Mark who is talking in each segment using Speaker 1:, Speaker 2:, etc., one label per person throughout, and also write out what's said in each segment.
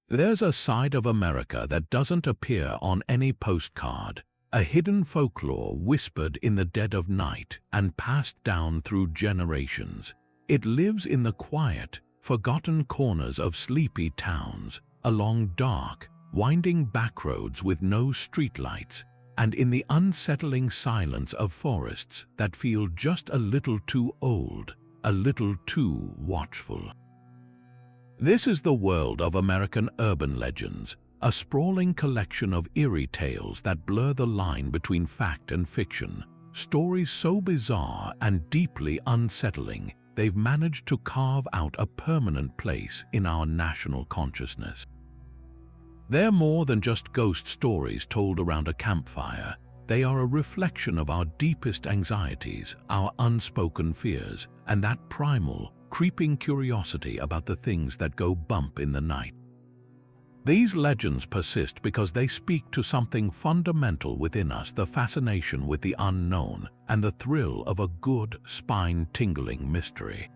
Speaker 1: There's a side of America that doesn't appear on any postcard, a hidden folklore whispered in the dead of night and passed down through generations. It lives in the quiet, forgotten corners of sleepy towns, along dark, winding backroads with no streetlights, and in the unsettling silence of forests that feel just a little too old, a little too watchful. This is the world of American urban legends, a sprawling collection of eerie tales that blur the line between fact and fiction, stories so bizarre and deeply unsettling they've managed to carve out a permanent place in our national consciousness. They're more than just ghost stories told around a campfire. They are a reflection of our deepest anxieties, our unspoken fears, and that primal, creeping curiosity about the things that go bump in the night. These legends persist because they speak to something fundamental within us: the fascination with the unknown and the thrill of a good, spine-tingling mystery.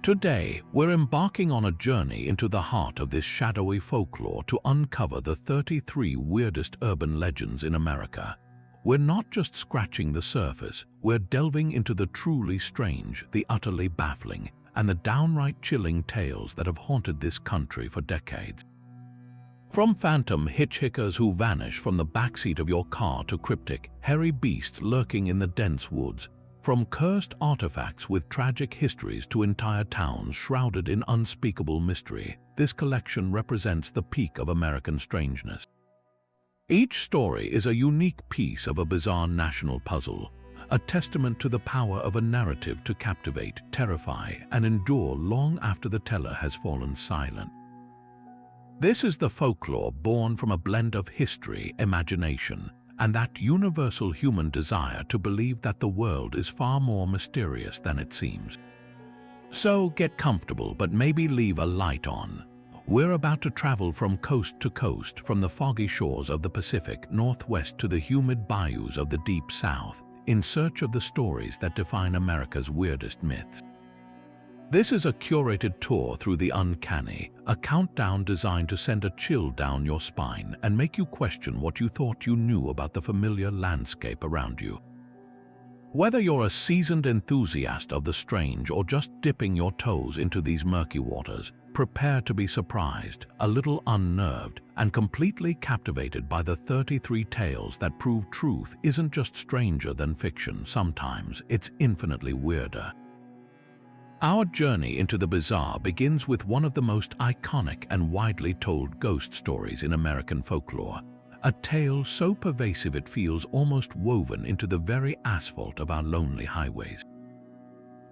Speaker 1: Today, we're embarking on a journey into the heart of this shadowy folklore to uncover the 33 weirdest urban legends in America. We're not just scratching the surface, we're delving into the truly strange, the utterly baffling, and the downright chilling tales that have haunted this country for decades. From phantom hitchhikers who vanish from the backseat of your car to cryptic, hairy beasts lurking in the dense woods, from cursed artifacts with tragic histories to entire towns shrouded in unspeakable mystery, this collection represents the peak of American strangeness. Each story is a unique piece of a bizarre national puzzle, a testament to the power of a narrative to captivate, terrify, and endure long after the teller has fallen silent. This is the folklore born from a blend of history, imagination, and that universal human desire to believe that the world is far more mysterious than it seems. So get comfortable, but maybe leave a light on. We're about to travel from coast to coast, from the foggy shores of the Pacific Northwest to the humid bayous of the Deep South, in search of the stories that define America's weirdest myths. This is a curated tour through the uncanny, a countdown designed to send a chill down your spine and make you question what you thought you knew about the familiar landscape around you. Whether you're a seasoned enthusiast of the strange or just dipping your toes into these murky waters, prepare to be surprised, a little unnerved, and completely captivated by the 33 tales that prove truth isn't just stranger than fiction. Sometimes it's infinitely weirder. Our journey into the bizarre begins with one of the most iconic and widely told ghost stories in American folklore, a tale so pervasive it feels almost woven into the very asphalt of our lonely highways.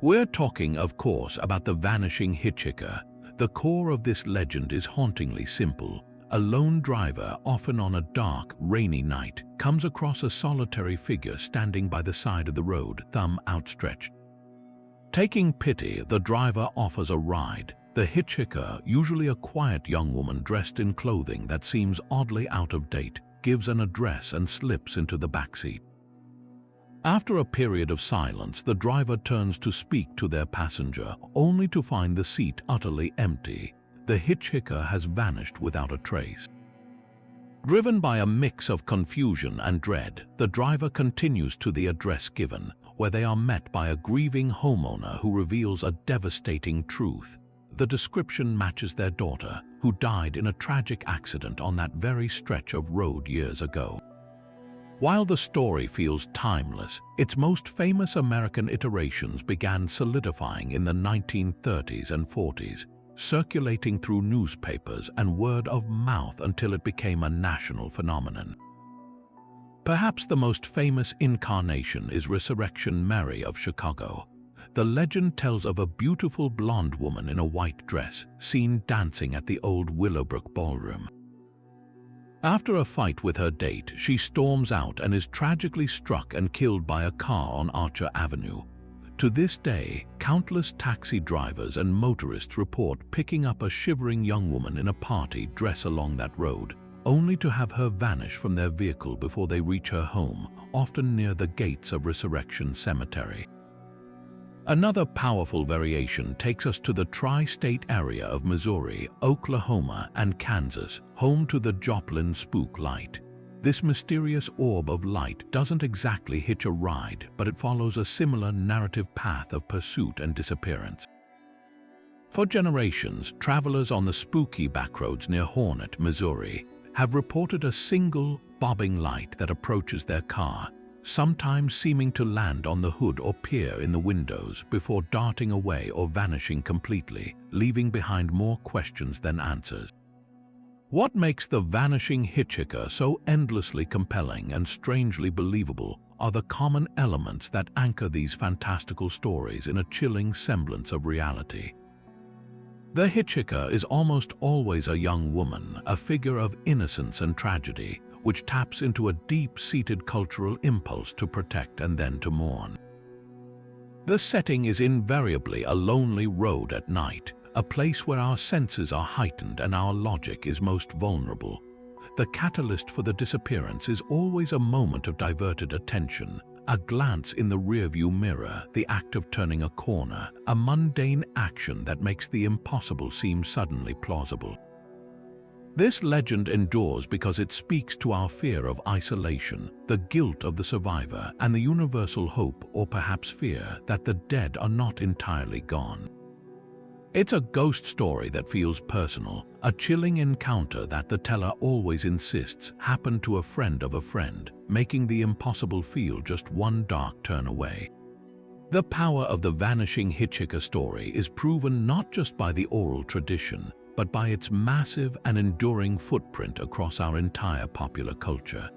Speaker 1: We're talking, of course, about the vanishing hitchhiker. The core of this legend is hauntingly simple. A lone driver, often on a dark, rainy night, comes across a solitary figure standing by the side of the road, thumb outstretched. Taking pity, the driver offers a ride. The hitchhiker, usually a quiet young woman dressed in clothing that seems oddly out of date, gives an address and slips into the backseat. After a period of silence, the driver turns to speak to their passenger, only to find the seat utterly empty. The hitchhiker has vanished without a trace. Driven by a mix of confusion and dread, the driver continues to the address given, where they are met by a grieving homeowner who reveals a devastating truth. The description matches their daughter, who died in a tragic accident on that very stretch of road years ago. While the story feels timeless, its most famous American iterations began solidifying in the 1930s and 40s, circulating through newspapers and word of mouth until it became a national phenomenon. Perhaps the most famous incarnation is Resurrection Mary of Chicago. The legend tells of a beautiful blonde woman in a white dress, seen dancing at the old Willowbrook Ballroom. After a fight with her date, she storms out and is tragically struck and killed by a car on Archer Avenue. To this day, countless taxi drivers and motorists report picking up a shivering young woman in a party dress along that road, only to have her vanish from their vehicle before they reach her home, often near the gates of Resurrection Cemetery. Another powerful variation takes us to the tri-state area of Missouri, Oklahoma, and Kansas, home to the Joplin spook light. This mysterious orb of light doesn't exactly hitch a ride, but it follows a similar narrative path of pursuit and disappearance. For generations, travelers on the spooky backroads near Hornet, Missouri, have reported a single, bobbing light that approaches their car, sometimes seeming to land on the hood or peer in the windows before darting away or vanishing completely, leaving behind more questions than answers. What makes the vanishing hitchhiker so endlessly compelling and strangely believable are the common elements that anchor these fantastical stories in a chilling semblance of reality. The hitchhiker is almost always a young woman, a figure of innocence and tragedy, which taps into a deep-seated cultural impulse to protect and then to mourn. The setting is invariably a lonely road at night, a place where our senses are heightened and our logic is most vulnerable. The catalyst for the disappearance is always a moment of diverted attention, a glance in the rearview mirror, the act of turning a corner, a mundane action that makes the impossible seem suddenly plausible. This legend endures because it speaks to our fear of isolation, the guilt of the survivor, and the universal hope, or perhaps fear, that the dead are not entirely gone. It's a ghost story that feels personal, a chilling encounter that the teller always insists happened to a friend of a friend, making the impossible feel just one dark turn away. The power of the vanishing hitchhiker story is proven not just by the oral tradition, but by its massive and enduring footprint across our entire popular culture.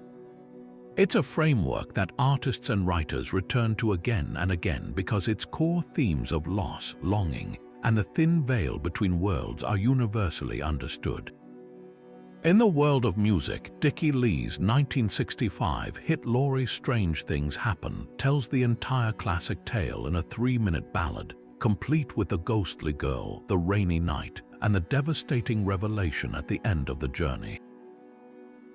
Speaker 1: It's a framework that artists and writers return to again and again because its core themes of loss, longing, and the thin veil between worlds are universally understood. In the world of music, Dickie Lee's 1965 hit Laurie's Strange Things Happen tells the entire classic tale in a 3-minute ballad, complete with the ghostly girl, the rainy night, and the devastating revelation at the end of the journey.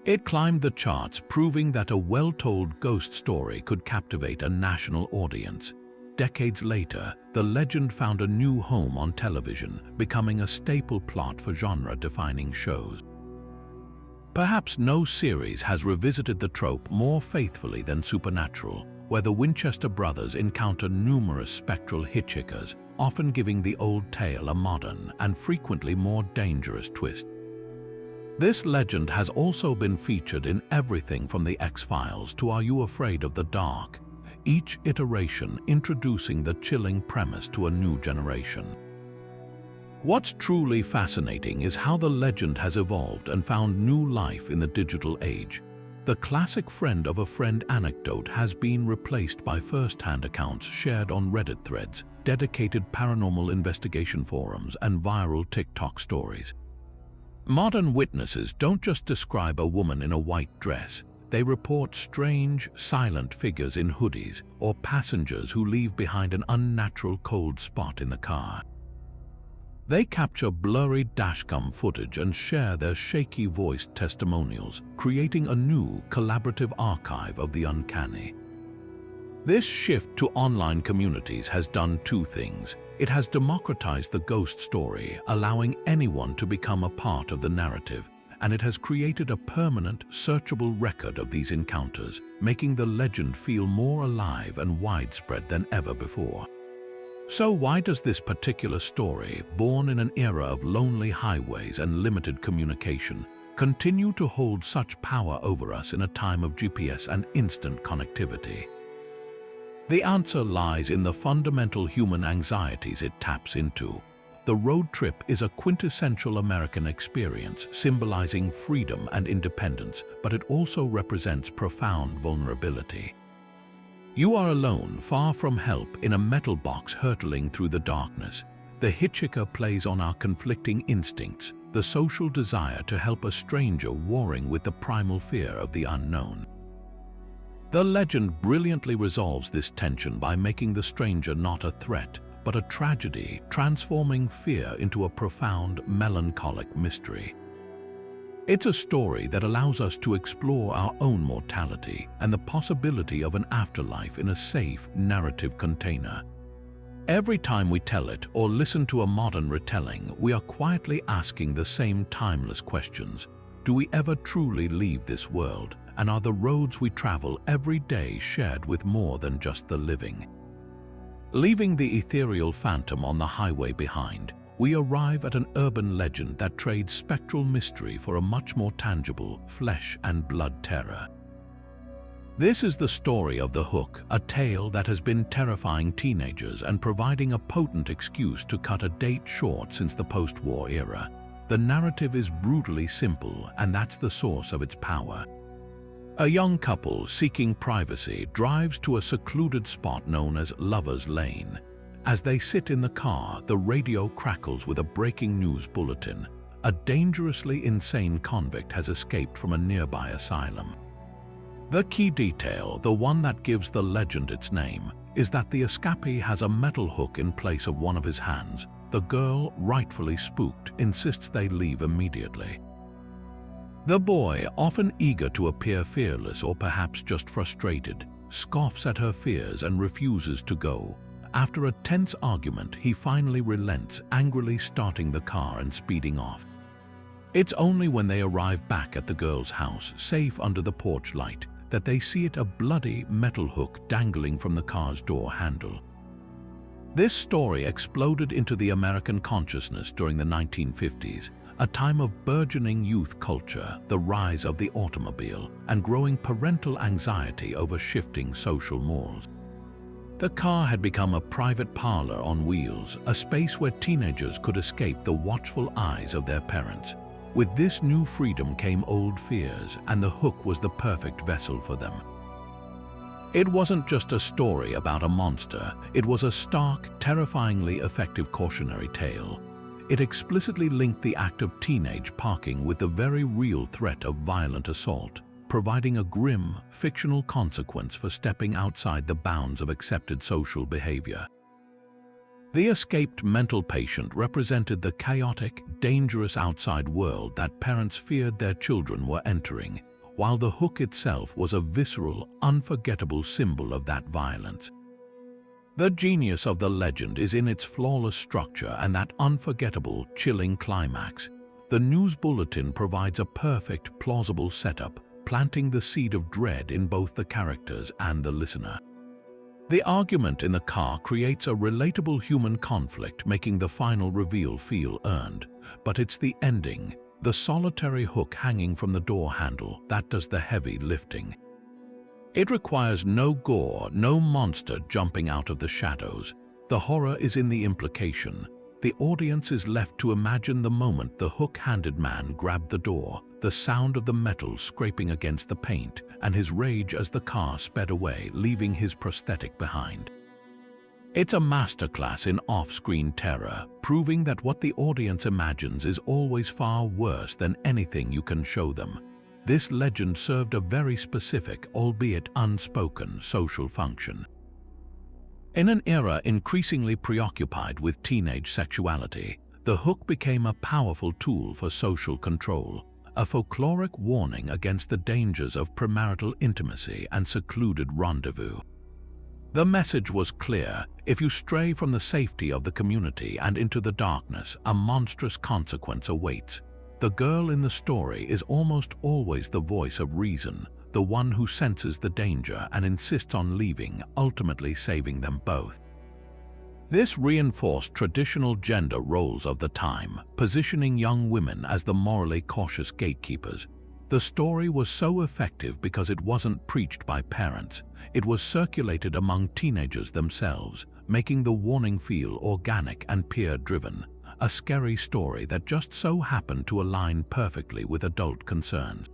Speaker 1: It climbed the charts, proving that a well-told ghost story could captivate a national audience. Decades later, the legend found a new home on television, becoming a staple plot for genre-defining shows. Perhaps no series has revisited the trope more faithfully than Supernatural, where the Winchester brothers encounter numerous spectral hitchhikers, often giving the old tale a modern and frequently more dangerous twist. This legend has also been featured in everything from The X-Files to Are You Afraid of the Dark, each iteration introducing the chilling premise to a new generation. What's truly fascinating is how the legend has evolved and found new life in the digital age. The classic friend of a friend anecdote has been replaced by first-hand accounts shared on Reddit threads, dedicated paranormal investigation forums, and viral TikTok stories. Modern witnesses don't just describe a woman in a white dress. They report strange, silent figures in hoodies or passengers who leave behind an unnatural cold spot in the car. They capture blurry dashcam footage and share their shaky-voiced testimonials, creating a new, collaborative archive of the uncanny. This shift to online communities has done two things. It has democratized the ghost story, allowing anyone to become a part of the narrative, and it has created a permanent, searchable record of these encounters, making the legend feel more alive and widespread than ever before. So why does this particular story, born in an era of lonely highways and limited communication, continue to hold such power over us in a time of GPS and instant connectivity? The answer lies in the fundamental human anxieties it taps into. The road trip is a quintessential American experience, symbolizing freedom and independence, but it also represents profound vulnerability. You are alone, far from help, in a metal box hurtling through the darkness. The hitchhiker plays on our conflicting instincts, the social desire to help a stranger warring with the primal fear of the unknown. The legend brilliantly resolves this tension by making the stranger not a threat, but a tragedy, transforming fear into a profound, melancholic mystery. It's a story that allows us to explore our own mortality and the possibility of an afterlife in a safe, narrative container. Every time we tell it or listen to a modern retelling, we are quietly asking the same timeless questions. Do we ever truly leave this world? And are the roads we travel every day shared with more than just the living? Leaving the ethereal phantom on the highway behind, we arrive at an urban legend that trades spectral mystery for a much more tangible, flesh and blood terror. This is the story of the Hook, a tale that has been terrifying teenagers and providing a potent excuse to cut a date short since the post-war era. The narrative is brutally simple, and that's the source of its power. A young couple seeking privacy drives to a secluded spot known as Lover's Lane. As they sit in the car, the radio crackles with a breaking news bulletin. A dangerously insane convict has escaped from a nearby asylum. The key detail, the one that gives the legend its name, is that the escapee has a metal hook in place of one of his hands. The girl, rightfully spooked, insists they leave immediately. The boy, often eager to appear fearless or perhaps just frustrated, scoffs at her fears and refuses to go. After a tense argument, he finally relents, angrily starting the car and speeding off. It's only when they arrive back at the girl's house, safe under the porch light, that they see a bloody metal hook dangling from the car's door handle. This story exploded into the American consciousness during the 1950s, a time of burgeoning youth culture, the rise of the automobile, and growing parental anxiety over shifting social mores. The car had become a private parlor on wheels, a space where teenagers could escape the watchful eyes of their parents. With this new freedom came old fears, and the Hook was the perfect vessel for them. It wasn't just a story about a monster, it was a stark, terrifyingly effective cautionary tale. It explicitly linked the act of teenage parking with the very real threat of violent assault, providing a grim, fictional consequence for stepping outside the bounds of accepted social behavior. The escaped mental patient represented the chaotic, dangerous outside world that parents feared their children were entering, while the Hook itself was a visceral, unforgettable symbol of that violence. The genius of the legend is in its flawless structure and that unforgettable, chilling climax. The news bulletin provides a perfect, plausible setup, planting the seed of dread in both the characters and the listener. The argument in the car creates a relatable human conflict, making the final reveal feel earned. But it's the ending, the solitary hook hanging from the door handle, that does the heavy lifting. It requires no gore, no monster jumping out of the shadows. The horror is in the implication. The audience is left to imagine the moment the hook-handed man grabbed the door, the sound of the metal scraping against the paint, and his rage as the car sped away, leaving his prosthetic behind. It's a masterclass in off-screen terror, proving that what the audience imagines is always far worse than anything you can show them. This legend served a very specific, albeit unspoken, social function. In an era increasingly preoccupied with teenage sexuality, the Hook became a powerful tool for social control, a folkloric warning against the dangers of premarital intimacy and secluded rendezvous. The message was clear: if you stray from the safety of the community and into the darkness, a monstrous consequence awaits. The girl in the story is almost always the voice of reason, the one who senses the danger and insists on leaving, ultimately saving them both. This reinforced traditional gender roles of the time, positioning young women as the morally cautious gatekeepers. The story was so effective because it wasn't preached by parents, it was circulated among teenagers themselves, making the warning feel organic and peer-driven, a scary story that just so happened to align perfectly with adult concerns.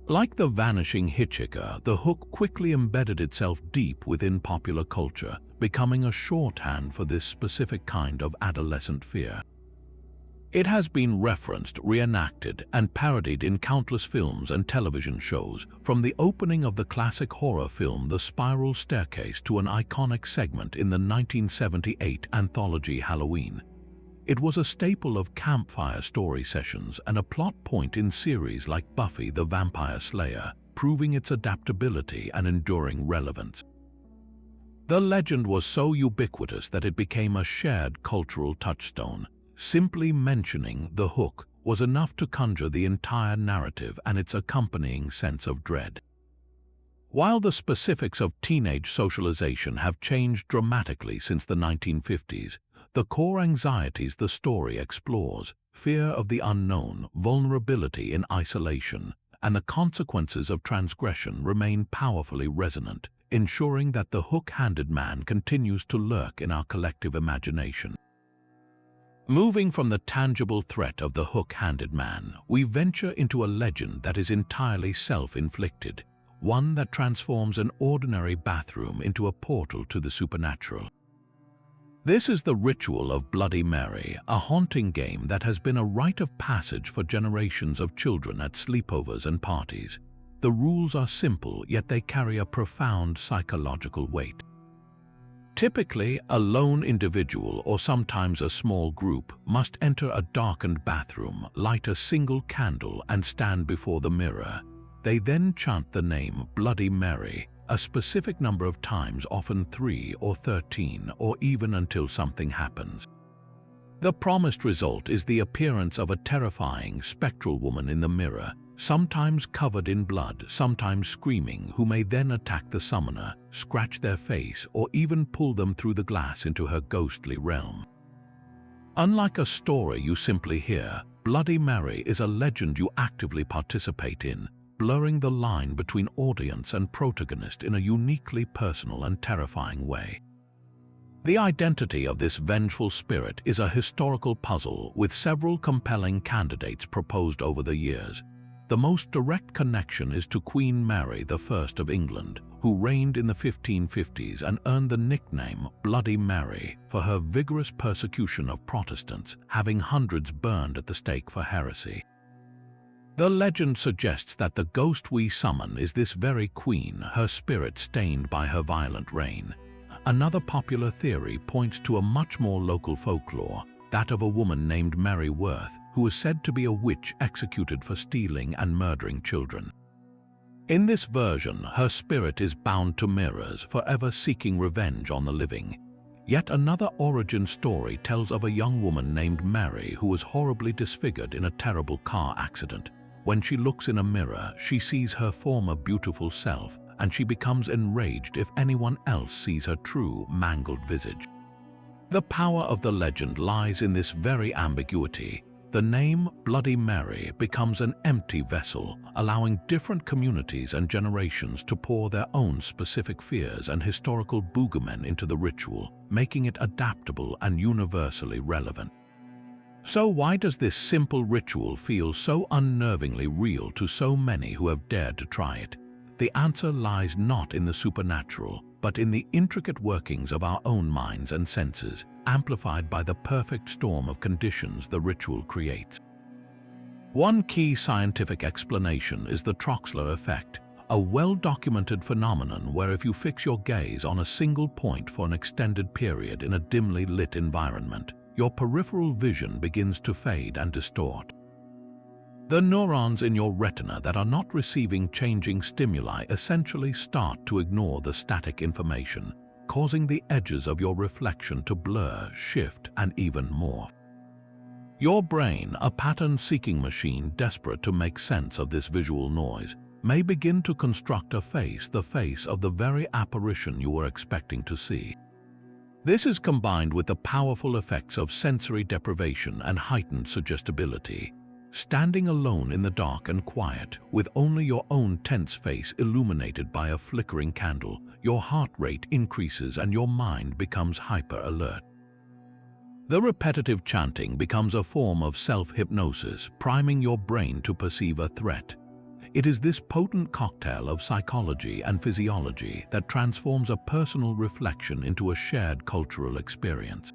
Speaker 1: Like the vanishing hitchhiker, the Hook quickly embedded itself deep within popular culture, becoming a shorthand for this specific kind of adolescent fear. It has been referenced, reenacted, and parodied in countless films and television shows, from the opening of the classic horror film The Spiral Staircase to an iconic segment in the 1978 anthology Halloween. It was a staple of campfire story sessions and a plot point in series like Buffy the Vampire Slayer, proving its adaptability and enduring relevance. The legend was so ubiquitous that it became a shared cultural touchstone. Simply mentioning the hook was enough to conjure the entire narrative and its accompanying sense of dread. While the specifics of teenage socialization have changed dramatically since the 1950s, the core anxieties the story explores, fear of the unknown, vulnerability in isolation, and the consequences of transgression remain powerfully resonant, ensuring that the hook-handed man continues to lurk in our collective imagination. Moving from the tangible threat of the hook-handed man, we venture into a legend that is entirely self-inflicted, one that transforms an ordinary bathroom into a portal to the supernatural. This is the ritual of Bloody Mary, a haunting game that has been a rite of passage for generations of children at sleepovers and parties. The rules are simple, yet they carry a profound psychological weight. Typically, a lone individual or sometimes a small group must enter a darkened bathroom, light a single candle, and stand before the mirror. They then chant the name Bloody Mary a specific number of times, often 3 or 13, or even until something happens. The promised result is the appearance of a terrifying, spectral woman in the mirror, sometimes covered in blood, sometimes screaming, who may then attack the summoner, scratch their face, or even pull them through the glass into her ghostly realm. Unlike a story you simply hear, Bloody Mary is a legend you actively participate in, blurring the line between audience and protagonist in a uniquely personal and terrifying way. The identity of this vengeful spirit is a historical puzzle, with several compelling candidates proposed over the years. The most direct connection is to Queen Mary I of England, who reigned in the 1550s and earned the nickname Bloody Mary for her vigorous persecution of Protestants, having hundreds burned at the stake for heresy. The legend suggests that the ghost we summon is this very queen, her spirit stained by her violent reign. Another popular theory points to a much more local folklore, that of a woman named Mary Worth, who is said to be a witch executed for stealing and murdering children. In this version, her spirit is bound to mirrors, forever seeking revenge on the living. Yet another origin story tells of a young woman named Mary who was horribly disfigured in a terrible car accident. When she looks in a mirror, she sees her former beautiful self, and she becomes enraged if anyone else sees her true, mangled visage. The power of the legend lies in this very ambiguity. The name Bloody Mary becomes an empty vessel, allowing different communities and generations to pour their own specific fears and historical boogeymen into the ritual, making it adaptable and universally relevant. So why does this simple ritual feel so unnervingly real to so many who have dared to try it? The answer lies not in the supernatural, but in the intricate workings of our own minds and senses, amplified by the perfect storm of conditions the ritual creates. One key scientific explanation is the Troxler effect, a well-documented phenomenon where if you fix your gaze on a single point for an extended period in a dimly lit environment, your peripheral vision begins to fade and distort. The neurons in your retina that are not receiving changing stimuli essentially start to ignore the static information, causing the edges of your reflection to blur, shift, and even morph. Your brain, a pattern-seeking machine desperate to make sense of this visual noise, may begin to construct a face, the face of the very apparition you were expecting to see. This is combined with the powerful effects of sensory deprivation and heightened suggestibility. Standing alone in the dark and quiet, with only your own tense face illuminated by a flickering candle, your heart rate increases and your mind becomes hyper-alert. The repetitive chanting becomes a form of self-hypnosis, priming your brain to perceive a threat. It is this potent cocktail of psychology and physiology that transforms a personal reflection into a shared cultural experience.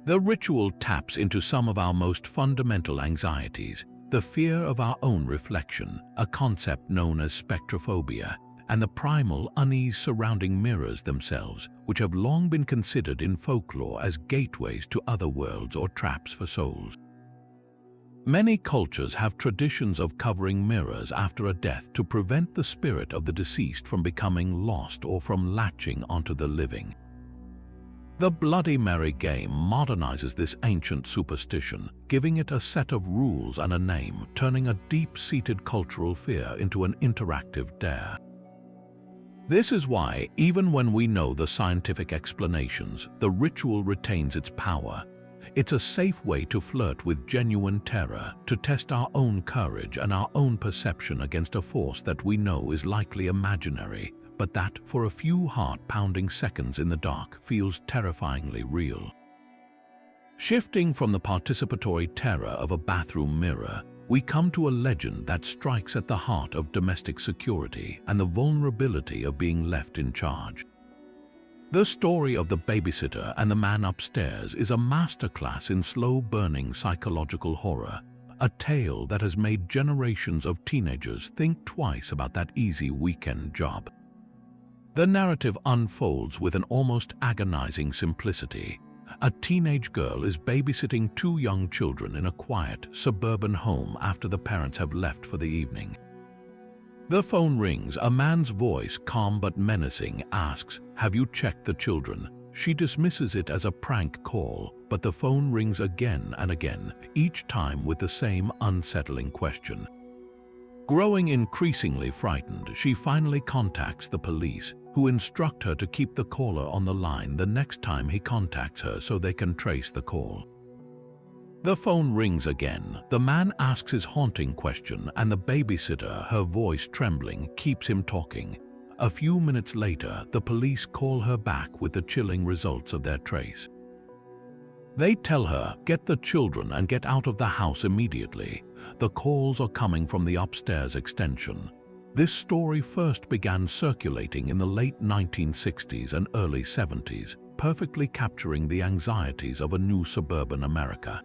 Speaker 1: The ritual taps into some of our most fundamental anxieties, the fear of our own reflection, a concept known as spectrophobia, and the primal unease surrounding mirrors themselves, which have long been considered in folklore as gateways to other worlds or traps for souls. Many cultures have traditions of covering mirrors after a death to prevent the spirit of the deceased from becoming lost or from latching onto the living. The Bloody Mary game modernizes this ancient superstition, giving it a set of rules and a name, turning a deep-seated cultural fear into an interactive dare. This is why, even when we know the scientific explanations, the ritual retains its power. It's a safe way to flirt with genuine terror, to test our own courage and our own perception against a force that we know is likely imaginary, but that, for a few heart-pounding seconds in the dark, feels terrifyingly real. Shifting from the participatory terror of a bathroom mirror, we come to a legend that strikes at the heart of domestic security and the vulnerability of being left in charge. The story of the babysitter and the man upstairs is a masterclass in slow-burning psychological horror, a tale that has made generations of teenagers think twice about that easy weekend job. The narrative unfolds with an almost agonizing simplicity. A teenage girl is babysitting two young children in a quiet, suburban home after the parents have left for the evening. The phone rings. A man's voice, calm but menacing, asks, "Have you checked the children?" She dismisses it as a prank call, but the phone rings again and again, each time with the same unsettling question. Growing increasingly frightened, she finally contacts the police, who instruct her to keep the caller on the line the next time he contacts her so they can trace the call. The phone rings again. The man asks his haunting question, and the babysitter, her voice trembling, keeps him talking. A few minutes later, the police call her back with the chilling results of their trace. They tell her, "Get the children and get out of the house immediately." The calls are coming from the upstairs extension. This story first began circulating in the late 1960s and early 70s, perfectly capturing the anxieties of a new suburban America.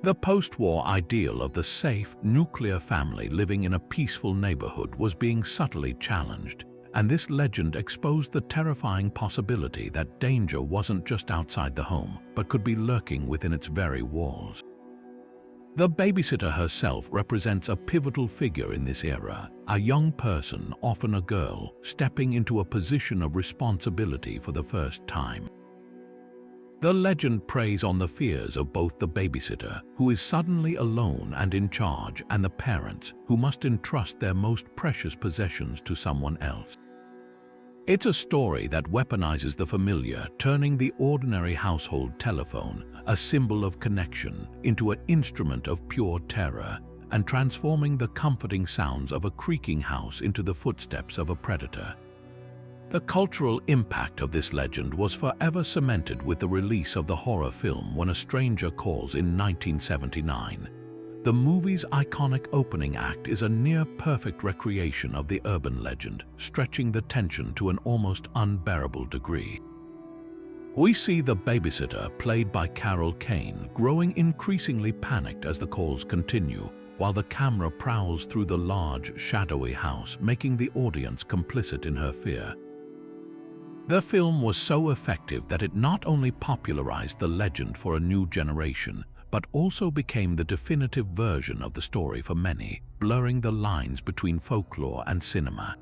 Speaker 1: The post-war ideal of the safe, nuclear family living in a peaceful neighborhood was being subtly challenged, and this legend exposed the terrifying possibility that danger wasn't just outside the home, but could be lurking within its very walls. The babysitter herself represents a pivotal figure in this era, a young person, often a girl, stepping into a position of responsibility for the first time. The legend preys on the fears of both the babysitter, who is suddenly alone and in charge, and the parents, who must entrust their most precious possessions to someone else. It's a story that weaponizes the familiar, turning the ordinary household telephone, a symbol of connection, into an instrument of pure terror, and transforming the comforting sounds of a creaking house into the footsteps of a predator. The cultural impact of this legend was forever cemented with the release of the horror film When a Stranger Calls in 1979. The movie's iconic opening act is a near-perfect recreation of the urban legend, stretching the tension to an almost unbearable degree. We see the babysitter, played by Carol Kane, growing increasingly panicked as the calls continue, while the camera prowls through the large, shadowy house, making the audience complicit in her fear. The film was so effective that it not only popularized the legend for a new generation, but also became the definitive version of the story for many, blurring the lines between folklore and cinema.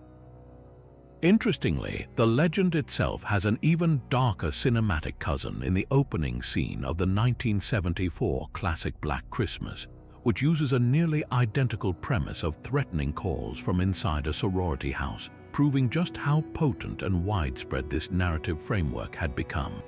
Speaker 1: Interestingly, the legend itself has an even darker cinematic cousin in the opening scene of the 1974 classic Black Christmas, which uses a nearly identical premise of threatening calls from inside a sorority house, proving just how potent and widespread this narrative framework had become.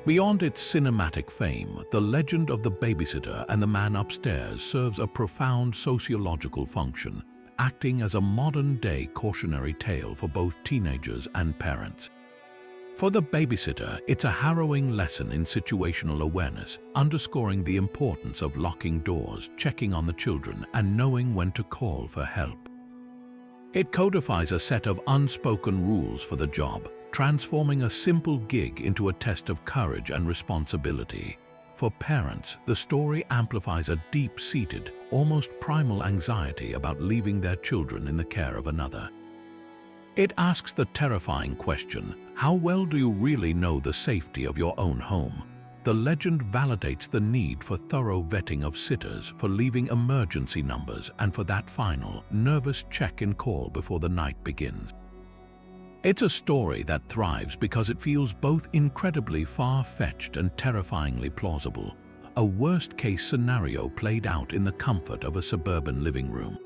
Speaker 1: Beyond its cinematic fame, the legend of the babysitter and the man upstairs serves a profound sociological function, acting as a modern-day cautionary tale for both teenagers and parents. For the babysitter, it's a harrowing lesson in situational awareness, underscoring the importance of locking doors, checking on the children, and knowing when to call for help. It codifies a set of unspoken rules for the job, transforming a simple gig into a test of courage and responsibility. For parents, the story amplifies a deep-seated, almost primal anxiety about leaving their children in the care of another. It asks the terrifying question, how well do you really know the safety of your own home? the legend validates the need for thorough vetting of sitters, for leaving emergency numbers, and for that final, nervous check-in call before the night begins. It's a story that thrives because it feels both incredibly far-fetched and terrifyingly plausible, a worst-case scenario played out in the comfort of a suburban living room.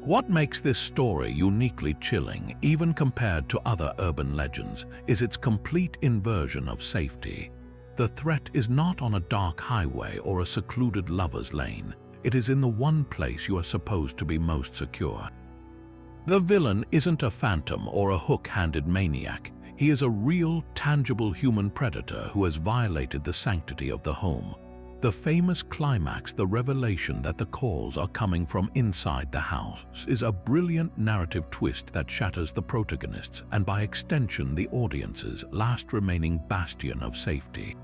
Speaker 1: What makes this story uniquely chilling, even compared to other urban legends, is its complete inversion of safety. The threat is not on a dark highway or a secluded lover's lane. It is in the one place you are supposed to be most secure. The villain isn't a phantom or a hook-handed maniac. He is a real, tangible human predator who has violated the sanctity of the home. The famous climax, the revelation that the calls are coming from inside the house, is a brilliant narrative twist that shatters the protagonist's and by extension the audience's last remaining bastion of safety.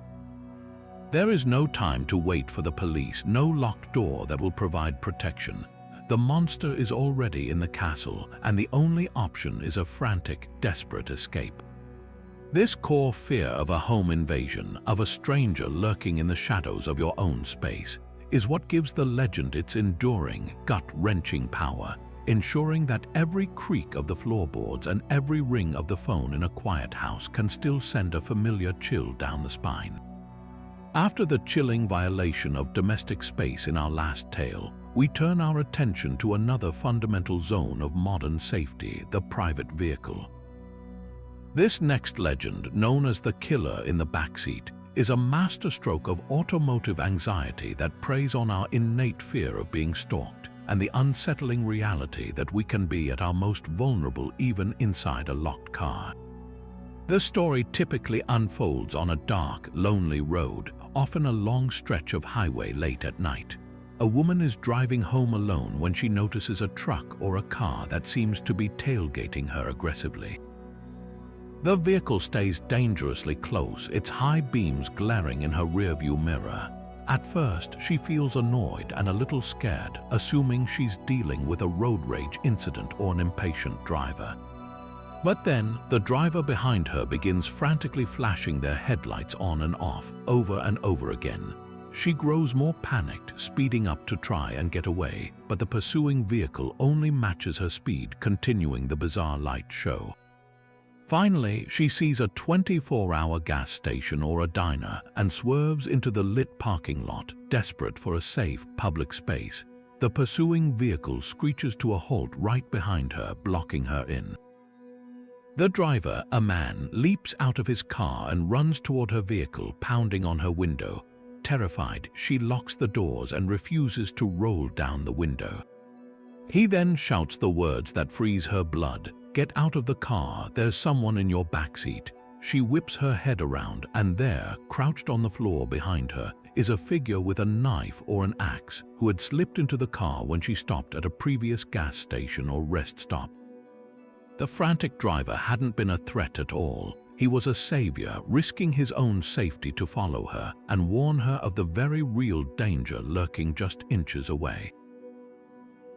Speaker 1: There is no time to wait for the police, no locked door that will provide protection. The monster is already in the castle, and the only option is a frantic, desperate escape. This core fear of a home invasion, of a stranger lurking in the shadows of your own space, is what gives the legend its enduring, gut-wrenching power, ensuring that every creak of the floorboards and every ring of the phone in a quiet house can still send a familiar chill down the spine. After the chilling violation of domestic space in our last tale, we turn our attention to another fundamental zone of modern safety, the private vehicle. This next legend, known as the killer in the backseat, is a masterstroke of automotive anxiety that preys on our innate fear of being stalked and the unsettling reality that we can be at our most vulnerable even inside a locked car. The story typically unfolds on a dark, lonely road, often a long stretch of highway late at night. A woman is driving home alone when she notices a truck or a car that seems to be tailgating her aggressively. The vehicle stays dangerously close, its high beams glaring in her rearview mirror. At first, she feels annoyed and a little scared, assuming she's dealing with a road rage incident or an impatient driver. But then, the driver behind her begins frantically flashing their headlights on and off, over and over again. She grows more panicked, speeding up to try and get away, but the pursuing vehicle only matches her speed, continuing the bizarre light show. Finally, she sees a 24-hour gas station or a diner and swerves into the lit parking lot, desperate for a safe public space. The pursuing vehicle screeches to a halt right behind her, blocking her in. The driver, a man, leaps out of his car and runs toward her vehicle, pounding on her window. Terrified, she locks the doors and refuses to roll down the window. He then shouts the words that freeze her blood. "Get out of the car, there's someone in your backseat." She whips her head around, and there, crouched on the floor behind her, is a figure with a knife or an axe who had slipped into the car when she stopped at a previous gas station or rest stop. The frantic driver hadn't been a threat at all. He was a savior, risking his own safety to follow her and warn her of the very real danger lurking just inches away.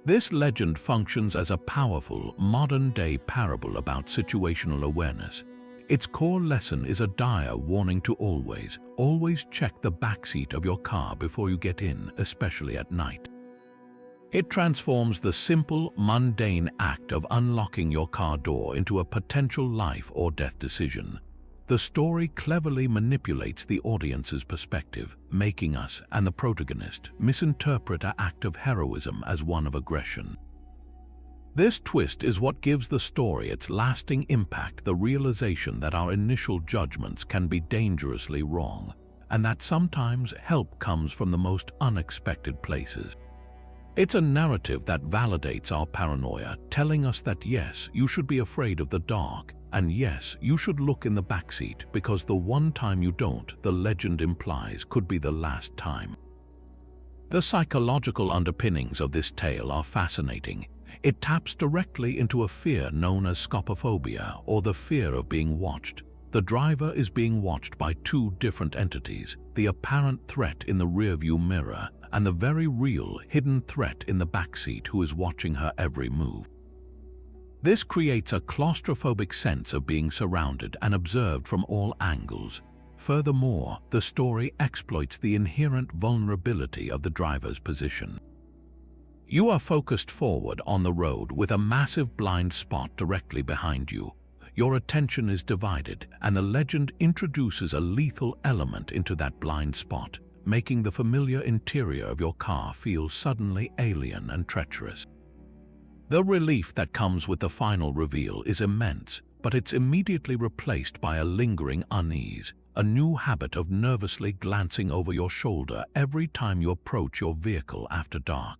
Speaker 1: This legend functions as a powerful, modern-day parable about situational awareness. Its core lesson is a dire warning to always check the backseat of your car before you get in, especially at night. It transforms the simple, mundane act of unlocking your car door into a potential life or death decision. The story cleverly manipulates the audience's perspective, making us, and the protagonist, misinterpret an act of heroism as one of aggression. This twist is what gives the story its lasting impact, the realization that our initial judgments can be dangerously wrong, and that sometimes help comes from the most unexpected places. It's a narrative that validates our paranoia, telling us that yes, you should be afraid of the dark, and yes, you should look in the backseat because the one time you don't, the legend implies, could be the last time. The psychological underpinnings of this tale are fascinating. It taps directly into a fear known as scopophobia, or the fear of being watched. The driver is being watched by two different entities, the apparent threat in the rearview mirror and the very real, hidden threat in the backseat who is watching her every move. This creates a claustrophobic sense of being surrounded and observed from all angles. Furthermore, the story exploits the inherent vulnerability of the driver's position. You are focused forward on the road with a massive blind spot directly behind you. Your attention is divided, and the legend introduces a lethal element into that blind spot, making the familiar interior of your car feel suddenly alien and treacherous. The relief that comes with the final reveal is immense, but it's immediately replaced by a lingering unease, a new habit of nervously glancing over your shoulder every time you approach your vehicle after dark.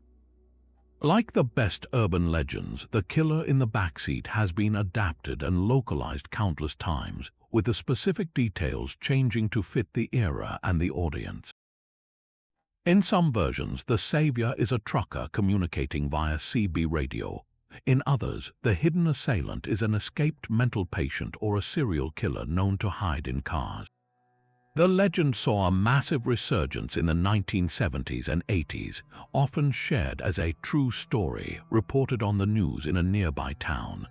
Speaker 1: Like the best urban legends, the killer in the backseat has been adapted and localized countless times, with the specific details changing to fit the era and the audience. In some versions, the savior is a trucker communicating via CB radio. In others, the hidden assailant is an escaped mental patient or a serial killer known to hide in cars. The legend saw a massive resurgence in the 1970s and 80s, often shared as a true story reported on the news in a nearby town.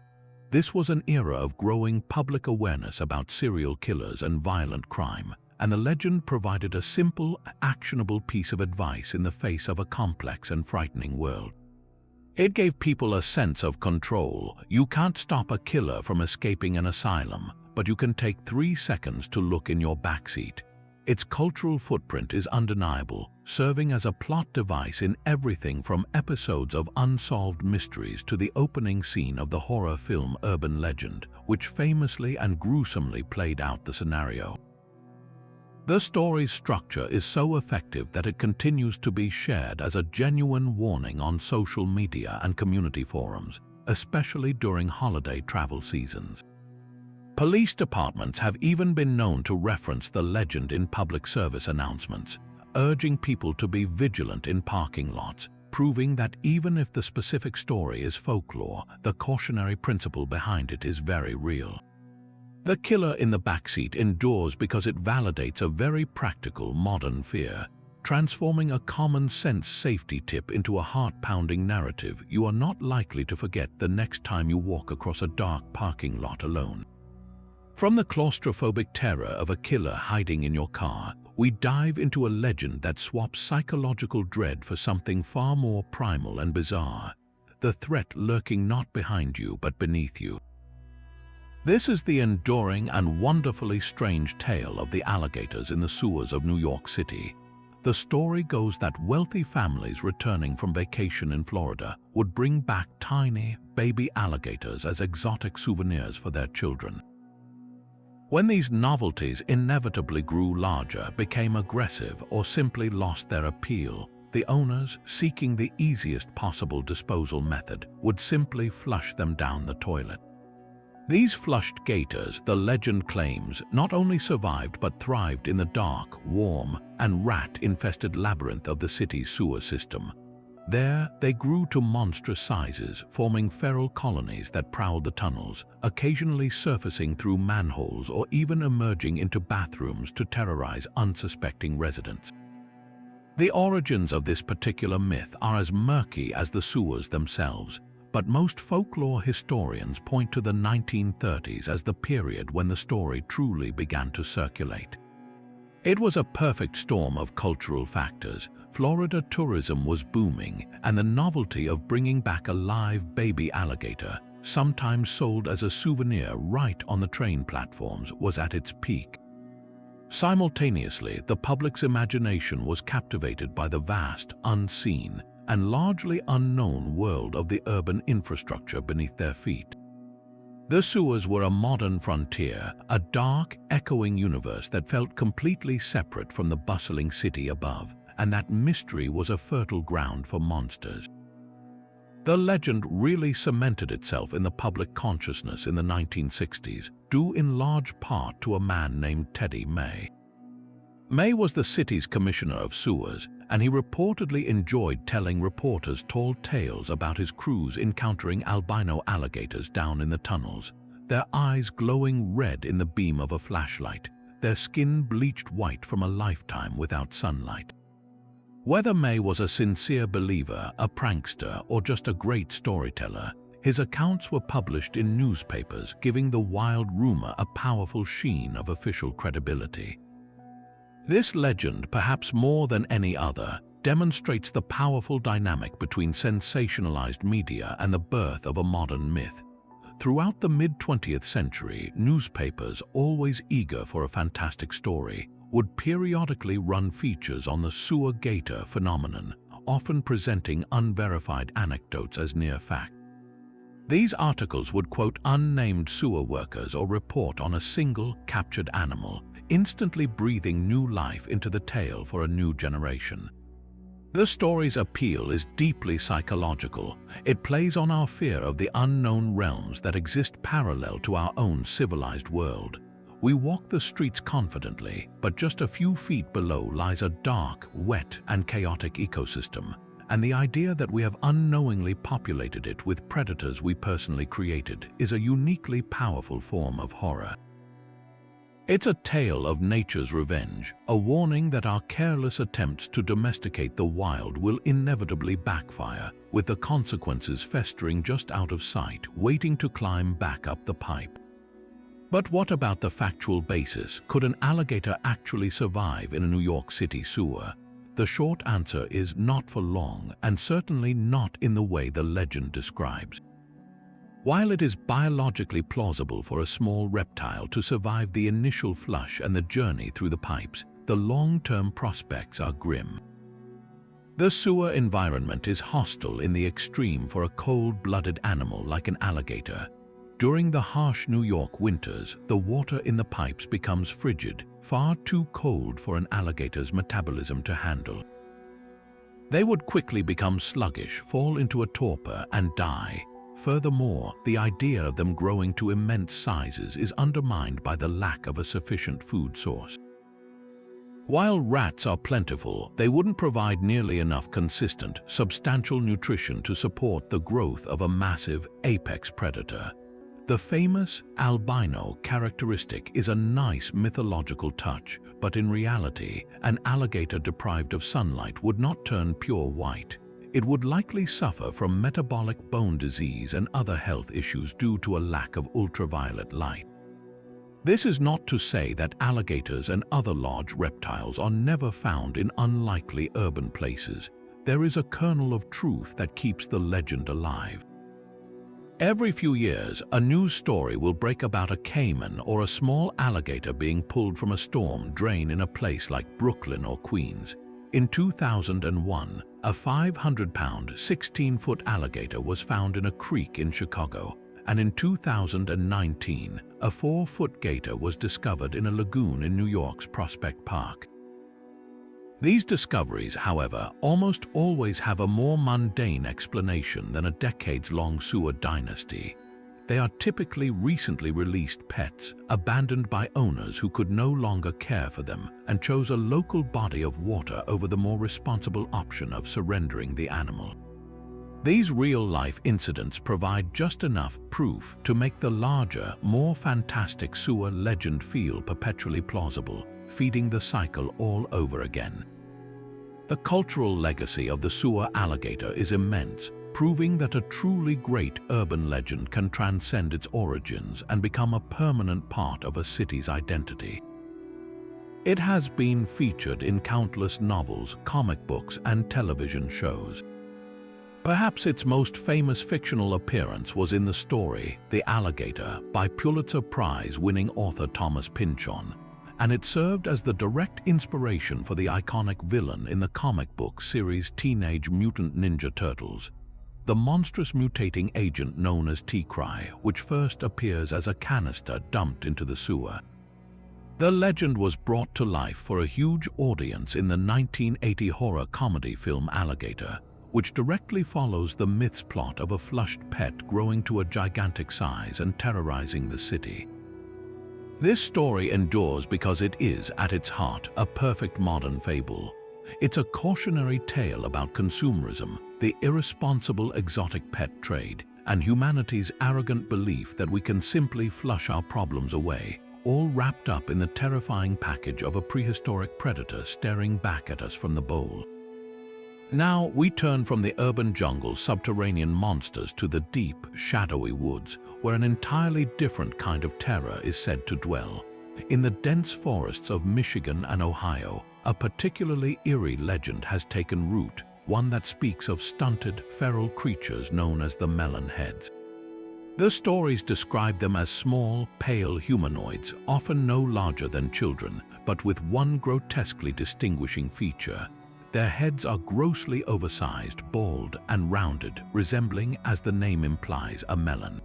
Speaker 1: This was an era of growing public awareness about serial killers and violent crime, and the legend provided a simple, actionable piece of advice in the face of a complex and frightening world. It gave people a sense of control. You can't stop a killer from escaping an asylum, but you can take 3 seconds to look in your backseat. Its cultural footprint is undeniable, serving as a plot device in everything from episodes of Unsolved Mysteries to the opening scene of the horror film Urban Legend, which famously and gruesomely played out the scenario. The story's structure is so effective that it continues to be shared as a genuine warning on social media and community forums, especially during holiday travel seasons. Police departments have even been known to reference the legend in public service announcements, urging people to be vigilant in parking lots, proving that even if the specific story is folklore, the cautionary principle behind it is very real. The killer in the backseat endures because it validates a very practical modern fear, transforming a common-sense safety tip into a heart-pounding narrative you are not likely to forget the next time you walk across a dark parking lot alone. From the claustrophobic terror of a killer hiding in your car, we dive into a legend that swaps psychological dread for something far more primal and bizarre, the threat lurking not behind you but beneath you. This is the enduring and wonderfully strange tale of the alligators in the sewers of New York City. The story goes that wealthy families returning from vacation in Florida would bring back tiny, baby alligators as exotic souvenirs for their children. When these novelties inevitably grew larger, became aggressive, or simply lost their appeal, the owners, seeking the easiest possible disposal method, would simply flush them down the toilet. These flushed gators, the legend claims, not only survived but thrived in the dark, warm, and rat-infested labyrinth of the city's sewer system. There, they grew to monstrous sizes, forming feral colonies that prowled the tunnels, occasionally surfacing through manholes or even emerging into bathrooms to terrorize unsuspecting residents. The origins of this particular myth are as murky as the sewers themselves, but most folklore historians point to the 1930s as the period when the story truly began to circulate. It was a perfect storm of cultural factors. Florida tourism was booming, and the novelty of bringing back a live baby alligator, sometimes sold as a souvenir right on the train platforms, was at its peak. Simultaneously, the public's imagination was captivated by the vast, unseen, and largely unknown world of the urban infrastructure beneath their feet. The sewers were a modern frontier, a dark, echoing universe that felt completely separate from the bustling city above, and that mystery was a fertile ground for monsters. The legend really cemented itself in the public consciousness in the 1960s, due in large part to a man named Teddy May. May was the city's commissioner of sewers, and he reportedly enjoyed telling reporters tall tales about his crews encountering albino alligators down in the tunnels, their eyes glowing red in the beam of a flashlight, their skin bleached white from a lifetime without sunlight. Whether May was a sincere believer, a prankster, or just a great storyteller, his accounts were published in newspapers, giving the wild rumor a powerful sheen of official credibility. This legend, perhaps more than any other, demonstrates the powerful dynamic between sensationalized media and the birth of a modern myth. Throughout the mid-20th century, newspapers, always eager for a fantastic story, would periodically run features on the sewer gator phenomenon, often presenting unverified anecdotes as near fact. These articles would quote unnamed sewer workers or report on a single captured animal, instantly breathing new life into the tale for a new generation. The story's appeal is deeply psychological. It plays on our fear of the unknown realms that exist parallel to our own civilized world. We walk the streets confidently, but just a few feet below lies a dark, wet, and chaotic ecosystem, and the idea that we have unknowingly populated it with predators we personally created is a uniquely powerful form of horror. It's a tale of nature's revenge, a warning that our careless attempts to domesticate the wild will inevitably backfire, with the consequences festering just out of sight, waiting to climb back up the pipe. But what about the factual basis? Could an alligator actually survive in a New York City sewer? The short answer is not for long, and certainly not in the way the legend describes. While it is biologically plausible for a small reptile to survive the initial flush and the journey through the pipes, the long-term prospects are grim. The sewer environment is hostile in the extreme for a cold-blooded animal like an alligator. During the harsh New York winters, the water in the pipes becomes frigid, far too cold for an alligator's metabolism to handle. They would quickly become sluggish, fall into a torpor, and die. Furthermore, the idea of them growing to immense sizes is undermined by the lack of a sufficient food source. While rats are plentiful, they wouldn't provide nearly enough consistent, substantial nutrition to support the growth of a massive apex predator. The famous albino characteristic is a nice mythological touch, but in reality, an alligator deprived of sunlight would not turn pure white. It would likely suffer from metabolic bone disease and other health issues due to a lack of ultraviolet light. This is not to say that alligators and other large reptiles are never found in unlikely urban places. There is a kernel of truth that keeps the legend alive. Every few years, a news story will break about a caiman or a small alligator being pulled from a storm drain in a place like Brooklyn or Queens. In 2001, a 500-pound, 16-foot alligator was found in a creek in Chicago, and in 2019, a 4-foot gator was discovered in a lagoon in New York's Prospect Park. These discoveries, however, almost always have a more mundane explanation than a decades-long sewer dynasty. They are typically recently released pets, abandoned by owners who could no longer care for them and chose a local body of water over the more responsible option of surrendering the animal. These real-life incidents provide just enough proof to make the larger, more fantastic sewer legend feel perpetually plausible, feeding the cycle all over again. The cultural legacy of the sewer alligator is immense, proving that a truly great urban legend can transcend its origins and become a permanent part of a city's identity. It has been featured in countless novels, comic books, and television shows. Perhaps its most famous fictional appearance was in the story *The Alligator* by Pulitzer Prize-winning author Thomas Pynchon, and it served as the direct inspiration for the iconic villain in the comic book series Teenage Mutant Ninja Turtles, the monstrous mutating agent known as T-Cry, which first appears as a canister dumped into the sewer. The legend was brought to life for a huge audience in the 1980 horror comedy film Alligator, which directly follows the myth's plot of a flushed pet growing to a gigantic size and terrorizing the city. This story endures because it is, at its heart, a perfect modern fable. It's a cautionary tale about consumerism, the irresponsible exotic pet trade, and humanity's arrogant belief that we can simply flush our problems away, all wrapped up in the terrifying package of a prehistoric predator staring back at us from the bowl. Now we turn from the urban jungle's subterranean monsters to the deep, shadowy woods, where an entirely different kind of terror is said to dwell. In the dense forests of Michigan and Ohio, a particularly eerie legend has taken root, one that speaks of stunted, feral creatures known as the melonheads. The stories describe them as small, pale humanoids, often no larger than children, but with one grotesquely distinguishing feature. Their heads are grossly oversized, bald, and rounded, resembling, as the name implies, a melon.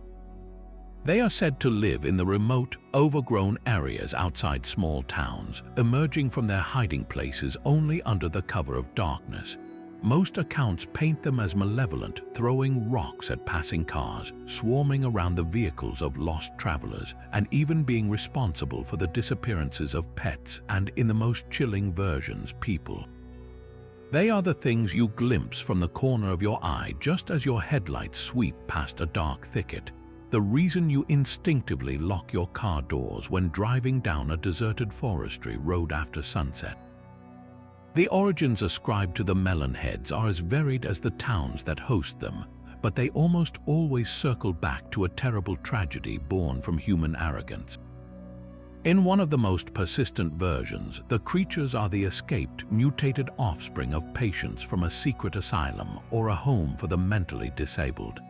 Speaker 1: They are said to live in the remote, overgrown areas outside small towns, emerging from their hiding places only under the cover of darkness. Most accounts paint them as malevolent, throwing rocks at passing cars, swarming around the vehicles of lost travelers, and even being responsible for the disappearances of pets and, in the most chilling versions, people. They are the things you glimpse from the corner of your eye just as your headlights sweep past a dark thicket. The reason you instinctively lock your car doors when driving down a deserted forestry road after sunset. The origins ascribed to the melonheads are as varied as the towns that host them, but they almost always circle back to a terrible tragedy born from human arrogance. In one of the most persistent versions, the creatures are the escaped, mutated offspring of patients from a secret asylum or a home for the mentally disabled.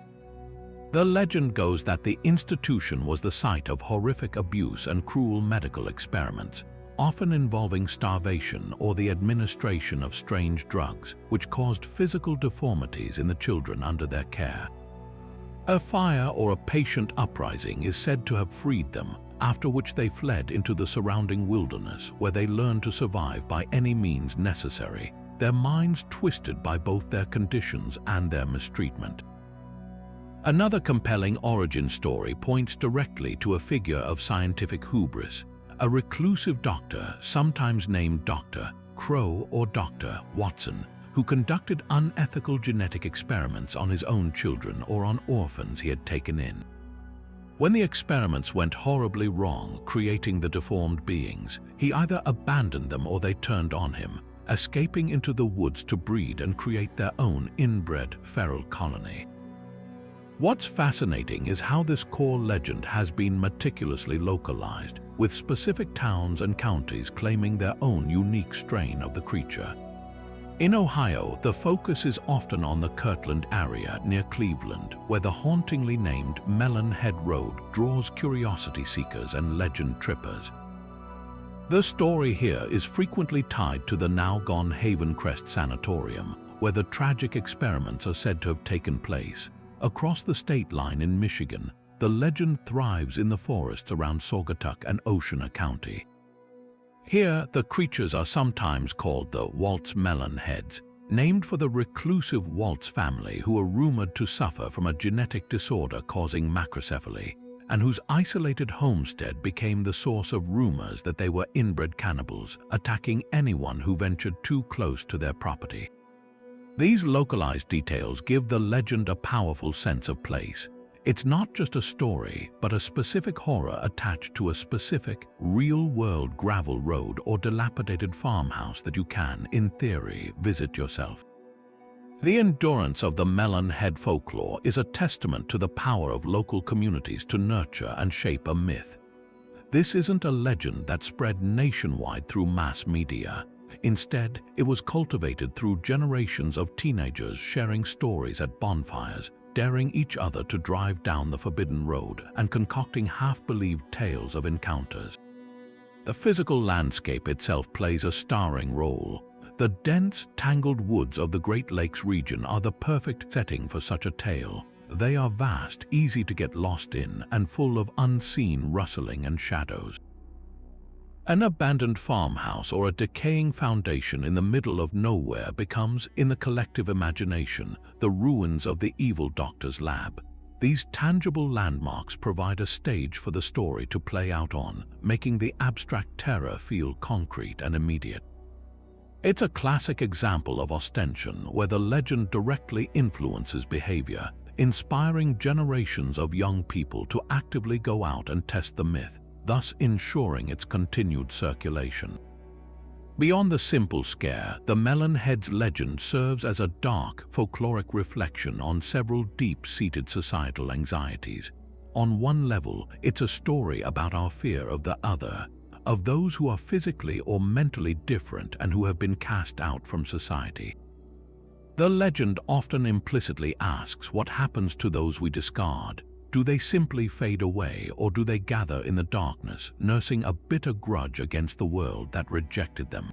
Speaker 1: The legend goes that the institution was the site of horrific abuse and cruel medical experiments, often involving starvation or the administration of strange drugs, which caused physical deformities in the children under their care. A fire or a patient uprising is said to have freed them, after which they fled into the surrounding wilderness, where they learned to survive by any means necessary, their minds twisted by both their conditions and their mistreatment. Another compelling origin story points directly to a figure of scientific hubris, a reclusive doctor, sometimes named Dr. Crow or Dr. Watson, who conducted unethical genetic experiments on his own children or on orphans he had taken in. When the experiments went horribly wrong, creating the deformed beings, he either abandoned them or they turned on him, escaping into the woods to breed and create their own inbred feral colony. What's fascinating is how this core legend has been meticulously localized, with specific towns and counties claiming their own unique strain of the creature. In Ohio, the focus is often on the Kirtland area near Cleveland, where the hauntingly named Melon Head Road draws curiosity seekers and legend trippers. The story here is frequently tied to the now-gone Haven Crest Sanatorium, where the tragic experiments are said to have taken place. Across the state line in Michigan, the legend thrives in the forests around Saugatuck and Oceana County. Here, the creatures are sometimes called the Waltz Melonheads, named for the reclusive Waltz family who are rumored to suffer from a genetic disorder causing macrocephaly, and whose isolated homestead became the source of rumors that they were inbred cannibals, attacking anyone who ventured too close to their property. These localized details give the legend a powerful sense of place. It's not just a story, but a specific horror attached to a specific, real-world gravel road or dilapidated farmhouse that you can, in theory, visit yourself. The endurance of the Melonhead folklore is a testament to the power of local communities to nurture and shape a myth. This isn't a legend that spread nationwide through mass media. Instead, it was cultivated through generations of teenagers sharing stories at bonfires, daring each other to drive down the forbidden road and concocting half-believed tales of encounters. The physical landscape itself plays a starring role. The dense, tangled woods of the Great Lakes region are the perfect setting for such a tale. They are vast, easy to get lost in, and full of unseen rustling and shadows. An abandoned farmhouse or a decaying foundation in the middle of nowhere becomes, in the collective imagination, the ruins of the evil doctor's lab. These tangible landmarks provide a stage for the story to play out on, making the abstract terror feel concrete and immediate. It's a classic example of ostension where the legend directly influences behavior, inspiring generations of young people to actively go out and test the myth, thus ensuring its continued circulation. Beyond the simple scare, the Melonhead's legend serves as a dark, folkloric reflection on several deep-seated societal anxieties. On one level, it's a story about our fear of the other, of those who are physically or mentally different and who have been cast out from society. The legend often implicitly asks what happens to those we discard. Do they simply fade away, or do they gather in the darkness, nursing a bitter grudge against the world that rejected them?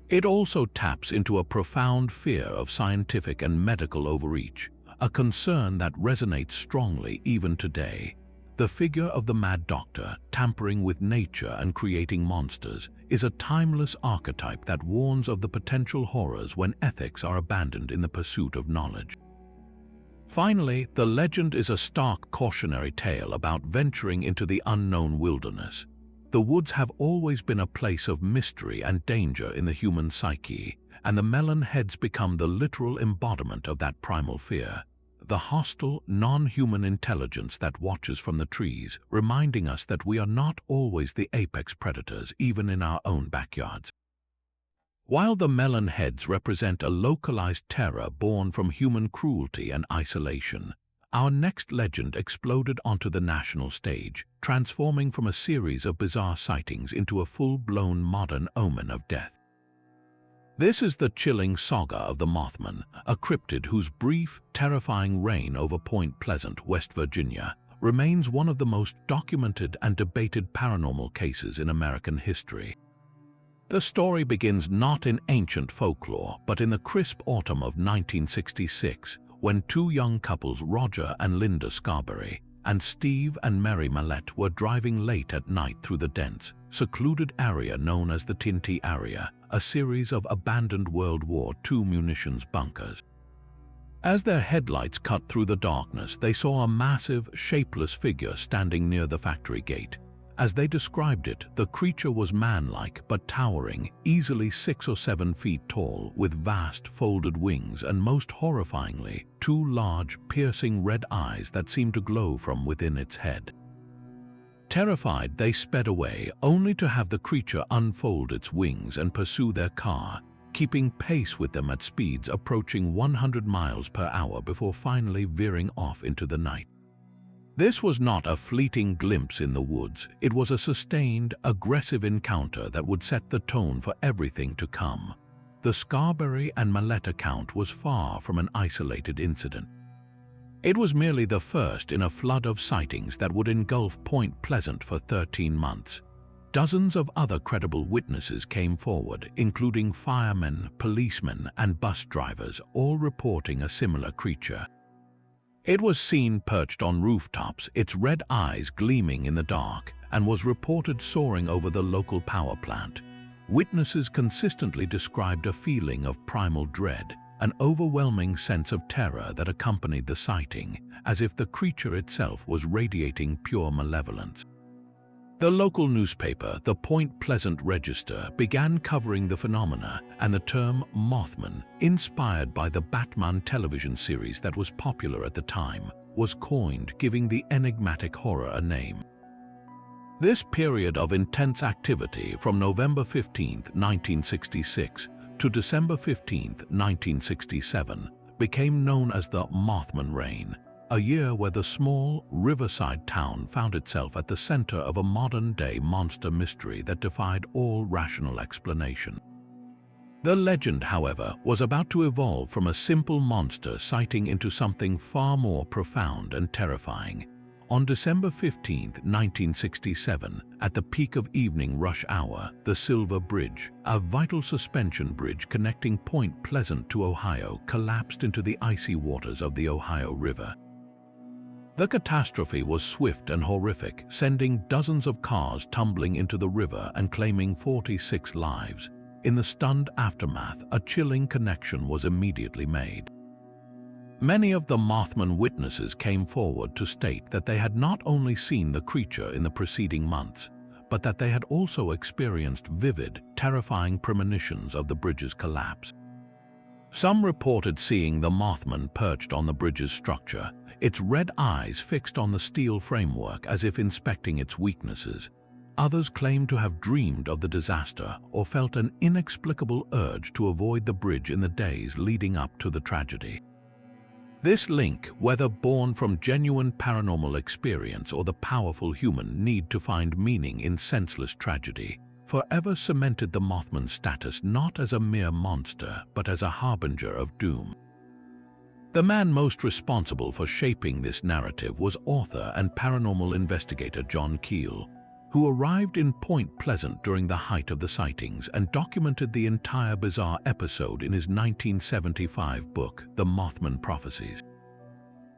Speaker 1: It also taps into a profound fear of scientific and medical overreach, a concern that resonates strongly even today. The figure of the mad doctor, tampering with nature and creating monsters, is a timeless archetype that warns of the potential horrors when ethics are abandoned in the pursuit of knowledge. Finally, the legend is a stark cautionary tale about venturing into the unknown wilderness. The woods have always been a place of mystery and danger in the human psyche, and the melon heads become the literal embodiment of that primal fear. The hostile, non-human intelligence that watches from the trees, reminding us that we are not always the apex predators, even in our own backyards. While the melon heads represent a localized terror born from human cruelty and isolation, our next legend exploded onto the national stage, transforming from a series of bizarre sightings into a full-blown modern omen of death. This is the chilling saga of the Mothman, a cryptid whose brief, terrifying reign over Point Pleasant, West Virginia, remains one of the most documented and debated paranormal cases in American history. The story begins not in ancient folklore, but in the crisp autumn of 1966, when two young couples, Roger and Linda Scarberry, and Steve and Mary Mallette, were driving late at night through the dense, secluded area known as the Tinty area, a series of abandoned World War II munitions bunkers. As their headlights cut through the darkness, they saw a massive, shapeless figure standing near the factory gate. As they described it, the creature was man-like but towering, easily 6 or 7 feet tall, with vast folded wings and, most horrifyingly, 2 large, piercing red eyes that seemed to glow from within its head. Terrified, they sped away, only to have the creature unfold its wings and pursue their car, keeping pace with them at speeds approaching 100 miles per hour before finally veering off into the night. This was not a fleeting glimpse in the woods. It was a sustained, aggressive encounter that would set the tone for everything to come. The Scarberry and Mallette account was far from an isolated incident. It was merely the first in a flood of sightings that would engulf Point Pleasant for 13 months. Dozens of other credible witnesses came forward, including firemen, policemen, and bus drivers, all reporting a similar creature. It was seen perched on rooftops, its red eyes gleaming in the dark, and was reported soaring over the local power plant. Witnesses consistently described a feeling of primal dread, an overwhelming sense of terror that accompanied the sighting, as if the creature itself was radiating pure malevolence. The local newspaper, the Point Pleasant Register, began covering the phenomena, and the term Mothman, inspired by the Batman television series that was popular at the time, was coined, giving the enigmatic horror a name. This period of intense activity from November 15, 1966 to December 15, 1967, became known as the Mothman Reign, a year where the small, riverside town found itself at the center of a modern-day monster mystery that defied all rational explanation. The legend, however, was about to evolve from a simple monster sighting into something far more profound and terrifying. On December 15, 1967, at the peak of evening rush hour, the Silver Bridge, a vital suspension bridge connecting Point Pleasant to Ohio, collapsed into the icy waters of the Ohio River. The catastrophe was swift and horrific, sending dozens of cars tumbling into the river and claiming 46 lives. In the stunned aftermath, a chilling connection was immediately made. Many of the Mothman witnesses came forward to state that they had not only seen the creature in the preceding months, but that they had also experienced vivid, terrifying premonitions of the bridge's collapse. Some reported seeing the Mothman perched on the bridge's structure, its red eyes fixed on the steel framework as if inspecting its weaknesses. Others claimed to have dreamed of the disaster or felt an inexplicable urge to avoid the bridge in the days leading up to the tragedy. This link, whether born from genuine paranormal experience or the powerful human need to find meaning in senseless tragedy, forever cemented the Mothman's status not as a mere monster, but as a harbinger of doom. The man most responsible for shaping this narrative was author and paranormal investigator John Keel, who arrived in Point Pleasant during the height of the sightings and documented the entire bizarre episode in his 1975 book, The Mothman Prophecies.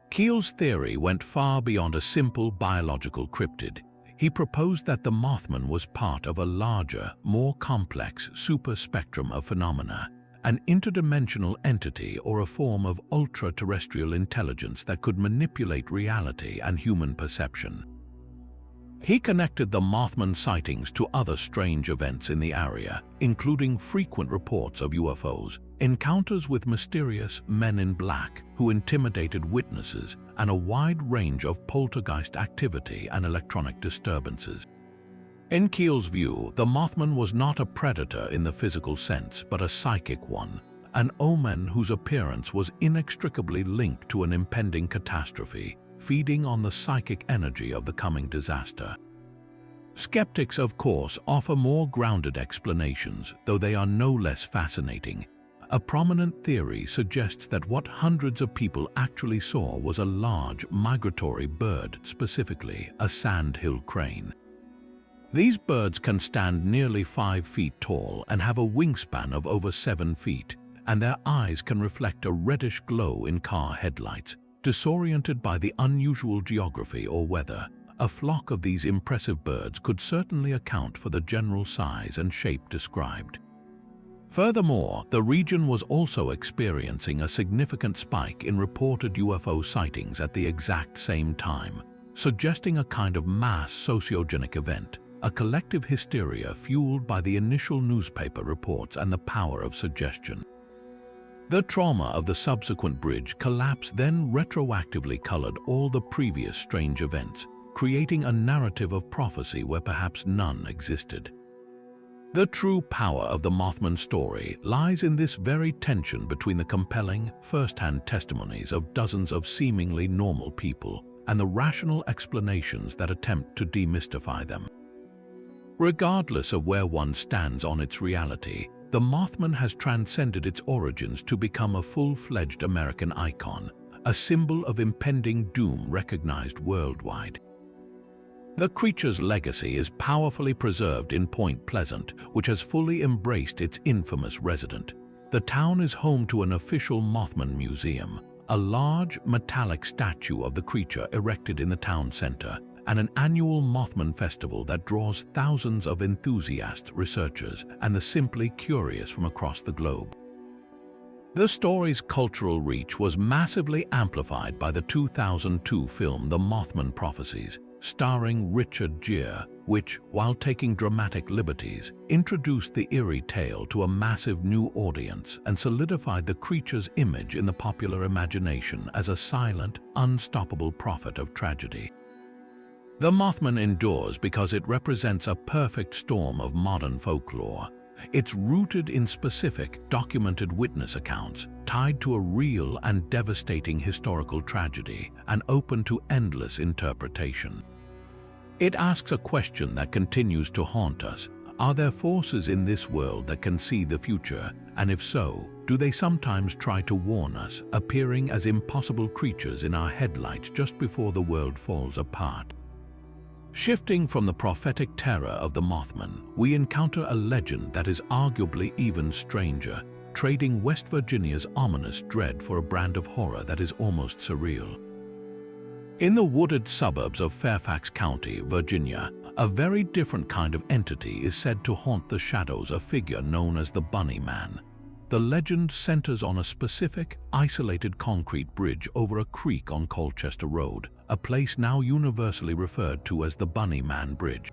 Speaker 1: Keel's theory went far beyond a simple biological cryptid. He proposed that the Mothman was part of a larger, more complex super-spectrum of phenomena, an interdimensional entity or a form of ultra-terrestrial intelligence that could manipulate reality and human perception. He connected the Mothman sightings to other strange events in the area, including frequent reports of UFOs, encounters with mysterious men in black who intimidated witnesses, and a wide range of poltergeist activity and electronic disturbances. In Keel's view, the Mothman was not a predator in the physical sense, but a psychic one, an omen whose appearance was inextricably linked to an impending catastrophe, feeding on the psychic energy of the coming disaster. Skeptics, of course, offer more grounded explanations, though they are no less fascinating. A prominent theory suggests that what hundreds of people actually saw was a large migratory bird, specifically a sandhill crane. These birds can stand nearly 5 feet tall and have a wingspan of over 7 feet, and their eyes can reflect a reddish glow in car headlights. Disoriented by the unusual geography or weather, a flock of these impressive birds could certainly account for the general size and shape described. Furthermore, the region was also experiencing a significant spike in reported UFO sightings at the exact same time, suggesting a kind of mass sociogenic event, a collective hysteria fueled by the initial newspaper reports and the power of suggestion. The trauma of the subsequent bridge collapse then retroactively colored all the previous strange events, creating a narrative of prophecy where perhaps none existed. The true power of the Mothman story lies in this very tension between the compelling, first-hand testimonies of dozens of seemingly normal people and the rational explanations that attempt to demystify them. Regardless of where one stands on its reality, the Mothman has transcended its origins to become a full-fledged American icon, a symbol of impending doom recognized worldwide. The creature's legacy is powerfully preserved in Point Pleasant, which has fully embraced its infamous resident. The town is home to an official Mothman museum, a large metallic statue of the creature erected in the town center, and an annual Mothman festival that draws thousands of enthusiasts, researchers, and the simply curious from across the globe. The story's cultural reach was massively amplified by the 2002 film The Mothman Prophecies, starring Richard Gere, which, while taking dramatic liberties, introduced the eerie tale to a massive new audience and solidified the creature's image in the popular imagination as a silent, unstoppable prophet of tragedy. The Mothman endures because it represents a perfect storm of modern folklore. It's rooted in specific, documented witness accounts, tied to a real and devastating historical tragedy, and open to endless interpretation. It asks a question that continues to haunt us. Are there forces in this world that can see the future? And if so, do they sometimes try to warn us, appearing as impossible creatures in our headlights just before the world falls apart? Shifting from the prophetic terror of the Mothman, we encounter a legend that is arguably even stranger, trading West Virginia's ominous dread for a brand of horror that is almost surreal. In the wooded suburbs of Fairfax County, Virginia, a very different kind of entity is said to haunt the shadows, a figure known as the Bunny Man. The legend centers on a specific, isolated concrete bridge over a creek on Colchester Road, a place now universally referred to as the Bunny Man Bridge.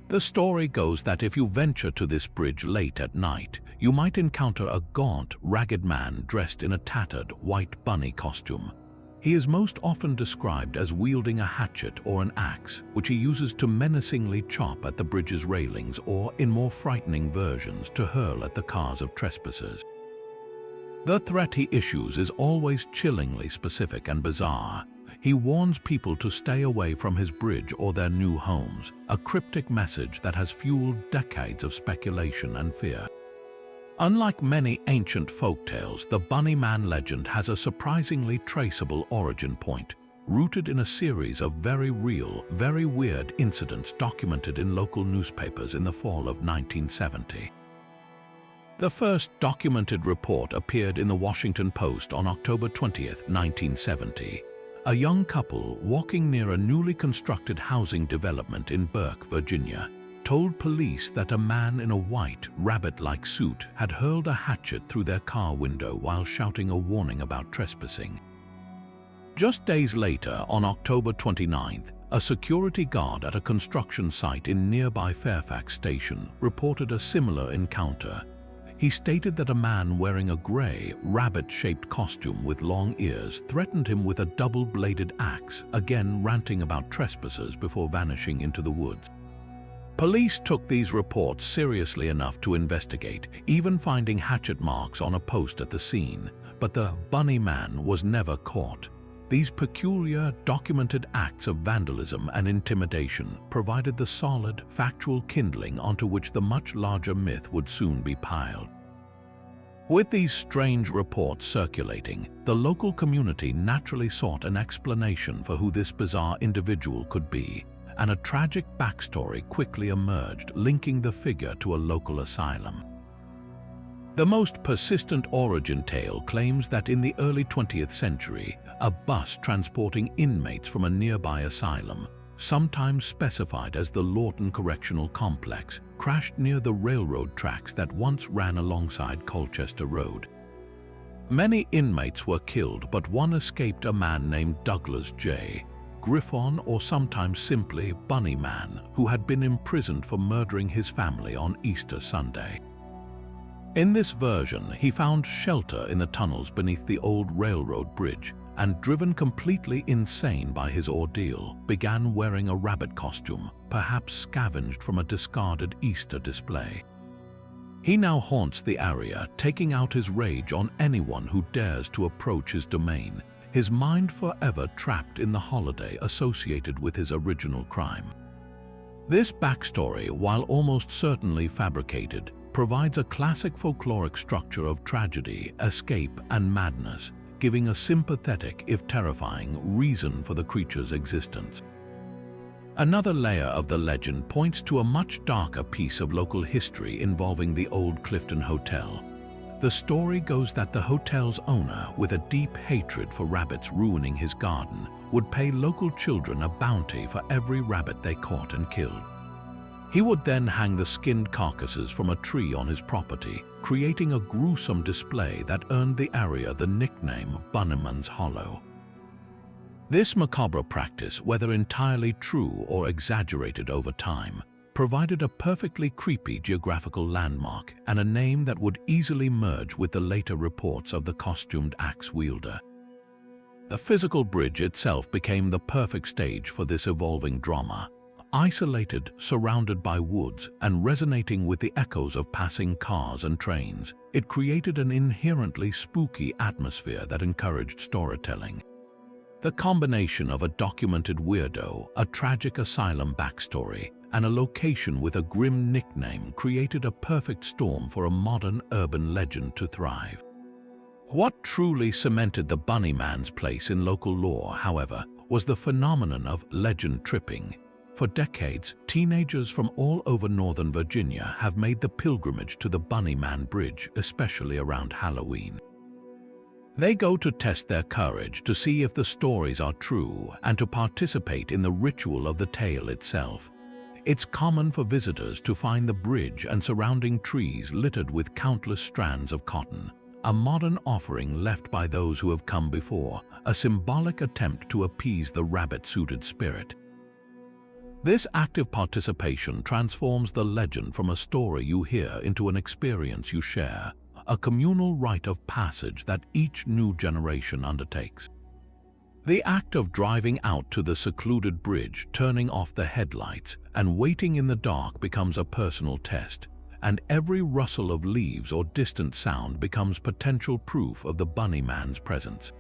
Speaker 1: The story goes that if you venture to this bridge late at night, you might encounter a gaunt, ragged man dressed in a tattered, white bunny costume. He is most often described as wielding a hatchet or an axe, which he uses to menacingly chop at the bridge's railings or, in more frightening versions, to hurl at the cars of trespassers. The threat he issues is always chillingly specific and bizarre. He warns people to stay away from his bridge or their new homes, a cryptic message that has fueled decades of speculation and fear. Unlike many ancient folktales, the Bunny Man legend has a surprisingly traceable origin point, rooted in a series of very real, very weird incidents documented in local newspapers in the fall of 1970. The first documented report appeared in the Washington Post on October 20, 1970. A young couple walking near a newly constructed housing development in Burke, Virginia, told police that a man in a white, rabbit-like suit had hurled a hatchet through their car window while shouting a warning about trespassing. Just days later, on October 29th, a security guard at a construction site in nearby Fairfax Station reported a similar encounter. He stated that a man wearing a gray, rabbit-shaped costume with long ears threatened him with a double-bladed axe, again ranting about trespassers before vanishing into the woods. Police took these reports seriously enough to investigate, even finding hatchet marks on a post at the scene, but the Bunny Man was never caught. These peculiar, documented acts of vandalism and intimidation provided the solid, factual kindling onto which the much larger myth would soon be piled. With these strange reports circulating, the local community naturally sought an explanation for who this bizarre individual could be, and a tragic backstory quickly emerged, linking the figure to a local asylum. The most persistent origin tale claims that in the early 20th century, a bus transporting inmates from a nearby asylum, sometimes specified as the Lawton Correctional Complex, crashed near the railroad tracks that once ran alongside Colchester Road. Many inmates were killed, but one escaped, a man named Douglas J. Griffon, or sometimes simply Bunny Man, who had been imprisoned for murdering his family on Easter Sunday. In this version, he found shelter in the tunnels beneath the old railroad bridge and, driven completely insane by his ordeal, began wearing a rabbit costume, perhaps scavenged from a discarded Easter display. He now haunts the area, taking out his rage on anyone who dares to approach his domain, his mind forever trapped in the holiday associated with his original crime. This backstory, while almost certainly fabricated, provides a classic folkloric structure of tragedy, escape, and madness, giving a sympathetic, if terrifying, reason for the creature's existence. Another layer of the legend points to a much darker piece of local history involving the old Clifton Hotel. The story goes that the hotel's owner, with a deep hatred for rabbits ruining his garden, would pay local children a bounty for every rabbit they caught and killed. He would then hang the skinned carcasses from a tree on his property, creating a gruesome display that earned the area the nickname Bunnyman's Hollow. This macabre practice, whether entirely true or exaggerated over time, provided a perfectly creepy geographical landmark and a name that would easily merge with the later reports of the costumed axe wielder. The physical bridge itself became the perfect stage for this evolving drama. Isolated, surrounded by woods, and resonating with the echoes of passing cars and trains, it created an inherently spooky atmosphere that encouraged storytelling. The combination of a documented weirdo, a tragic asylum backstory, and a location with a grim nickname created a perfect storm for a modern urban legend to thrive. What truly cemented the Bunny Man's place in local lore, however, was the phenomenon of legend tripping. For decades, teenagers from all over Northern Virginia have made the pilgrimage to the Bunny Man Bridge, especially around Halloween. They go to test their courage, to see if the stories are true, and to participate in the ritual of the tale itself. It's common for visitors to find the bridge and surrounding trees littered with countless strands of cotton, a modern offering left by those who have come before, a symbolic attempt to appease the rabbit-suited spirit. This active participation transforms the legend from a story you hear into an experience you share, a communal rite of passage that each new generation undertakes. The act of driving out to the secluded bridge, turning off the headlights, and waiting in the dark becomes a personal test, and every rustle of leaves or distant sound becomes potential proof of the bunny man's presence.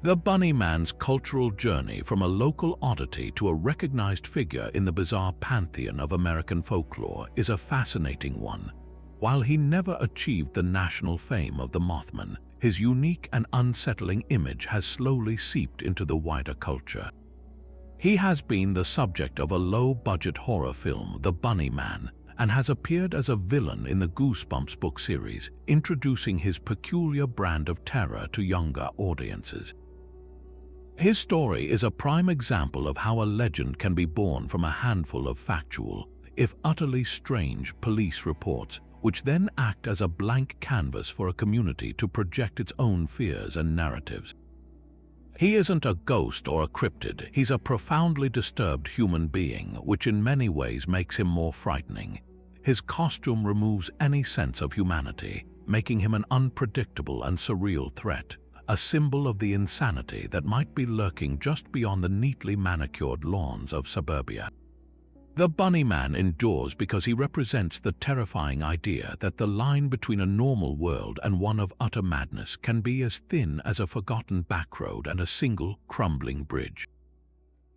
Speaker 1: The bunny man's cultural journey from a local oddity to a recognized figure in the bizarre pantheon of American folklore is a fascinating one. While he never achieved the national fame of the Mothman, his unique and unsettling image has slowly seeped into the wider culture. He has been the subject of a low-budget horror film, The Bunny Man, and has appeared as a villain in the Goosebumps book series, introducing his peculiar brand of terror to younger audiences. His story is a prime example of how a legend can be born from a handful of factual, if utterly strange, police reports, which then act as a blank canvas for a community to project its own fears and narratives. He isn't a ghost or a cryptid, he's a profoundly disturbed human being, which in many ways makes him more frightening. His costume removes any sense of humanity, making him an unpredictable and surreal threat, a symbol of the insanity that might be lurking just beyond the neatly manicured lawns of suburbia. The Bunny Man endures because he represents the terrifying idea that the line between a normal world and one of utter madness can be as thin as a forgotten backroad and a single crumbling bridge.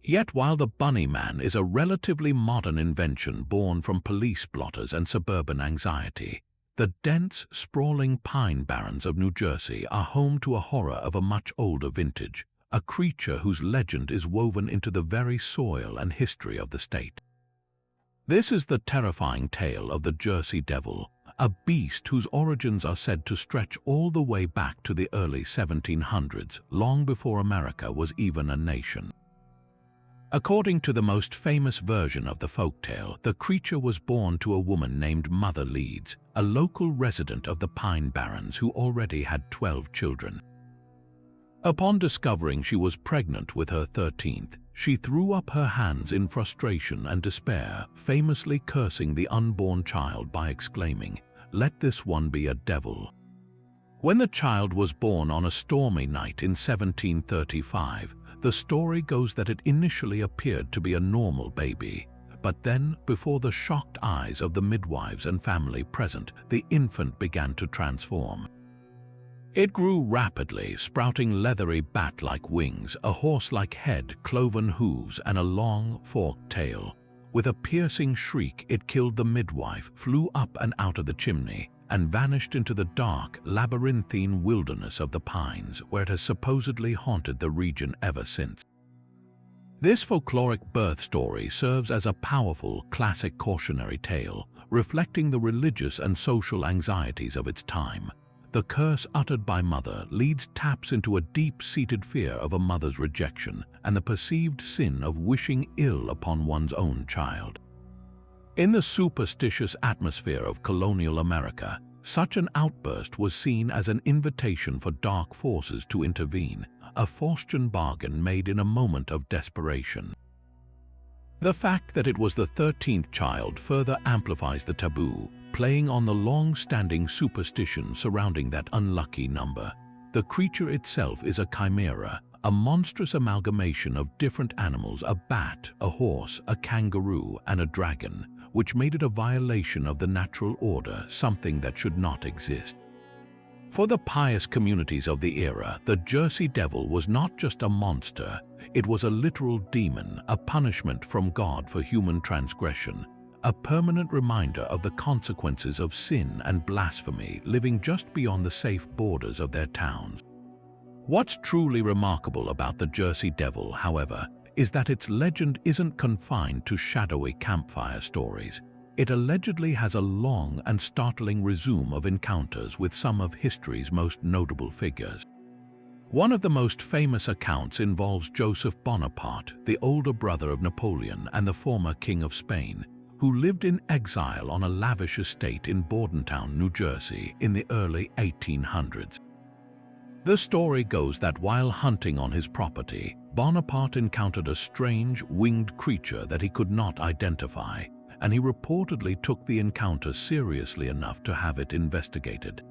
Speaker 1: Yet while the Bunny Man is a relatively modern invention born from police blotters and suburban anxiety, the dense, sprawling pine barrens of New Jersey are home to a horror of a much older vintage, a creature whose legend is woven into the very soil and history of the state. This is the terrifying tale of the Jersey Devil, a beast whose origins are said to stretch all the way back to the early 1700s, long before America was even a nation. According to the most famous version of the folktale, the creature was born to a woman named Mother Leeds, a local resident of the Pine Barrens who already had 12 children. Upon discovering she was pregnant with her 13th, she threw up her hands in frustration and despair, famously cursing the unborn child by exclaiming, "Let this one be a devil." When the child was born on a stormy night in 1735, the story goes that it initially appeared to be a normal baby, but then, before the shocked eyes of the midwives and family present, the infant began to transform. It grew rapidly, sprouting leathery bat-like wings, a horse-like head, cloven hooves, and a long, forked tail. With a piercing shriek, it killed the midwife, flew up and out of the chimney, and vanished into the dark, labyrinthine wilderness of the pines, where it has supposedly haunted the region ever since. This folkloric birth story serves as a powerful, classic cautionary tale, reflecting the religious and social anxieties of its time. The curse uttered by Mother Leeds taps into a deep-seated fear of a mother's rejection and the perceived sin of wishing ill upon one's own child. In the superstitious atmosphere of colonial America, such an outburst was seen as an invitation for dark forces to intervene, a Faustian bargain made in a moment of desperation. The fact that it was the 13th child further amplifies the taboo, playing on the long-standing superstition surrounding that unlucky number. The creature itself is a chimera, a monstrous amalgamation of different animals: a bat, a horse, a kangaroo, and a dragon, which made it a violation of the natural order, something that should not exist. For the pious communities of the era, the Jersey Devil was not just a monster, it was a literal demon, a punishment from God for human transgression, a permanent reminder of the consequences of sin and blasphemy living just beyond the safe borders of their towns. What's truly remarkable about the Jersey Devil, however, is that its legend isn't confined to shadowy campfire stories. It allegedly has a long and startling resume of encounters with some of history's most notable figures. One of the most famous accounts involves Joseph Bonaparte, the older brother of Napoleon and the former King of Spain, who lived in exile on a lavish estate in Bordentown, New Jersey, in the early 1800s. The story goes that while hunting on his property, Bonaparte encountered a strange, winged creature that he could not identify, and he reportedly took the encounter seriously enough to have it investigated.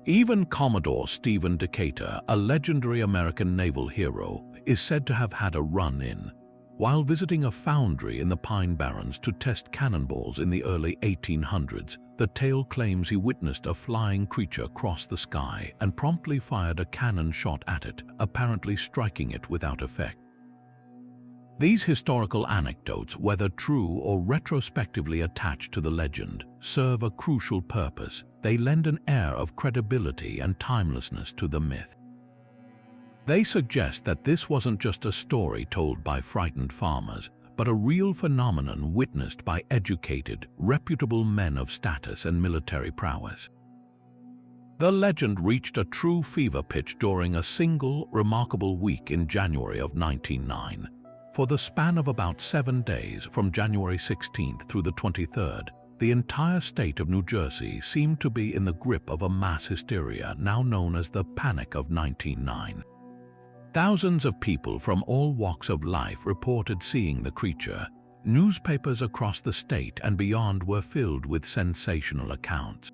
Speaker 1: Even Commodore Stephen Decatur, a legendary American naval hero, is said to have had a run-in. While visiting a foundry in the Pine Barrens to test cannonballs in the early 1800s, the tale claims he witnessed a flying creature cross the sky and promptly fired a cannon shot at it, apparently striking it without effect. These historical anecdotes, whether true or retrospectively attached to the legend, serve a crucial purpose. They lend an air of credibility and timelessness to the myth. They suggest that this wasn't just a story told by frightened farmers, but a real phenomenon witnessed by educated, reputable men of status and military prowess. The legend reached a true fever pitch during a single, remarkable week in January of 1909. For the span of about 7 days, from January 16th through the 23rd, the entire state of New Jersey seemed to be in the grip of a mass hysteria now known as the Panic of 1909. Thousands of people from all walks of life reported seeing the creature. Newspapers across the state and beyond were filled with sensational accounts.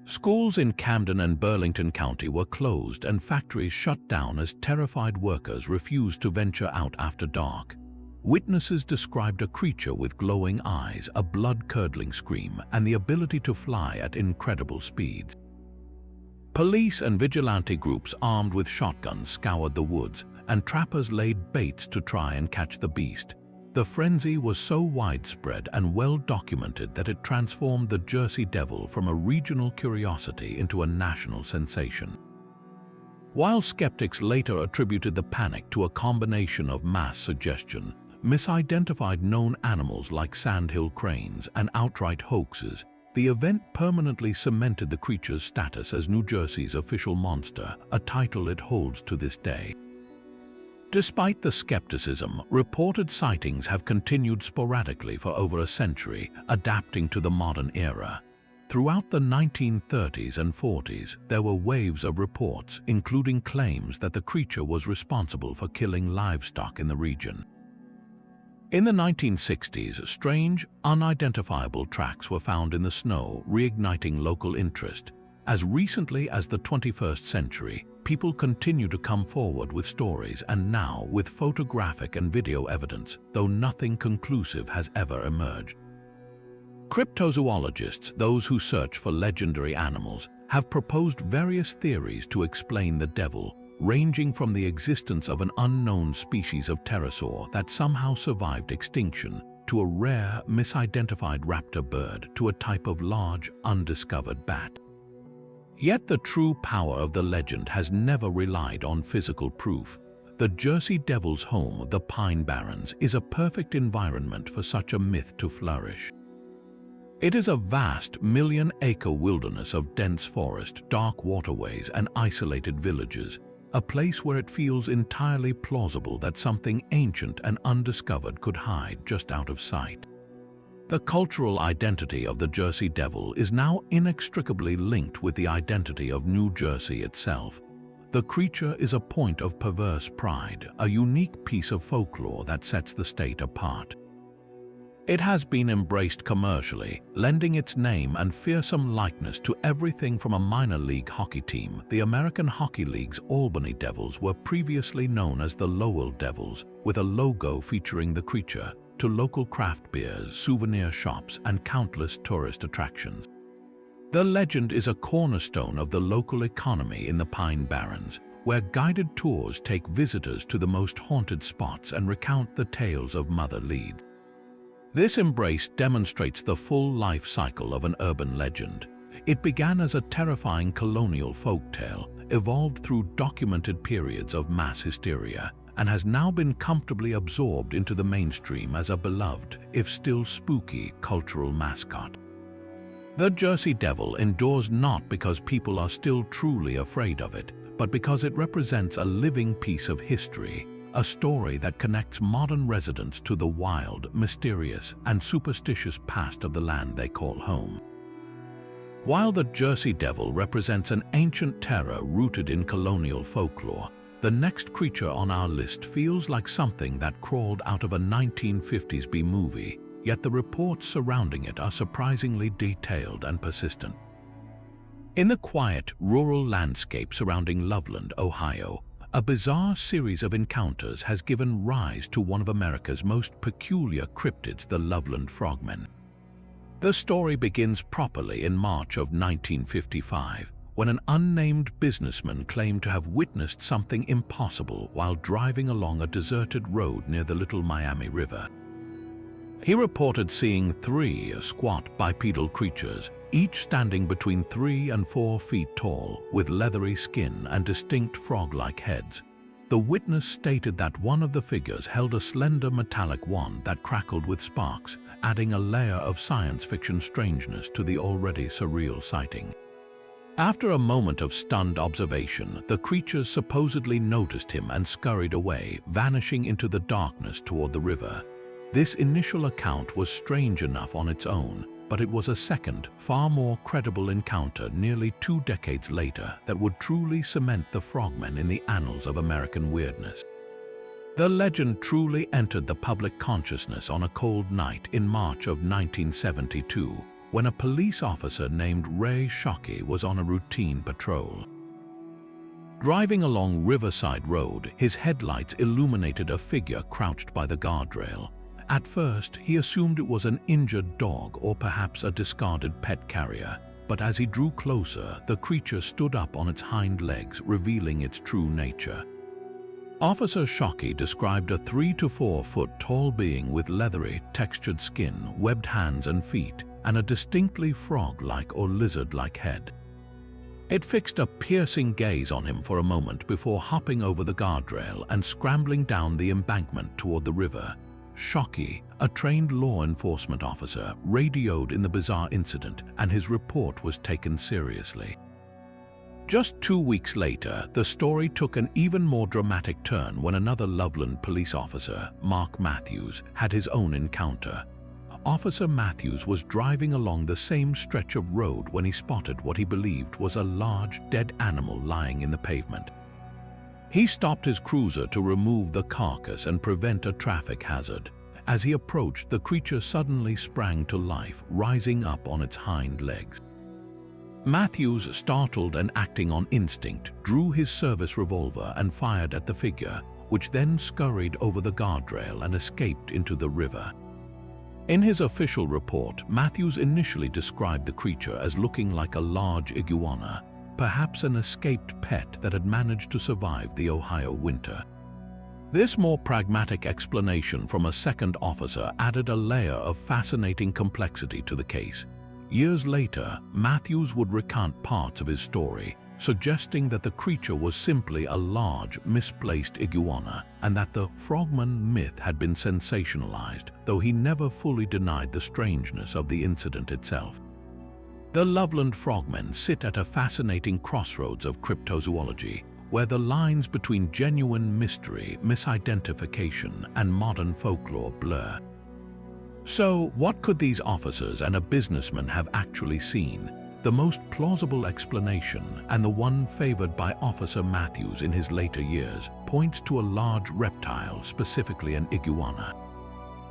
Speaker 1: Schools in Camden and Burlington County were closed and factories shut down as terrified workers refused to venture out after dark. Witnesses described a creature with glowing eyes, a blood-curdling scream, and the ability to fly at incredible speeds. Police and vigilante groups armed with shotguns scoured the woods, and trappers laid baits to try and catch the beast. The frenzy was so widespread and well documented that it transformed the Jersey Devil from a regional curiosity into a national sensation. While skeptics later attributed the panic to a combination of mass suggestion, misidentified known animals like sandhill cranes, and outright hoaxes, the event permanently cemented the creature's status as New Jersey's official monster, a title it holds to this day. Despite the skepticism, reported sightings have continued sporadically for over a century, adapting to the modern era. Throughout the 1930s and 40s, there were waves of reports, including claims that the creature was responsible for killing livestock in the region. In the 1960s, strange, unidentifiable tracks were found in the snow, reigniting local interest. As recently as the 21st century, people continue to come forward with stories, and now with photographic and video evidence, though nothing conclusive has ever emerged. Cryptozoologists, those who search for legendary animals, have proposed various theories to explain the devil, ranging from the existence of an unknown species of pterosaur that somehow survived extinction, to a rare, misidentified raptor bird, to a type of large, undiscovered bat. Yet the true power of the legend has never relied on physical proof. The Jersey Devil's home, the Pine Barrens, is a perfect environment for such a myth to flourish. It is a vast, million-acre wilderness of dense forest, dark waterways, and isolated villages, a place where it feels entirely plausible that something ancient and undiscovered could hide just out of sight. The cultural identity of the Jersey Devil is now inextricably linked with the identity of New Jersey itself. The creature is a point of perverse pride, a unique piece of folklore that sets the state apart. It has been embraced commercially, lending its name and fearsome likeness to everything from a minor league hockey team. The American Hockey League's Albany Devils were previously known as the Lowell Devils, with a logo featuring the creature, to local craft beers, souvenir shops, and countless tourist attractions. The legend is a cornerstone of the local economy in the Pine Barrens, where guided tours take visitors to the most haunted spots and recount the tales of mother leads. This embrace demonstrates the full life cycle of an urban legend. It began as a terrifying colonial folktale, evolved through documented periods of mass hysteria, and has now been comfortably absorbed into the mainstream as a beloved, if still spooky, cultural mascot. The Jersey Devil endures not because people are still truly afraid of it, but because it represents a living piece of history, a story that connects modern residents to the wild, mysterious, and superstitious past of the land they call home. While the Jersey Devil represents an ancient terror rooted in colonial folklore, the next creature on our list feels like something that crawled out of a 1950s B-movie, yet the reports surrounding it are surprisingly detailed and persistent. In the quiet, rural landscape surrounding Loveland, Ohio, A bizarre series of encounters has given rise to one of America's most peculiar cryptids, the Loveland Frogmen. The story begins properly in March of 1955, when an unnamed businessman claimed to have witnessed something impossible while driving along a deserted road near the Little Miami River. He reported seeing three squat bipedal creatures, each standing between 3 and 4 feet tall, with leathery skin and distinct frog-like heads. The witness stated that one of the figures held a slender metallic wand that crackled with sparks, adding a layer of science fiction strangeness to the already surreal sighting. After a moment of stunned observation, the creatures supposedly noticed him and scurried away, vanishing into the darkness toward the river. This initial account was strange enough on its own, but it was a second, far more credible encounter nearly 2 decades later that would truly cement the frogmen in the annals of American weirdness. The legend truly entered the public consciousness on a cold night in March of 1972, when a police officer named Ray Shockey was on a routine patrol. Driving along Riverside Road, his headlights illuminated a figure crouched by the guardrail. At first, he assumed it was an injured dog or perhaps a discarded pet carrier, but as he drew closer, the creature stood up on its hind legs, revealing its true nature. Officer Shockey described a 3 to 4 foot tall being with leathery, textured skin, webbed hands and feet, and a distinctly frog-like or lizard-like head. It fixed a piercing gaze on him for a moment before hopping over the guardrail and scrambling down the embankment toward the river. Shockey, a trained law enforcement officer, radioed in the bizarre incident, and his report was taken seriously. Just 2 weeks later, the story took an even more dramatic turn when another Loveland police officer, Mark Matthews, had his own encounter. Officer Matthews was driving along the same stretch of road when he spotted what he believed was a large, dead animal lying in the pavement. He stopped his cruiser to remove the carcass and prevent a traffic hazard. As he approached, the creature suddenly sprang to life, rising up on its hind legs. Matthews, startled and acting on instinct, drew his service revolver and fired at the figure, which then scurried over the guardrail and escaped into the river. In his official report, Matthews initially described the creature as looking like a large iguana, perhaps an escaped pet that had managed to survive the Ohio winter. This more pragmatic explanation from a second officer added a layer of fascinating complexity to the case. Years later, Matthews would recount parts of his story, suggesting that the creature was simply a large, misplaced iguana, and that the frogman myth had been sensationalized, though he never fully denied the strangeness of the incident itself. The Loveland Frogmen sit at a fascinating crossroads of cryptozoology, where the lines between genuine mystery, misidentification, and modern folklore blur. So, what could these officers and a businessman have actually seen? The most plausible explanation, and the one favored by Officer Matthews in his later years, points to a large reptile, specifically an iguana.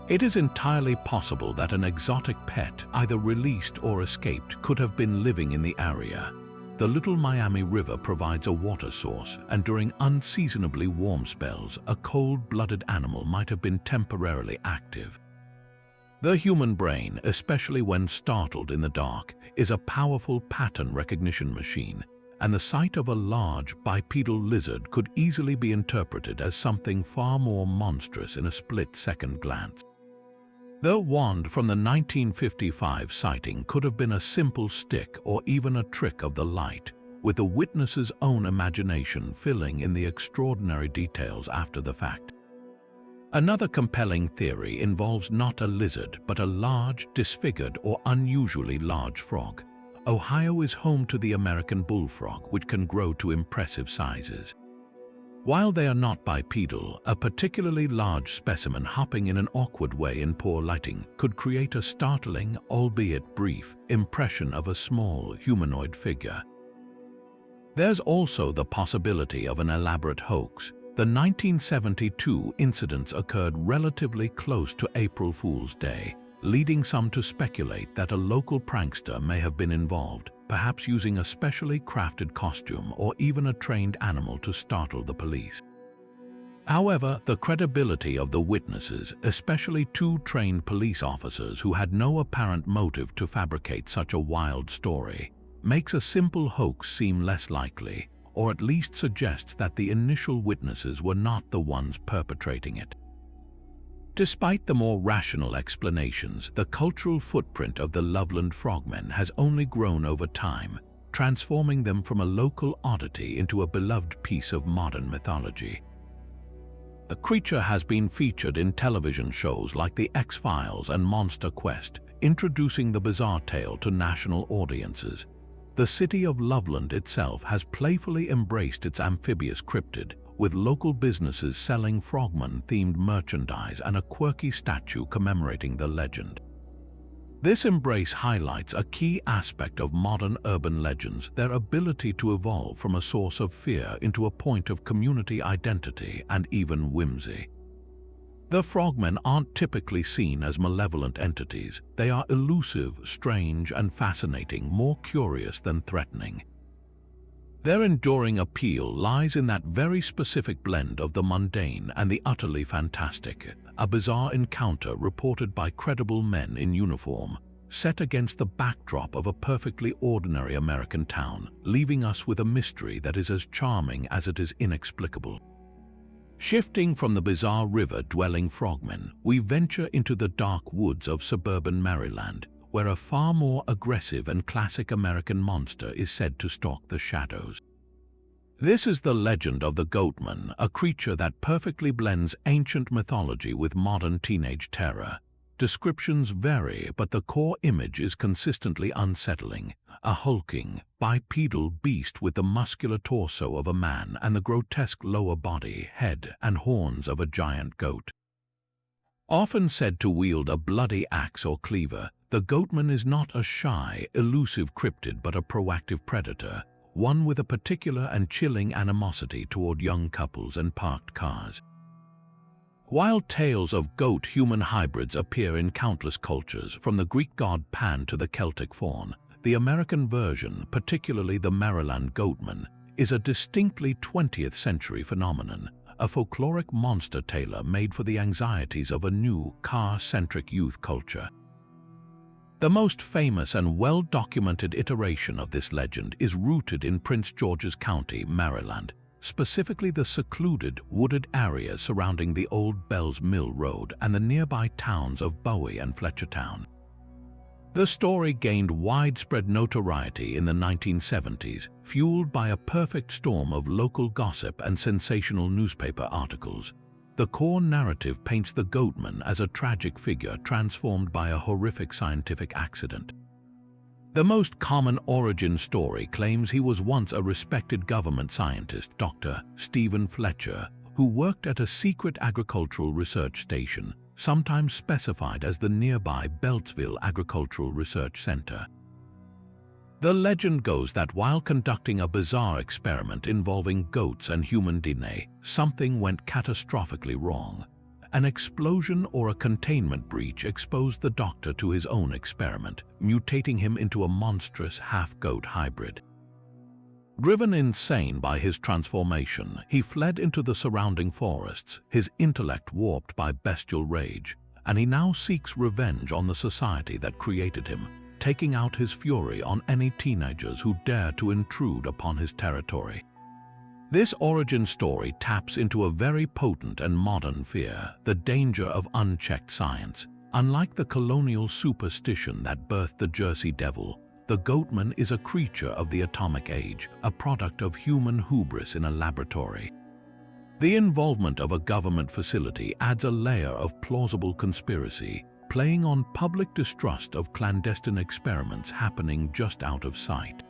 Speaker 1: It is entirely possible that an exotic pet, either released or escaped, could have been living in the area. The Little Miami River provides a water source, and during unseasonably warm spells, a cold-blooded animal might have been temporarily active. The human brain, especially when startled in the dark, is a powerful pattern recognition machine, and the sight of a large bipedal lizard could easily be interpreted as something far more monstrous in a split-second glance. The wand from the 1955 sighting could have been a simple stick or even a trick of the light, with the witness's own imagination filling in the extraordinary details after the fact. Another compelling theory involves not a lizard, but a large, disfigured, or unusually large frog. Ohio is home to the American bullfrog, which can grow to impressive sizes. While they are not bipedal, a particularly large specimen hopping in an awkward way in poor lighting could create a startling, albeit brief, impression of a small, humanoid figure. There's also the possibility of an elaborate hoax. The 1972 incidents occurred relatively close to April Fool's Day, leading some to speculate that a local prankster may have been involved, perhaps using a specially crafted costume or even a trained animal to startle the police. However, the credibility of the witnesses, especially two trained police officers who had no apparent motive to fabricate such a wild story, makes a simple hoax seem less likely, or at least suggests that the initial witnesses were not the ones perpetrating it. Despite the more rational explanations, the cultural footprint of the Loveland Frogmen has only grown over time, transforming them from a local oddity into a beloved piece of modern mythology. The creature has been featured in television shows like The X-Files and Monster Quest, introducing the bizarre tale to national audiences. The city of Loveland itself has playfully embraced its amphibious cryptid, with local businesses selling frogman-themed merchandise and a quirky statue commemorating the legend. This embrace highlights a key aspect of modern urban legends, their ability to evolve from a source of fear into a point of community identity and even whimsy. The frogmen aren't typically seen as malevolent entities. They are elusive, strange, and fascinating, more curious than threatening. Their enduring appeal lies in that very specific blend of the mundane and the utterly fantastic, a bizarre encounter reported by credible men in uniform, set against the backdrop of a perfectly ordinary American town, leaving us with a mystery that is as charming as it is inexplicable. Shifting from the bizarre river-dwelling frogmen, we venture into the dark woods of suburban Maryland, where a far more aggressive and classic American monster is said to stalk the shadows. This is the legend of the Goatman, a creature that perfectly blends ancient mythology with modern teenage terror. Descriptions vary, but the core image is consistently unsettling: a hulking, bipedal beast with the muscular torso of a man and the grotesque lower body, head, and horns of a giant goat. Often said to wield a bloody axe or cleaver, the Goatman is not a shy, elusive cryptid but a proactive predator, one with a particular and chilling animosity toward young couples and parked cars. While tales of goat-human hybrids appear in countless cultures, from the Greek god Pan to the Celtic faun, the American version, particularly the Maryland Goatman, is a distinctly 20th century phenomenon, a folkloric monster tailor-made for the anxieties of a new, car-centric youth culture. The most famous and well-documented iteration of this legend is rooted in Prince George's County, Maryland, specifically the secluded, wooded areas surrounding the old Bells Mill Road and the nearby towns of Bowie and Fletchertown. The story gained widespread notoriety in the 1970s, fueled by a perfect storm of local gossip and sensational newspaper articles. The core narrative paints the Goatman as a tragic figure transformed by a horrific scientific accident. The most common origin story claims he was once a respected government scientist, Dr. Stephen Fletcher, who worked at a secret agricultural research station, sometimes specified as the nearby Beltsville Agricultural Research Center. The legend goes that while conducting a bizarre experiment involving goats and human DNA, something went catastrophically wrong. An explosion or a containment breach exposed the doctor to his own experiment, mutating him into a monstrous half-goat hybrid. Driven insane by his transformation, he fled into the surrounding forests, his intellect warped by bestial rage, and he now seeks revenge on the society that created him, taking out his fury on any teenagers who dare to intrude upon his territory. This origin story taps into a very potent and modern fear, the danger of unchecked science. Unlike the colonial superstition that birthed the Jersey Devil, the Goatman is a creature of the atomic age, a product of human hubris in a laboratory. The involvement of a government facility adds a layer of plausible conspiracy, playing on public distrust of clandestine experiments happening just out of sight.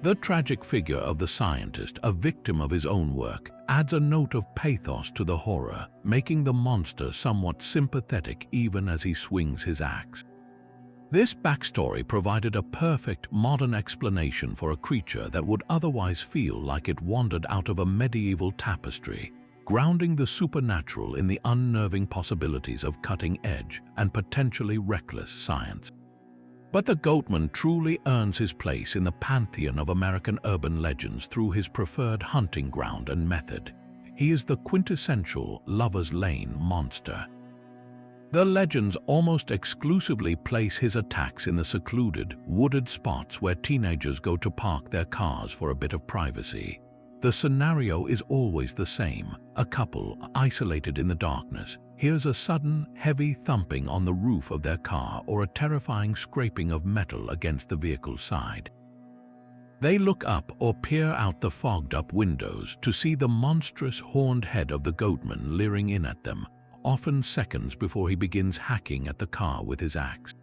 Speaker 1: The tragic figure of the scientist, a victim of his own work, adds a note of pathos to the horror, making the monster somewhat sympathetic even as he swings his axe. This backstory provided a perfect modern explanation for a creature that would otherwise feel like it wandered out of a medieval tapestry, grounding the supernatural in the unnerving possibilities of cutting-edge and potentially reckless science. But the goatman truly earns his place in the pantheon of American urban legends through his preferred hunting ground and method. He is the quintessential Lover's Lane monster. The legends almost exclusively place his attacks in the secluded, wooded spots where teenagers go to park their cars for a bit of privacy. The scenario is always the same: a couple, isolated in the darkness, hears a sudden, heavy thumping on the roof of their car or a terrifying scraping of metal against the vehicle's side. They look up or peer out the fogged-up windows to see the monstrous horned head of the goatman leering in at them, often seconds before he begins hacking at the car with his axe.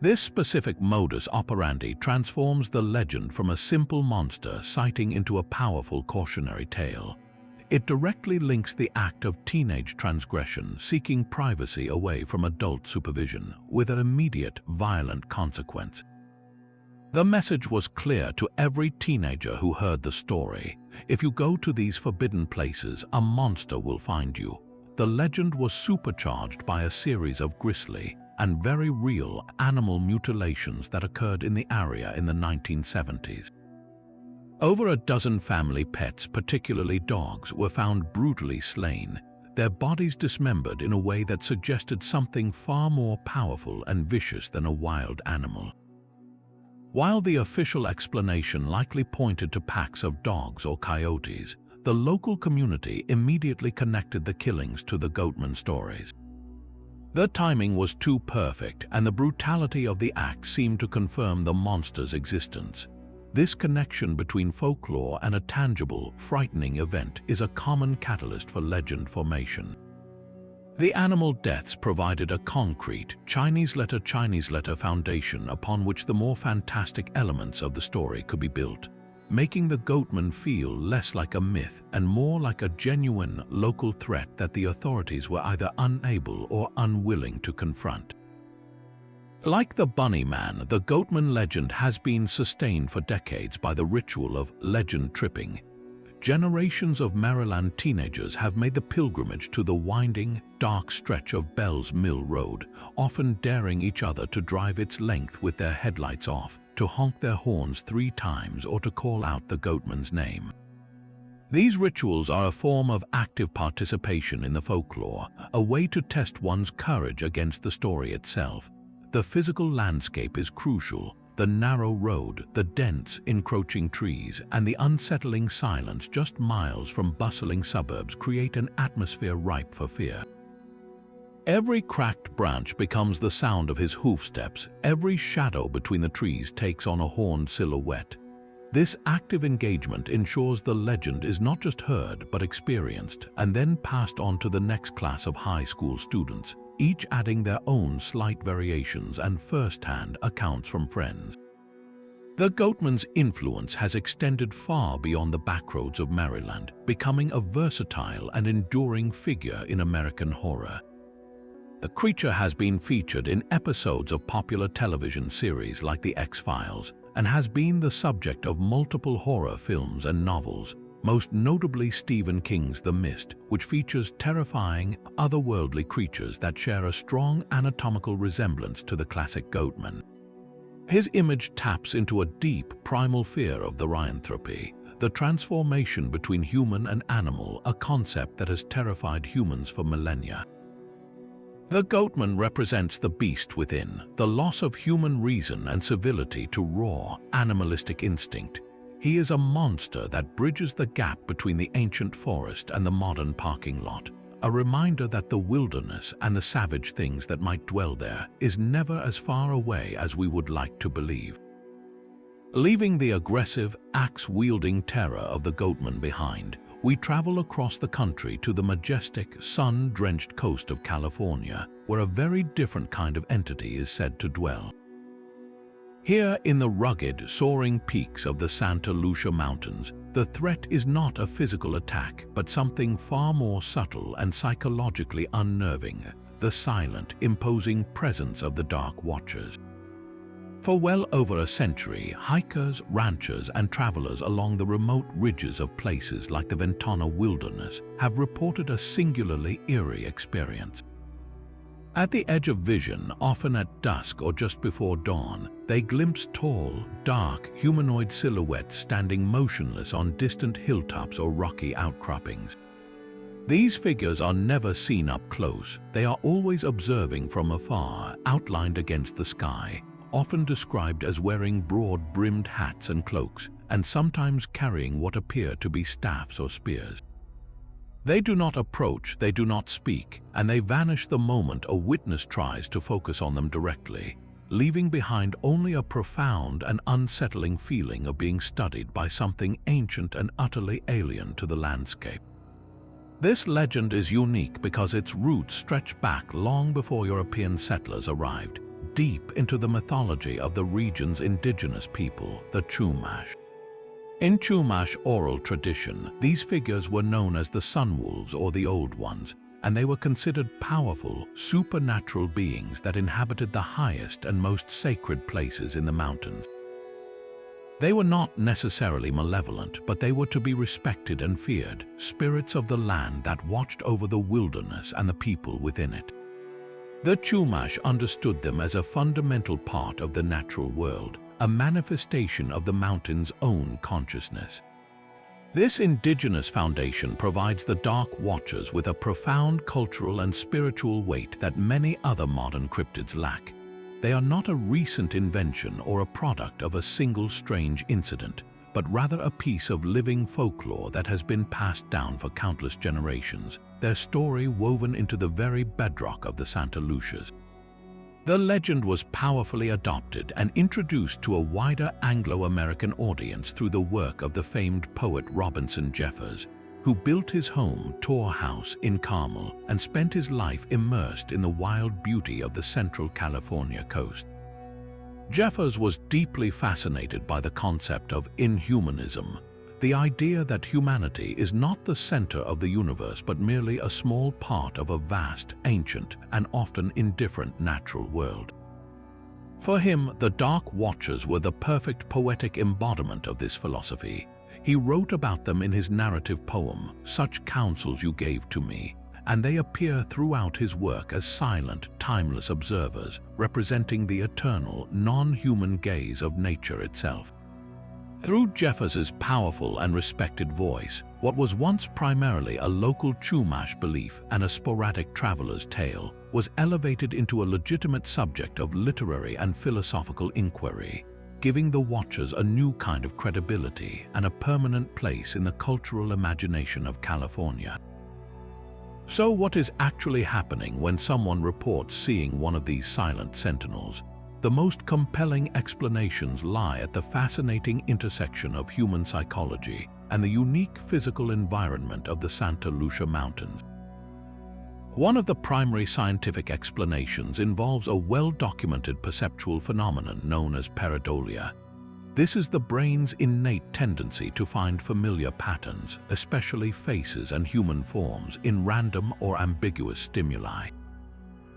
Speaker 1: This specific modus operandi transforms the legend from a simple monster sighting into a powerful cautionary tale. It directly links the act of teenage transgression, seeking privacy away from adult supervision, with an immediate, violent consequence. The message was clear to every teenager who heard the story: if you go to these forbidden places, a monster will find you. The legend was supercharged by a series of grisly and very real animal mutilations that occurred in the area in the 1970s. Over a dozen family pets, particularly dogs, were found brutally slain, their bodies dismembered in a way that suggested something far more powerful and vicious than a wild animal. While the official explanation likely pointed to packs of dogs or coyotes, the local community immediately connected the killings to the goatman stories. The timing was too perfect, and the brutality of the act seemed to confirm the monster's existence. This connection between folklore and a tangible, frightening event is a common catalyst for legend formation. The animal deaths provided a concrete, Chinese letter foundation upon which the more fantastic elements of the story could be built, making the goatman feel less like a myth and more like a genuine local threat that the authorities were either unable or unwilling to confront. Like the bunny man, the goatman legend has been sustained for decades by the ritual of legend tripping. Generations of Maryland teenagers have made the pilgrimage to the winding, dark stretch of Bell's Mill Road, often daring each other to drive its length with their headlights off, to honk their horns 3 times, or to call out the goatman's name. These rituals are a form of active participation in the folklore, a way to test one's courage against the story itself. The physical landscape is crucial. The narrow road, the dense, encroaching trees, and the unsettling silence just miles from bustling suburbs create an atmosphere ripe for fear. Every cracked branch becomes the sound of his hoofsteps. Every shadow between the trees takes on a horned silhouette. This active engagement ensures the legend is not just heard but experienced, and then passed on to the next class of high school students, each adding their own slight variations and first-hand accounts from friends. The goatman's influence has extended far beyond the backroads of Maryland, becoming a versatile and enduring figure in American horror. The creature has been featured in episodes of popular television series like The X-Files and has been the subject of multiple horror films and novels, most notably Stephen King's The Mist, which features terrifying, otherworldly creatures that share a strong anatomical resemblance to the classic goatman. His image taps into a deep, primal fear of the rhynthropy, the transformation between human and animal, a concept that has terrified humans for millennia. The goatman represents the beast within, the loss of human reason and civility to raw, animalistic instinct. He is a monster that bridges the gap between the ancient forest and the modern parking lot, a reminder that the wilderness and the savage things that might dwell there is never as far away as we would like to believe. Leaving the aggressive, axe-wielding terror of the goatman behind, we travel across the country to the majestic, sun-drenched coast of California, where a very different kind of entity is said to dwell. Here, in the rugged, soaring peaks of the Santa Lucia Mountains, the threat is not a physical attack, but something far more subtle and psychologically unnerving: the silent, imposing presence of the Dark Watchers. For well over a century, hikers, ranchers, and travelers along the remote ridges of places like the Ventana Wilderness have reported a singularly eerie experience. At the edge of vision, often at dusk or just before dawn, they glimpse tall, dark, humanoid silhouettes standing motionless on distant hilltops or rocky outcroppings. These figures are never seen up close. They are always observing from afar, outlined against the sky, often described as wearing broad-brimmed hats and cloaks, and sometimes carrying what appear to be staffs or spears. They do not approach, they do not speak, and they vanish the moment a witness tries to focus on them directly, leaving behind only a profound and unsettling feeling of being studied by something ancient and utterly alien to the landscape. This legend is unique because its roots stretch back long before European settlers arrived, deep into the mythology of the region's indigenous people, the Chumash. In Chumash oral tradition, these figures were known as the Sunwolves or the Old Ones, and they were considered powerful, supernatural beings that inhabited the highest and most sacred places in the mountains. They were not necessarily malevolent, but they were to be respected and feared, spirits of the land that watched over the wilderness and the people within it. The Chumash understood them as a fundamental part of the natural world, a manifestation of the mountain's own consciousness. This indigenous foundation provides the Dark Watchers with a profound cultural and spiritual weight that many other modern cryptids lack. They are not a recent invention or a product of a single strange incident, but rather a piece of living folklore that has been passed down for countless generations, their story woven into the very bedrock of the Santa Lucias. The legend was powerfully adopted and introduced to a wider Anglo-American audience through the work of the famed poet Robinson Jeffers, who built his home, Tor House, in Carmel and spent his life immersed in the wild beauty of the central California coast. Jeffers was deeply fascinated by the concept of inhumanism, the idea that humanity is not the center of the universe but merely a small part of a vast, ancient, and often indifferent natural world. For him, the Dark Watchers were the perfect poetic embodiment of this philosophy. He wrote about them in his narrative poem, Such Counsels You Gave to Me, and they appear throughout his work as silent, timeless observers, representing the eternal, non-human gaze of nature itself. Through Jeffers's powerful and respected voice, what was once primarily a local Chumash belief and a sporadic traveler's tale was elevated into a legitimate subject of literary and philosophical inquiry, giving the Watchers a new kind of credibility and a permanent place in the cultural imagination of California. So what is actually happening when someone reports seeing one of these silent sentinels? The most compelling explanations lie at the fascinating intersection of human psychology and the unique physical environment of the Santa Lucia Mountains. One of the primary scientific explanations involves a well-documented perceptual phenomenon known as pareidolia. This is the brain's innate tendency to find familiar patterns, especially faces and human forms, in random or ambiguous stimuli.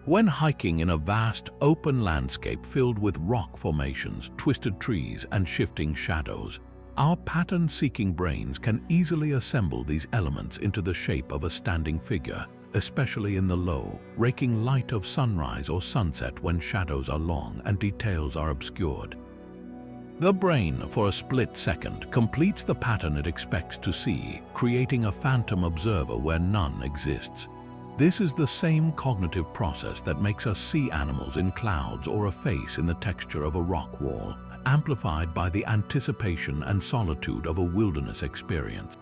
Speaker 1: When hiking in a vast, open landscape filled with rock formations, twisted trees, and shifting shadows, our pattern-seeking brains can easily assemble these elements into the shape of a standing figure, especially in the low, raking light of sunrise or sunset when shadows are long and details are obscured. The brain, for a split second, completes the pattern it expects to see, creating a phantom observer where none exists. This is the same cognitive process that makes us see animals in clouds or a face in the texture of a rock wall, amplified by the anticipation and solitude of a wilderness experience.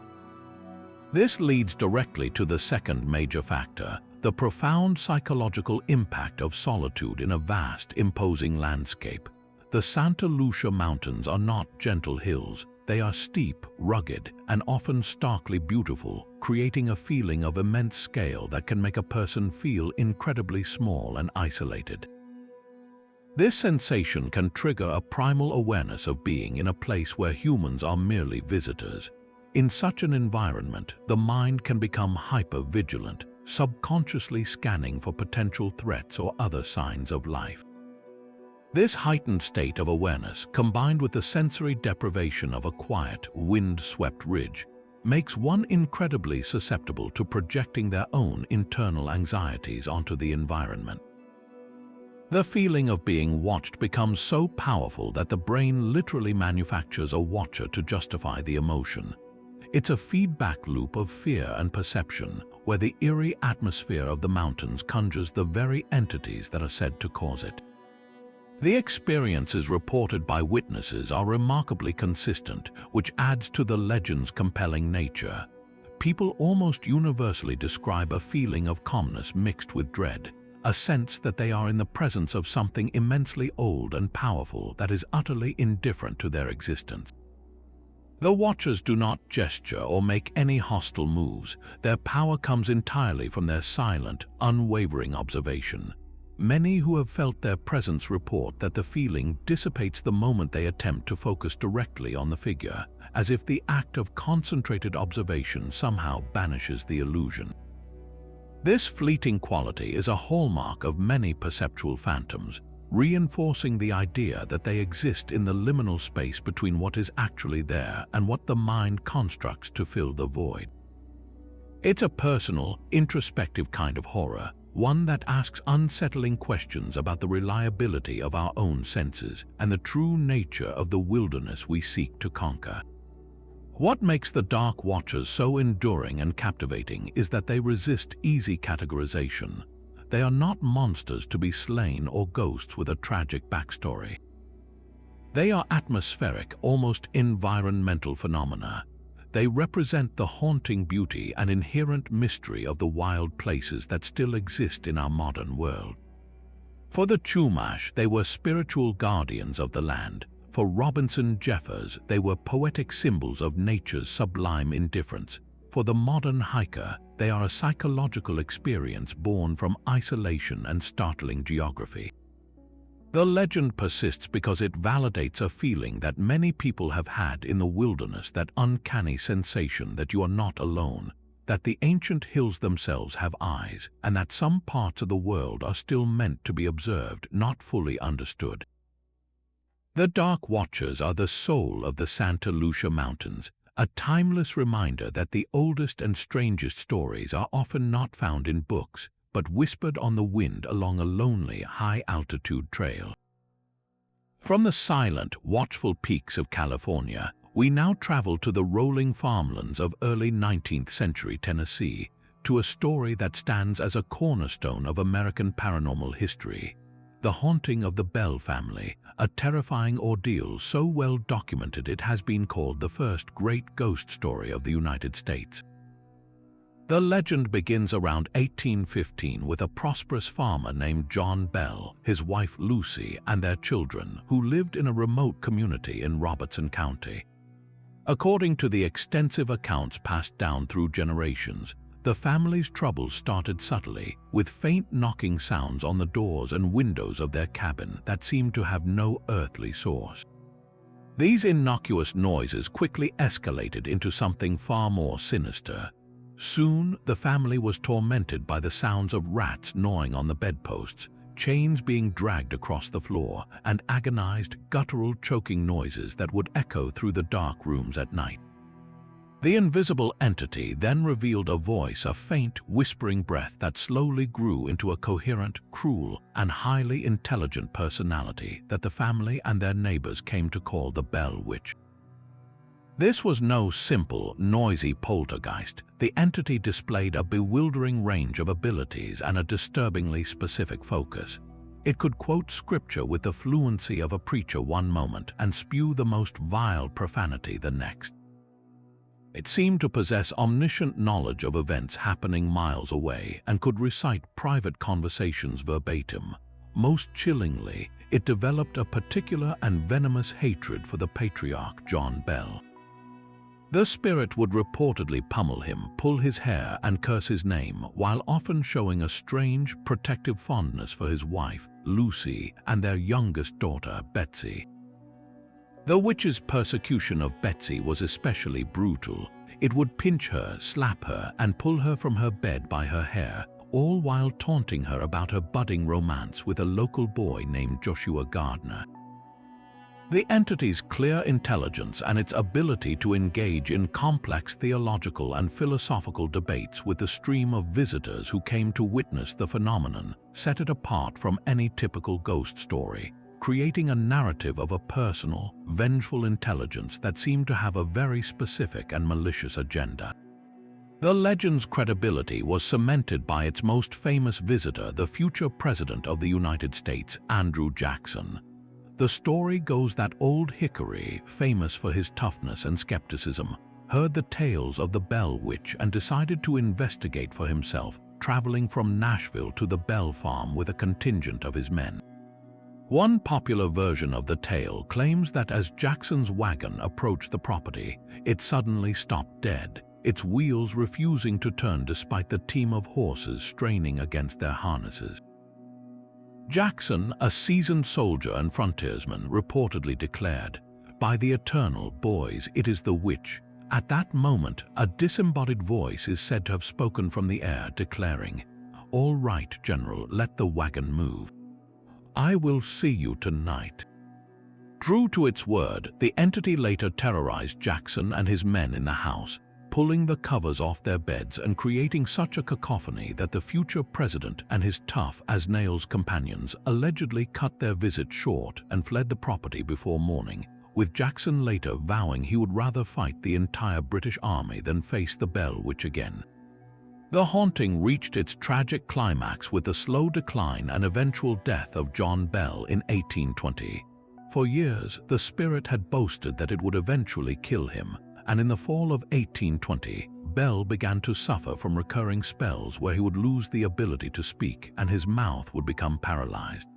Speaker 1: This leads directly to the second major factor, the profound psychological impact of solitude in a vast, imposing landscape. The Santa Lucia Mountains are not gentle hills. They are steep, rugged, and often starkly beautiful, creating a feeling of immense scale that can make a person feel incredibly small and isolated. This sensation can trigger a primal awareness of being in a place where humans are merely visitors. In such an environment, the mind can become hyper-vigilant, subconsciously scanning for potential threats or other signs of life. This heightened state of awareness, combined with the sensory deprivation of a quiet, wind-swept ridge, makes one incredibly susceptible to projecting their own internal anxieties onto the environment. The feeling of being watched becomes so powerful that the brain literally manufactures a watcher to justify the emotion. It's a feedback loop of fear and perception, where the eerie atmosphere of the mountains conjures the very entities that are said to cause it. The experiences reported by witnesses are remarkably consistent, which adds to the legend's compelling nature. People almost universally describe a feeling of calmness mixed with dread, a sense that they are in the presence of something immensely old and powerful that is utterly indifferent to their existence. The watchers do not gesture or make any hostile moves. Their power comes entirely from their silent, unwavering observation. Many who have felt their presence report that the feeling dissipates the moment they attempt to focus directly on the figure, as if the act of concentrated observation somehow banishes the illusion. This fleeting quality is a hallmark of many perceptual phantoms, reinforcing the idea that they exist in the liminal space between what is actually there and what the mind constructs to fill the void. It's a personal, introspective kind of horror, one that asks unsettling questions about the reliability of our own senses and the true nature of the wilderness we seek to conquer. What makes the Dark Watchers so enduring and captivating is that they resist easy categorization. They are not monsters to be slain or ghosts with a tragic backstory. They are atmospheric, almost environmental phenomena. They represent the haunting beauty and inherent mystery of the wild places that still exist in our modern world. For the Chumash, they were spiritual guardians of the land. For Robinson Jeffers, they were poetic symbols of nature's sublime indifference. For the modern hiker, they are a psychological experience born from isolation and startling geography. The legend persists because it validates a feeling that many people have had in the wilderness, that uncanny sensation that you are not alone, that the ancient hills themselves have eyes, and that some parts of the world are still meant to be observed, not fully understood. The Dark Watchers are the soul of the Santa Lucia Mountains, a timeless reminder that the oldest and strangest stories are often not found in books, but whispered on the wind along a lonely, high-altitude trail. From the silent, watchful peaks of California, we now travel to the rolling farmlands of early 19th century Tennessee, to a story that stands as a cornerstone of American paranormal history. The haunting of the Bell family, a terrifying ordeal so well documented it has been called the first great ghost story of the United States. The legend begins around 1815 with a prosperous farmer named John Bell, his wife Lucy, and their children, who lived in a remote community in Robertson County. According to the extensive accounts passed down through generations, the family's troubles started subtly, with faint knocking sounds on the doors and windows of their cabin that seemed to have no earthly source. These innocuous noises quickly escalated into something far more sinister. Soon, the family was tormented by the sounds of rats gnawing on the bedposts, chains being dragged across the floor, and agonized, guttural choking noises that would echo through the dark rooms at night. The invisible entity then revealed a voice, a faint, whispering breath that slowly grew into a coherent, cruel, and highly intelligent personality that the family and their neighbors came to call the Bell Witch. This was no simple, noisy poltergeist. The entity displayed a bewildering range of abilities and a disturbingly specific focus. It could quote scripture with the fluency of a preacher one moment and spew the most vile profanity the next. It seemed to possess omniscient knowledge of events happening miles away and could recite private conversations verbatim. Most chillingly, it developed a particular and venomous hatred for the patriarch John Bell. The spirit would reportedly pummel him, pull his hair, and curse his name, while often showing a strange, protective fondness for his wife, Lucy, and their youngest daughter, Betsy. The witch's persecution of Betsy was especially brutal. It would pinch her, slap her, and pull her from her bed by her hair, all while taunting her about her budding romance with a local boy named Joshua Gardner. The entity's clear intelligence and its ability to engage in complex theological and philosophical debates with the stream of visitors who came to witness the phenomenon set it apart from any typical ghost story, creating a narrative of a personal, vengeful intelligence that seemed to have a very specific and malicious agenda. The legend's credibility was cemented by its most famous visitor, the future President of the United States, Andrew Jackson. The story goes that Old Hickory, famous for his toughness and skepticism, heard the tales of the Bell Witch and decided to investigate for himself, traveling from Nashville to the Bell Farm with a contingent of his men. One popular version of the tale claims that as Jackson's wagon approached the property, it suddenly stopped dead, its wheels refusing to turn despite the team of horses straining against their harnesses. Jackson, a seasoned soldier and frontiersman, reportedly declared, "By the eternal, boys, it is the witch." At that moment, a disembodied voice is said to have spoken from the air, declaring, "All right, General, let the wagon move. I will see you tonight." True to its word, the entity later terrorized Jackson and his men in the house, pulling the covers off their beds and creating such a cacophony that the future president and his tough-as-nails companions allegedly cut their visit short and fled the property before morning, with Jackson later vowing he would rather fight the entire British army than face the Bell Witch again. The haunting reached its tragic climax with the slow decline and eventual death of John Bell in 1820. For years, the spirit had boasted that it would eventually kill him, and in the fall of 1820, Bell began to suffer from recurring spells where he would lose the ability to speak and his mouth would become paralyzed.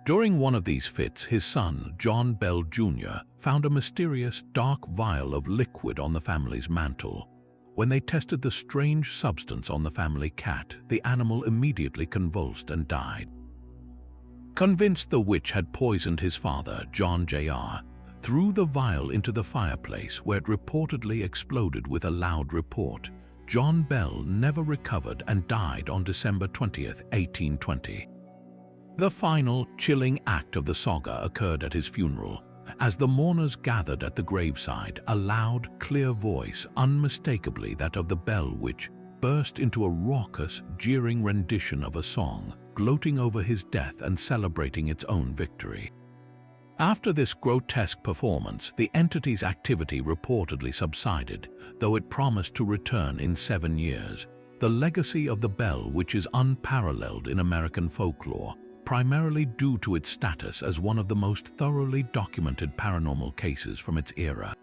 Speaker 1: During one of these fits, his son, John Bell Jr., found a mysterious, dark vial of liquid on the family's mantle. When they tested the strange substance on the family cat, the animal immediately convulsed and died. Convinced the witch had poisoned his father, John Jr., threw the vial into the fireplace where it reportedly exploded with a loud report. John Bell never recovered and died on December 20th, 1820. The final, chilling act of the saga occurred at his funeral. As the mourners gathered at the graveside, a loud, clear voice, unmistakably that of the Bell Witch, burst into a raucous, jeering rendition of a song, gloating over his death and celebrating its own victory. After this grotesque performance, the entity's activity reportedly subsided, though it promised to return in 7 years. The legacy of the Bell Witch is unparalleled in American folklore, primarily due to its status as one of the most thoroughly documented paranormal cases from its era.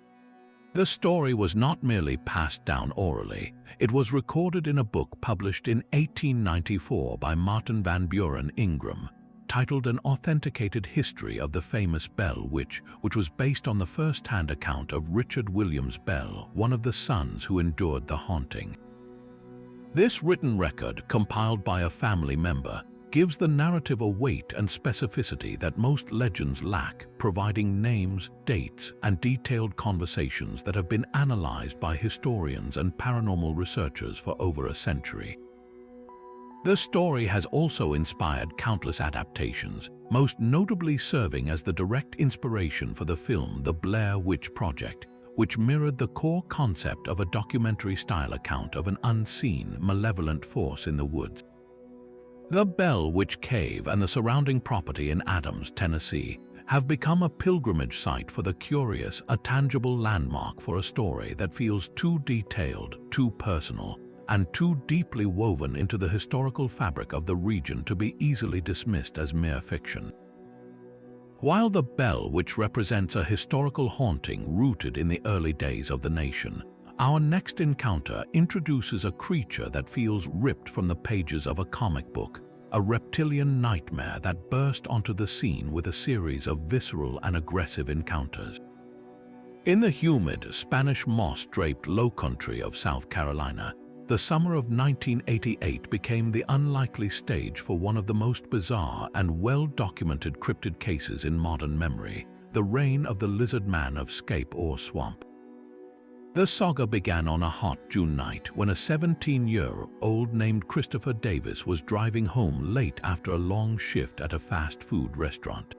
Speaker 1: The story was not merely passed down orally, it was recorded in a book published in 1894 by Martin Van Buren Ingram, titled An Authenticated History of the Famous Bell Witch, which was based on the first-hand account of Richard Williams Bell, one of the sons who endured the haunting. This written record, compiled by a family member, gives the narrative a weight and specificity that most legends lack, providing names, dates, and detailed conversations that have been analyzed by historians and paranormal researchers for over a century. The story has also inspired countless adaptations, most notably serving as the direct inspiration for the film The Blair Witch Project, which mirrored the core concept of a documentary-style account of an unseen, malevolent force in the woods. The Bell Witch Cave and the surrounding property in Adams, Tennessee, have become a pilgrimage site for the curious, a tangible landmark for a story that feels too detailed, too personal, and too deeply woven into the historical fabric of the region to be easily dismissed as mere fiction. While the Bell Witch represents a historical haunting rooted in the early days of the nation, our next encounter introduces a creature that feels ripped from the pages of a comic book, a reptilian nightmare that burst onto the scene with a series of visceral and aggressive encounters. In the humid, Spanish moss-draped lowcountry of South Carolina, the summer of 1988 became the unlikely stage for one of the most bizarre and well-documented cryptid cases in modern memory, the reign of the lizard man of Scape or Swamp. The saga began on a hot June night when a 17-year-old named Christopher Davis was driving home late after a long shift at a fast food restaurant.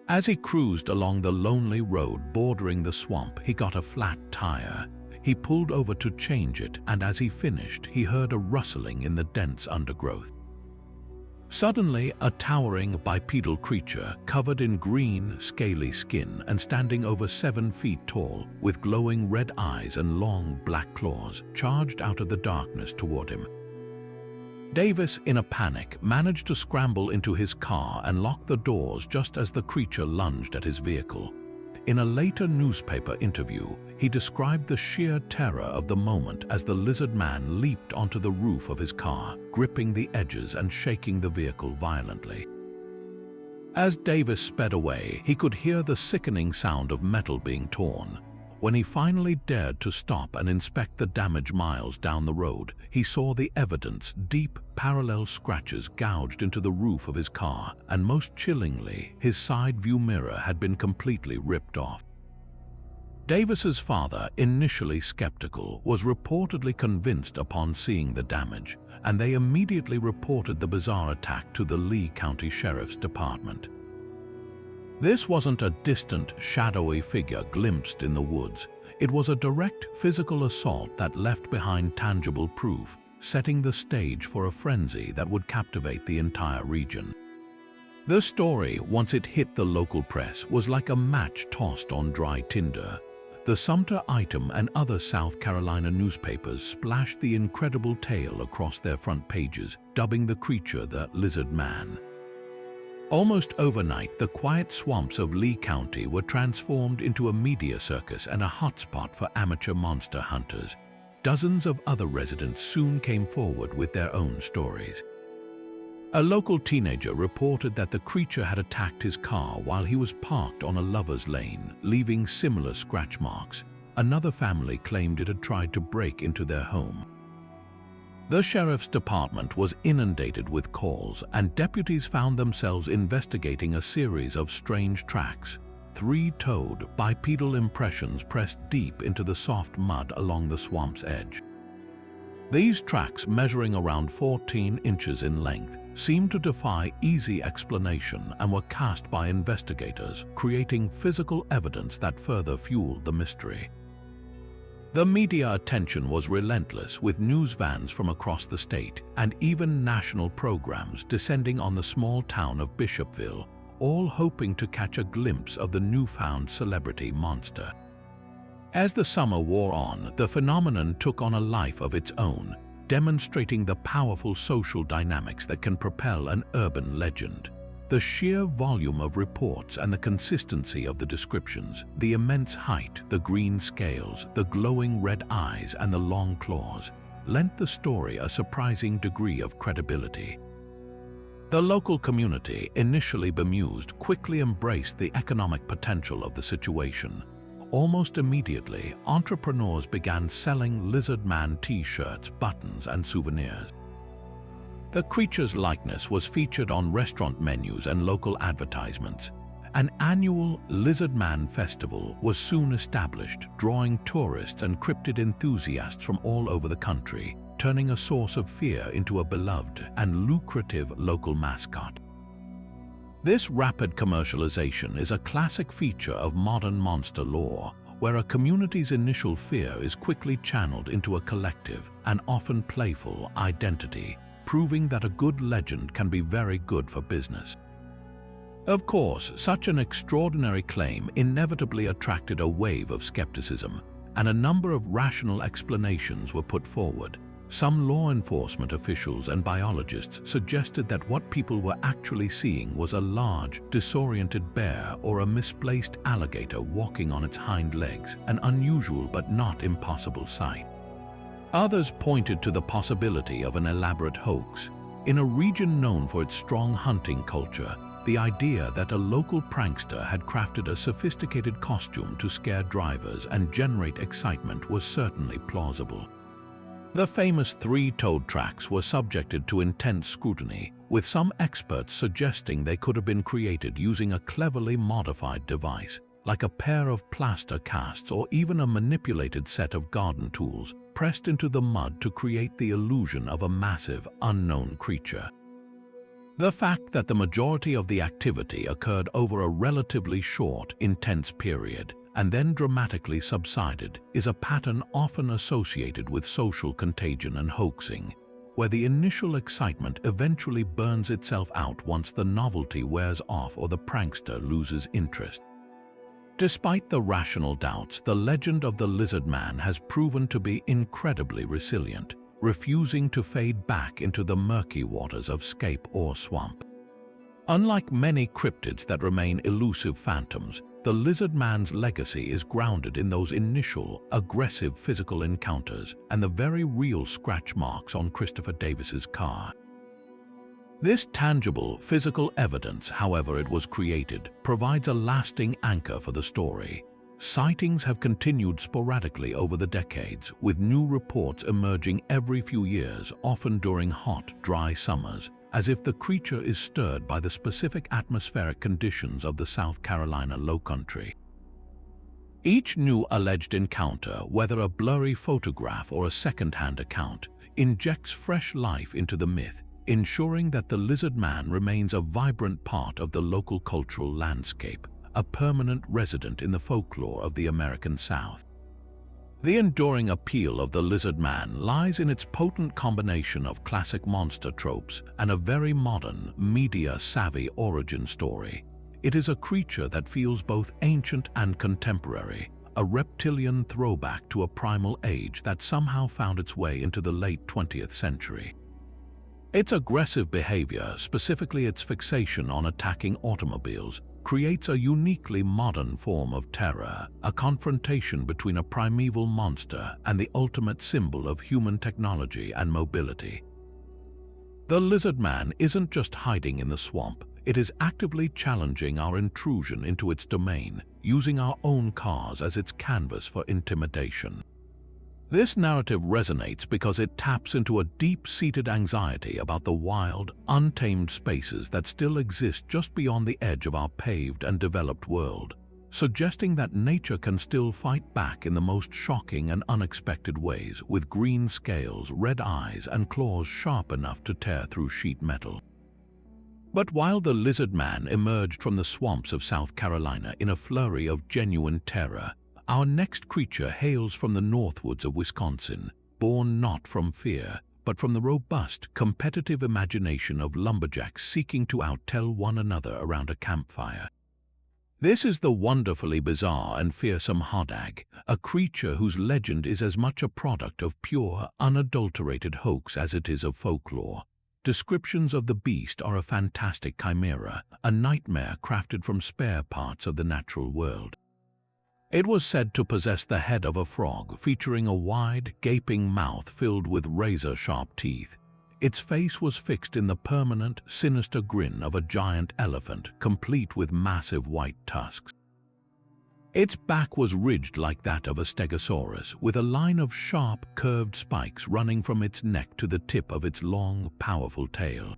Speaker 1: As he cruised along the lonely road bordering the swamp, he got a flat tire. He pulled over to change it, and as he finished, he heard a rustling in the dense undergrowth. Suddenly, a towering bipedal creature covered in green, scaly skin and standing over 7 feet tall, with glowing red eyes and long black claws, charged out of the darkness toward him. Davis, in a panic, managed to scramble into his car and lock the doors just as the creature lunged at his vehicle. In a later newspaper interview, he described the sheer terror of the moment as the lizard man leaped onto the roof of his car, gripping the edges and shaking the vehicle violently. As Davis sped away, he could hear the sickening sound of metal being torn. When he finally dared to stop and inspect the damage miles down the road, he saw the evidence: deep, parallel scratches gouged into the roof of his car, and most chillingly, his side view mirror had been completely ripped off. Davis's father, initially skeptical, was reportedly convinced upon seeing the damage, and they immediately reported the bizarre attack to the Lee County Sheriff's Department. This wasn't a distant, shadowy figure glimpsed in the woods. It was a direct physical assault that left behind tangible proof, setting the stage for a frenzy that would captivate the entire region. The story, once it hit the local press, was like a match tossed on dry tinder. The Sumter Item and other South Carolina newspapers splashed the incredible tale across their front pages, dubbing the creature the Lizard Man. Almost overnight, the quiet swamps of Lee County were transformed into a media circus and a hotspot for amateur monster hunters. Dozens of other residents soon came forward with their own stories. A local teenager reported that the creature had attacked his car while he was parked on a lover's lane, leaving similar scratch marks. Another family claimed it had tried to break into their home. The sheriff's department was inundated with calls, and deputies found themselves investigating a series of strange tracks: 3-toed, bipedal impressions pressed deep into the soft mud along the swamp's edge. These tracks, measuring around 14 inches in length, seemed to defy easy explanation and were cast by investigators, creating physical evidence that further fueled the mystery. The media attention was relentless, with news vans from across the state and even national programs descending on the small town of Bishopville, all hoping to catch a glimpse of the newfound celebrity monster. As the summer wore on, the phenomenon took on a life of its own, demonstrating the powerful social dynamics that can propel an urban legend. The sheer volume of reports and the consistency of the descriptions, the immense height, the green scales, the glowing red eyes, and the long claws, lent the story a surprising degree of credibility. The local community, initially bemused, quickly embraced the economic potential of the situation. Almost immediately, entrepreneurs began selling Lizard Man t-shirts, buttons, and souvenirs. The creature's likeness was featured on restaurant menus and local advertisements. An annual Lizard Man festival was soon established, drawing tourists and cryptid enthusiasts from all over the country, turning a source of fear into a beloved and lucrative local mascot. This rapid commercialization is a classic feature of modern monster lore, where a community's initial fear is quickly channeled into a collective and often playful identity, proving that a good legend can be very good for business. Of course, such an extraordinary claim inevitably attracted a wave of skepticism, and a number of rational explanations were put forward. Some law enforcement officials and biologists suggested that what people were actually seeing was a large, disoriented bear or a misplaced alligator walking on its hind legs, an unusual but not impossible sight. Others pointed to the possibility of an elaborate hoax. In a region known for its strong hunting culture, the idea that a local prankster had crafted a sophisticated costume to scare drivers and generate excitement was certainly plausible. The famous 3-toed tracks were subjected to intense scrutiny, with some experts suggesting they could have been created using a cleverly modified device. like a pair of plaster casts or even a manipulated set of garden tools pressed into the mud to create the illusion of a massive, unknown creature. The fact that the majority of the activity occurred over a relatively short, intense period and then dramatically subsided is a pattern often associated with social contagion and hoaxing, where the initial excitement eventually burns itself out once the novelty wears off or the prankster loses interest. Despite the rational doubts, the legend of the lizard man has proven to be incredibly resilient, refusing to fade back into the murky waters of scape or swamp. Unlike many cryptids that remain elusive phantoms, the lizard man's legacy is grounded in those initial, aggressive physical encounters and the very real scratch marks on Christopher Davis's car. This tangible, physical evidence, however it was created, provides a lasting anchor for the story. Sightings have continued sporadically over the decades, with new reports emerging every few years, often during hot, dry summers, as if the creature is stirred by the specific atmospheric conditions of the South Carolina lowcountry. Each new alleged encounter, whether a blurry photograph or a second-hand account, injects fresh life into the myth, ensuring that the lizard man remains a vibrant part of the local cultural landscape, a permanent resident in the folklore of the American South. The enduring appeal of the lizard man lies in its potent combination of classic monster tropes and a very modern, media-savvy origin story. It is a creature that feels both ancient and contemporary, a reptilian throwback to a primal age that somehow found its way into the late 20th century. Its aggressive behavior, specifically its fixation on attacking automobiles, creates a uniquely modern form of terror, a confrontation between a primeval monster and the ultimate symbol of human technology and mobility. The lizard man isn't just hiding in the swamp, it is actively challenging our intrusion into its domain, using our own cars as its canvas for intimidation. This narrative resonates because it taps into a deep-seated anxiety about the wild, untamed spaces that still exist just beyond the edge of our paved and developed world, suggesting that nature can still fight back in the most shocking and unexpected ways, with green scales, red eyes, and claws sharp enough to tear through sheet metal. But while the lizard man emerged from the swamps of South Carolina in a flurry of genuine terror, our next creature hails from the northwoods of Wisconsin, born not from fear, but from the robust, competitive imagination of lumberjacks seeking to outtell one another around a campfire. This is the wonderfully bizarre and fearsome hodag, a creature whose legend is as much a product of pure, unadulterated hoax as it is of folklore. Descriptions of the beast are a fantastic chimera, a nightmare crafted from spare parts of the natural world. It was said to possess the head of a frog, featuring a wide, gaping mouth filled with razor-sharp teeth. Its face was fixed in the permanent, sinister grin of a giant elephant, complete with massive white tusks. Its back was ridged like that of a stegosaurus, with a line of sharp, curved spikes running from its neck to the tip of its long, powerful tail.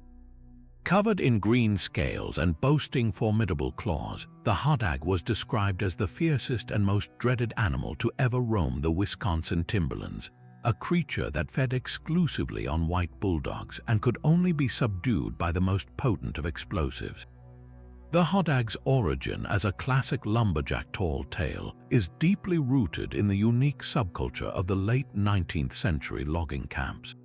Speaker 1: Covered in green scales and boasting formidable claws, the hodag was described as the fiercest and most dreaded animal to ever roam the Wisconsin timberlands, a creature that fed exclusively on white bulldogs and could only be subdued by the most potent of explosives. The hodag's origin as a classic lumberjack tall tale is deeply rooted in the unique subculture of the late 19th century logging camps.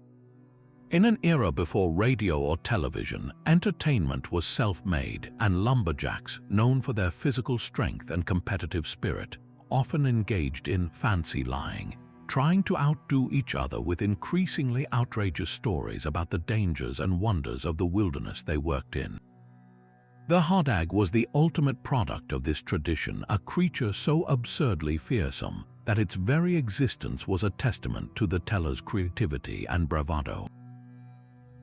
Speaker 1: In an era before radio or television, entertainment was self-made, and lumberjacks, known for their physical strength and competitive spirit, often engaged in fancy lying, trying to outdo each other with increasingly outrageous stories about the dangers and wonders of the wilderness they worked in. The hodag was the ultimate product of this tradition, a creature so absurdly fearsome that its very existence was a testament to the teller's creativity and bravado.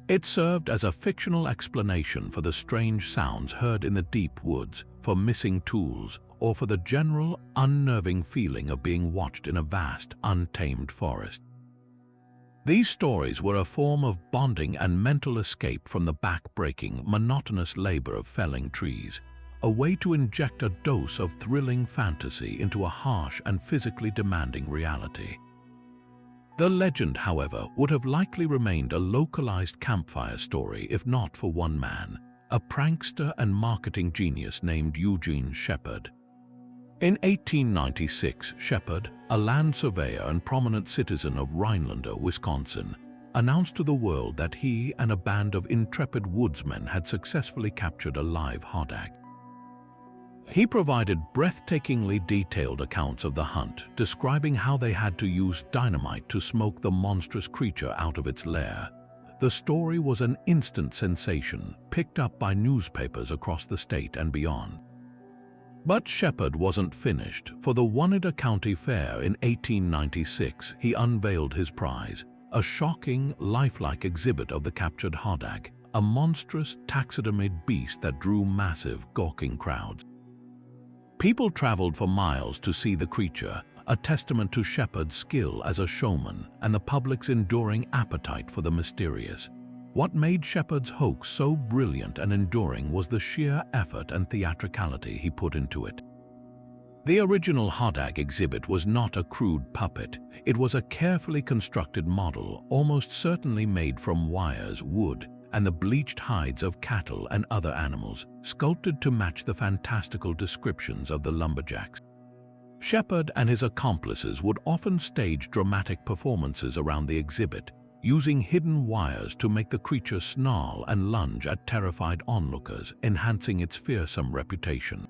Speaker 1: It served as a fictional explanation for the strange sounds heard in the deep woods, for missing tools, or for the general, unnerving feeling of being watched in a vast, untamed forest. These stories were a form of bonding and mental escape from the back-breaking, monotonous labor of felling trees, a way to inject a dose of thrilling fantasy into a harsh and physically demanding reality. The legend, however, would have likely remained a localized campfire story if not for one man, a prankster and marketing genius named Eugene Shepard. In 1896, Shepard, a land surveyor and prominent citizen of Rhinelander, Wisconsin, announced to the world that he and a band of intrepid woodsmen had successfully captured a live hodag. He provided breathtakingly detailed accounts of the hunt, describing how they had to use dynamite to smoke the monstrous creature out of its lair. The story was an instant sensation, picked up by newspapers across the state and beyond. But Shepard wasn't finished. For the Oneida County Fair in 1896, he unveiled his prize, a shocking, lifelike exhibit of the captured hodag, a monstrous, taxidermied beast that drew massive, gawking crowds. People traveled for miles to see the creature, a testament to Shepard's skill as a showman and the public's enduring appetite for the mysterious. What made Shepard's hoax so brilliant and enduring was the sheer effort and theatricality he put into it. The original hodag exhibit was not a crude puppet. It was a carefully constructed model, almost certainly made from wires, wood, and the bleached hides of cattle and other animals, sculpted to match the fantastical descriptions of the lumberjacks. Shepard and his accomplices would often stage dramatic performances around the exhibit, using hidden wires to make the creature snarl and lunge at terrified onlookers, enhancing its fearsome reputation.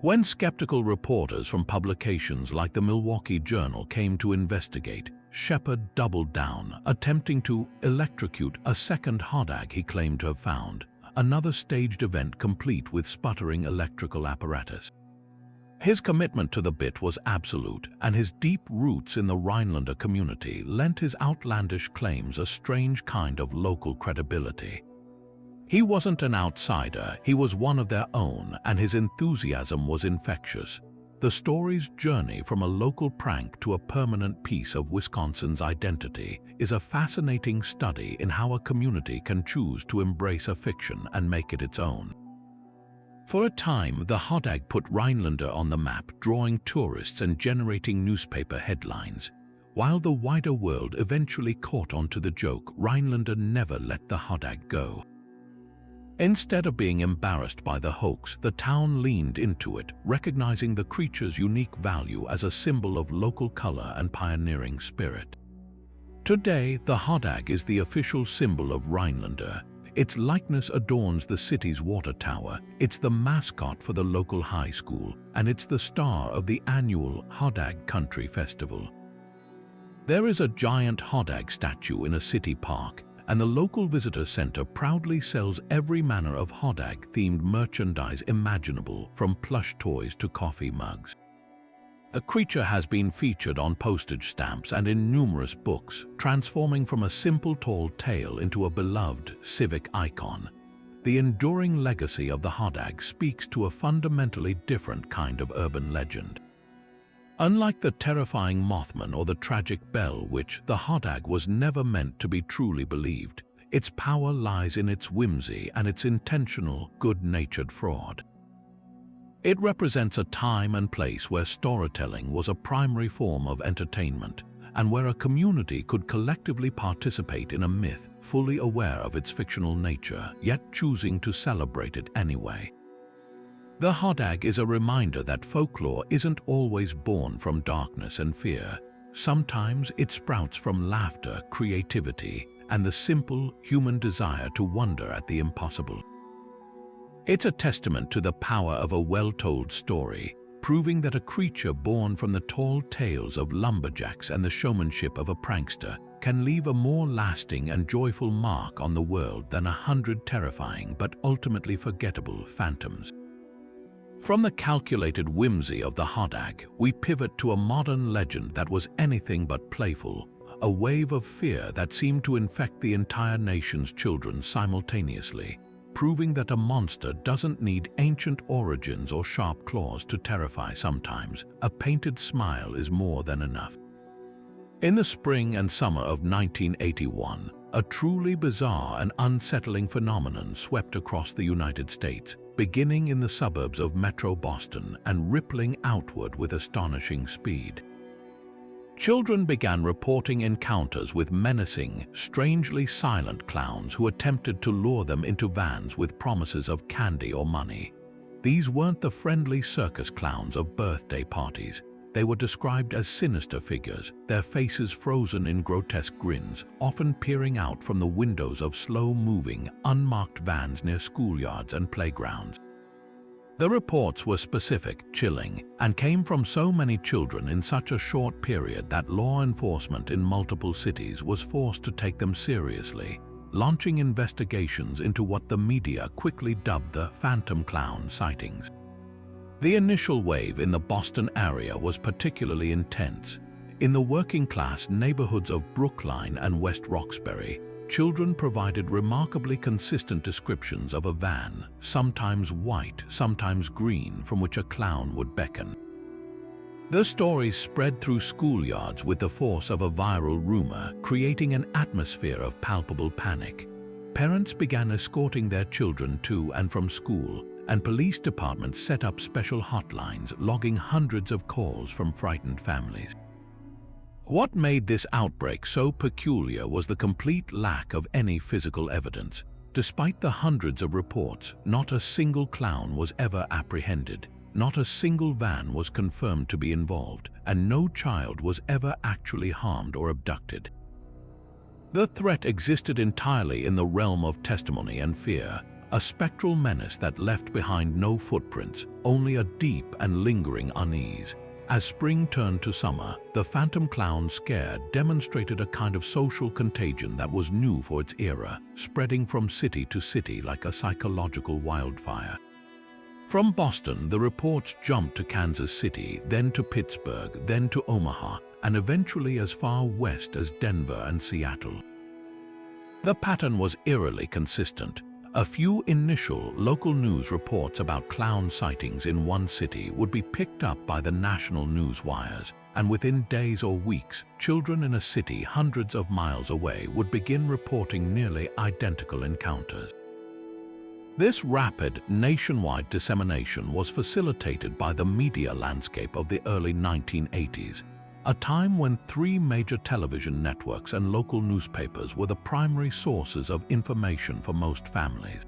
Speaker 1: When skeptical reporters from publications like the Milwaukee Journal came to investigate, Shepard doubled down, attempting to electrocute a second hodag he claimed to have found, another staged event complete with sputtering electrical apparatus. His commitment to the bit was absolute, and his deep roots in the Rhinelander community lent his outlandish claims a strange kind of local credibility. He wasn't an outsider, he was one of their own, and his enthusiasm was infectious. The story's journey from a local prank to a permanent piece of Wisconsin's identity is a fascinating study in how a community can choose to embrace a fiction and make it its own. For a time, the hodag put Rhinelander on the map, drawing tourists and generating newspaper headlines. While the wider world eventually caught on to the joke, Rhinelander never let the hodag go. Instead of being embarrassed by the hoax, the town leaned into it, recognizing the creature's unique value as a symbol of local color and pioneering spirit. Today, the hodag is the official symbol of Rhinelander. Its likeness adorns the city's water tower, it's the mascot for the local high school, and it's the star of the annual Hodag Country Festival. There is a giant hodag statue in a city park, and the local visitor center proudly sells every manner of hodag-themed merchandise imaginable, from plush toys to coffee mugs. The creature has been featured on postage stamps and in numerous books, transforming from a simple tall tale into a beloved civic icon. The enduring legacy of the hodag speaks to a fundamentally different kind of urban legend. Unlike the terrifying Mothman or the tragic Bell Witch, the hodag was never meant to be truly believed. Its power lies in its whimsy and its intentional, good-natured fraud. It represents a time and place where storytelling was a primary form of entertainment, and where a community could collectively participate in a myth, fully aware of its fictional nature, yet choosing to celebrate it anyway. The hodag is a reminder that folklore isn't always born from darkness and fear. Sometimes it sprouts from laughter, creativity, and the simple human desire to wonder at the impossible. It's a testament to the power of a well-told story, proving that a creature born from the tall tales of lumberjacks and the showmanship of a prankster can leave a more lasting and joyful mark on the world than 100 terrifying but ultimately forgettable phantoms. From the calculated whimsy of the hodag, we pivot to a modern legend that was anything but playful, a wave of fear that seemed to infect the entire nation's children simultaneously, proving that a monster doesn't need ancient origins or sharp claws to terrify. Sometimes a painted smile is more than enough. In the spring and summer of 1981, a truly bizarre and unsettling phenomenon swept across the United States, beginning in the suburbs of Metro Boston and rippling outward with astonishing speed. Children began reporting encounters with menacing, strangely silent clowns who attempted to lure them into vans with promises of candy or money. These weren't the friendly circus clowns of birthday parties. They were described as sinister figures, their faces frozen in grotesque grins, often peering out from the windows of slow-moving, unmarked vans near schoolyards and playgrounds. The reports were specific, chilling, and came from so many children in such a short period that law enforcement in multiple cities was forced to take them seriously, launching investigations into what the media quickly dubbed the phantom clown sightings. The initial wave in the Boston area was particularly intense. In the working-class neighborhoods of Brookline and West Roxbury, children provided remarkably consistent descriptions of a van, sometimes white, sometimes green, from which a clown would beckon. The stories spread through schoolyards with the force of a viral rumor, creating an atmosphere of palpable panic. Parents began escorting their children to and from school, and police departments set up special hotlines, logging hundreds of calls from frightened families. What made this outbreak so peculiar was the complete lack of any physical evidence. Despite the hundreds of reports, not a single clown was ever apprehended, not a single van was confirmed to be involved, and no child was ever actually harmed or abducted. The threat existed entirely in the realm of testimony and fear, a spectral menace that left behind no footprints, only a deep and lingering unease. As spring turned to summer, the phantom clown scare demonstrated a kind of social contagion that was new for its era, spreading from city to city like a psychological wildfire. From Boston, the reports jumped to Kansas City, then to Pittsburgh, then to Omaha, and eventually as far west as Denver and Seattle. The pattern was eerily consistent. A few initial local news reports about clown sightings in one city would be picked up by the national news wires, and within days or weeks, children in a city hundreds of miles away would begin reporting nearly identical encounters. This rapid, nationwide dissemination was facilitated by the media landscape of the early 1980s, a time when three major television networks and local newspapers were the primary sources of information for most families.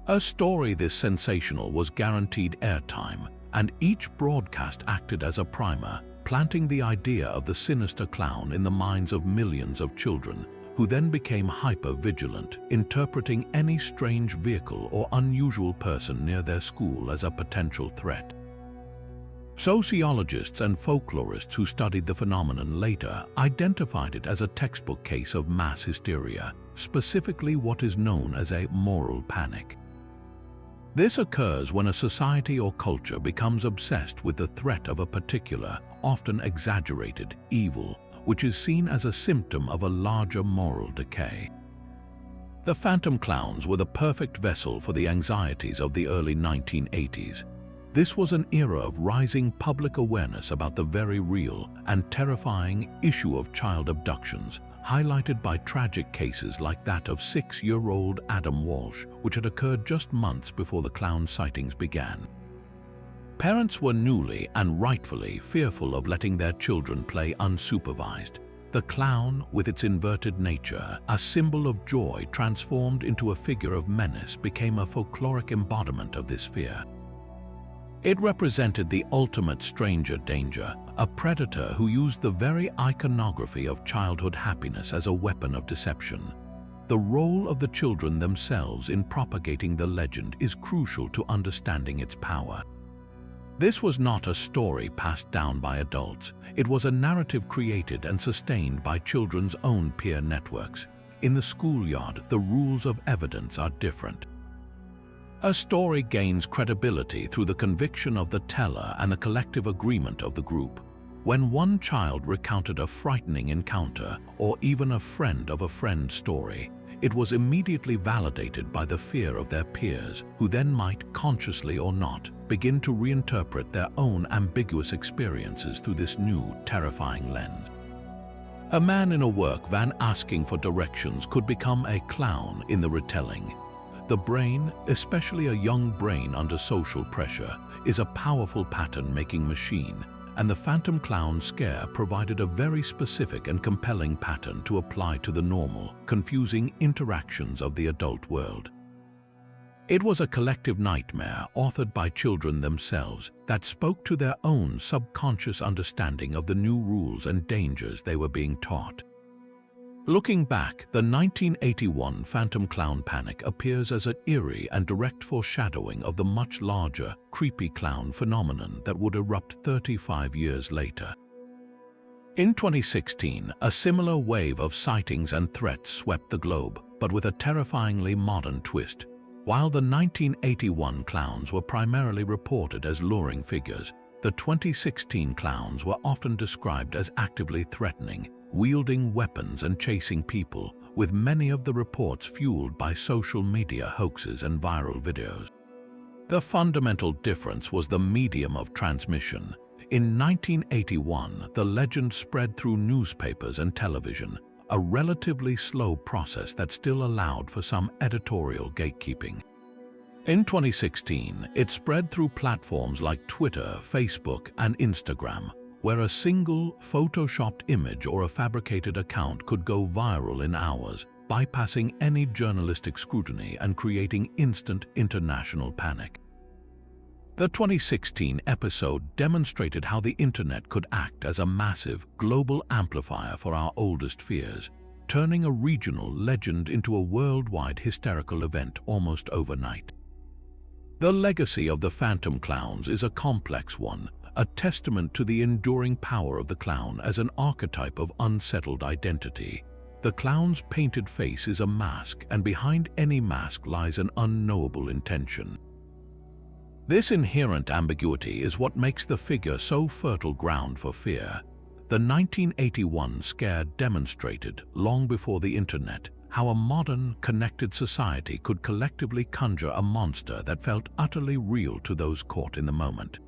Speaker 1: A story this sensational was guaranteed airtime, and each broadcast acted as a primer, planting the idea of the sinister clown in the minds of millions of children, who then became hyper-vigilant, interpreting any strange vehicle or unusual person near their school as a potential threat. Sociologists and folklorists who studied the phenomenon later identified it as a textbook case of mass hysteria, specifically what is known as a moral panic. This occurs when a society or culture becomes obsessed with the threat of a particular, often exaggerated, evil, which is seen as a symptom of a larger moral decay. The phantom clowns were the perfect vessel for the anxieties of the early 1980s. This was an era of rising public awareness about the very real and terrifying issue of child abductions, highlighted by tragic cases like that of 6-year-old Adam Walsh, which had occurred just months before the clown sightings began. Parents were newly and rightfully fearful of letting their children play unsupervised. The clown, with its inverted nature, a symbol of joy transformed into a figure of menace, became a folkloric embodiment of this fear. It represented the ultimate stranger danger, a predator who used the very iconography of childhood happiness as a weapon of deception. The role of the children themselves in propagating the legend is crucial to understanding its power. This was not a story passed down by adults. It was a narrative created and sustained by children's own peer networks. In the schoolyard, the rules of evidence are different. A story gains credibility through the conviction of the teller and the collective agreement of the group. When one child recounted a frightening encounter, or even a friend of a friend story, it was immediately validated by the fear of their peers, who then might, consciously or not, begin to reinterpret their own ambiguous experiences through this new, terrifying lens. A man in a work van asking for directions could become a clown in the retelling. The brain, especially a young brain under social pressure, is a powerful pattern-making machine, and the phantom clown scare provided a very specific and compelling pattern to apply to the normal, confusing interactions of the adult world. It was a collective nightmare authored by children themselves that spoke to their own subconscious understanding of the new rules and dangers they were being taught. Looking back, the 1981 Phantom Clown Panic appears as an eerie and direct foreshadowing of the much larger, creepy clown phenomenon that would erupt 35 years later. In 2016, a similar wave of sightings and threats swept the globe, but with a terrifyingly modern twist. While the 1981 clowns were primarily reported as luring figures, the 2016 clowns were often described as actively threatening, wielding weapons and chasing people, with many of the reports fueled by social media hoaxes and viral videos. The fundamental difference was the medium of transmission. In 1981, the legend spread through newspapers and television, a relatively slow process that still allowed for some editorial gatekeeping. In 2016, it spread through platforms like Twitter, Facebook, and Instagram, where a single photoshopped image or a fabricated account could go viral in hours, bypassing any journalistic scrutiny and creating instant international panic. The 2016 episode demonstrated how the internet could act as a massive, global amplifier for our oldest fears, turning a regional legend into a worldwide hysterical event almost overnight. The legacy of the Phantom Clowns is a complex one, a testament to the enduring power of the clown as an archetype of unsettled identity. The clown's painted face is a mask, and behind any mask lies an unknowable intention. This inherent ambiguity is what makes the figure so fertile ground for fear. The 1981 scare demonstrated, long before the internet, how a modern, connected society could collectively conjure a monster that felt utterly real to those caught in the moment.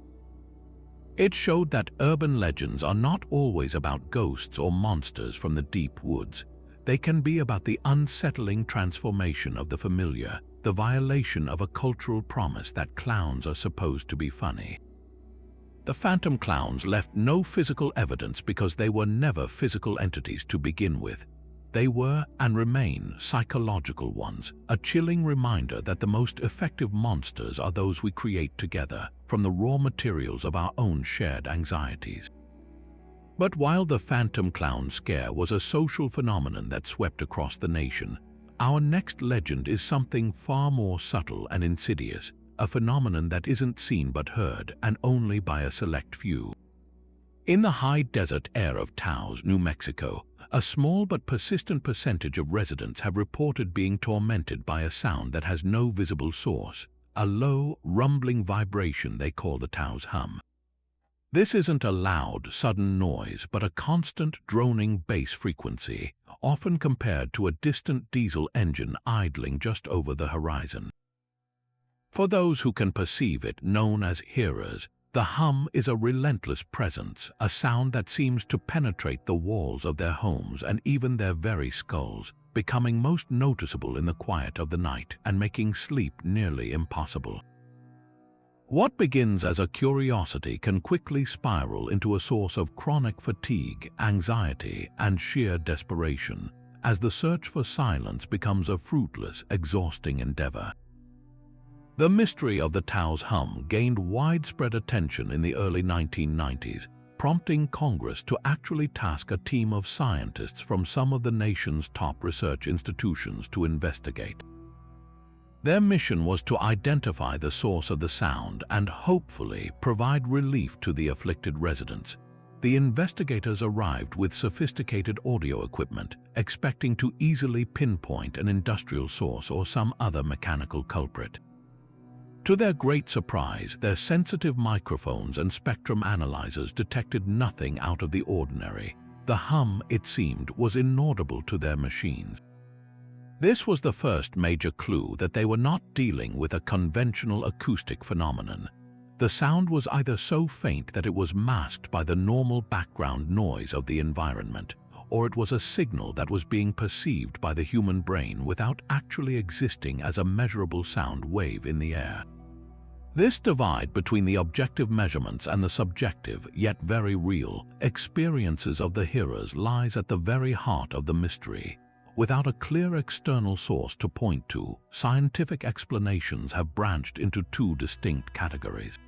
Speaker 1: It showed that urban legends are not always about ghosts or monsters from the deep woods. They can be about the unsettling transformation of the familiar, the violation of a cultural promise that clowns are supposed to be funny. The Phantom Clowns left no physical evidence because they were never physical entities to begin with. They were, and remain, psychological ones, a chilling reminder that the most effective monsters are those we create together, from the raw materials of our own shared anxieties. But while the Phantom Clown scare was a social phenomenon that swept across the nation, our next legend is something far more subtle and insidious, a phenomenon that isn't seen but heard, and only by a select few. In the high desert air of Taos, New Mexico, a small but persistent percentage of residents have reported being tormented by a sound that has no visible source, a low, rumbling vibration they call the Taos hum. This isn't a loud, sudden noise, but a constant, droning bass frequency, often compared to a distant diesel engine idling just over the horizon. For those who can perceive it, known as hearers, the hum is a relentless presence, a sound that seems to penetrate the walls of their homes and even their very skulls, becoming most noticeable in the quiet of the night and making sleep nearly impossible. What begins as a curiosity can quickly spiral into a source of chronic fatigue, anxiety, and sheer desperation, as the search for silence becomes a fruitless, exhausting endeavor. The mystery of the Taos hum gained widespread attention in the early 1990s, prompting Congress to actually task a team of scientists from some of the nation's top research institutions to investigate. Their mission was to identify the source of the sound and hopefully provide relief to the afflicted residents. The investigators arrived with sophisticated audio equipment, expecting to easily pinpoint an industrial source or some other mechanical culprit. To their great surprise, their sensitive microphones and spectrum analyzers detected nothing out of the ordinary. The hum, it seemed, was inaudible to their machines. This was the first major clue that they were not dealing with a conventional acoustic phenomenon. The sound was either so faint that it was masked by the normal background noise of the environment, or it was a signal that was being perceived by the human brain without actually existing as a measurable sound wave in the air. This divide between the objective measurements and the subjective, yet very real, experiences of the hearers lies at the very heart of the mystery. Without a clear external source to point to, scientific explanations have branched into two distinct categories.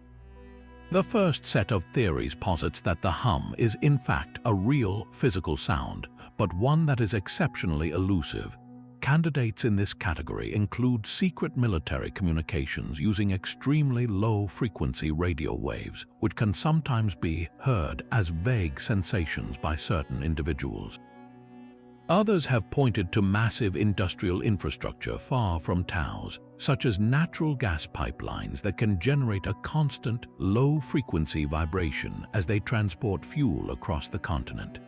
Speaker 1: The first set of theories posits that the hum is in fact a real physical sound, but one that is exceptionally elusive. Candidates in this category include secret military communications using extremely low-frequency radio waves, which can sometimes be heard as vague sensations by certain individuals. Others have pointed to massive industrial infrastructure far from towns, such as natural gas pipelines that can generate a constant, low-frequency vibration as they transport fuel across the continent.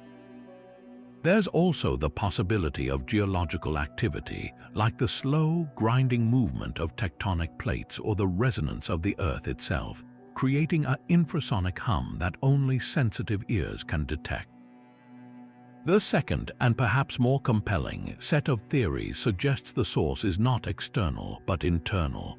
Speaker 1: There's also the possibility of geological activity, like the slow, grinding movement of tectonic plates or the resonance of the Earth itself, creating an infrasonic hum that only sensitive ears can detect. The second, and perhaps more compelling, set of theories suggests the source is not external but internal.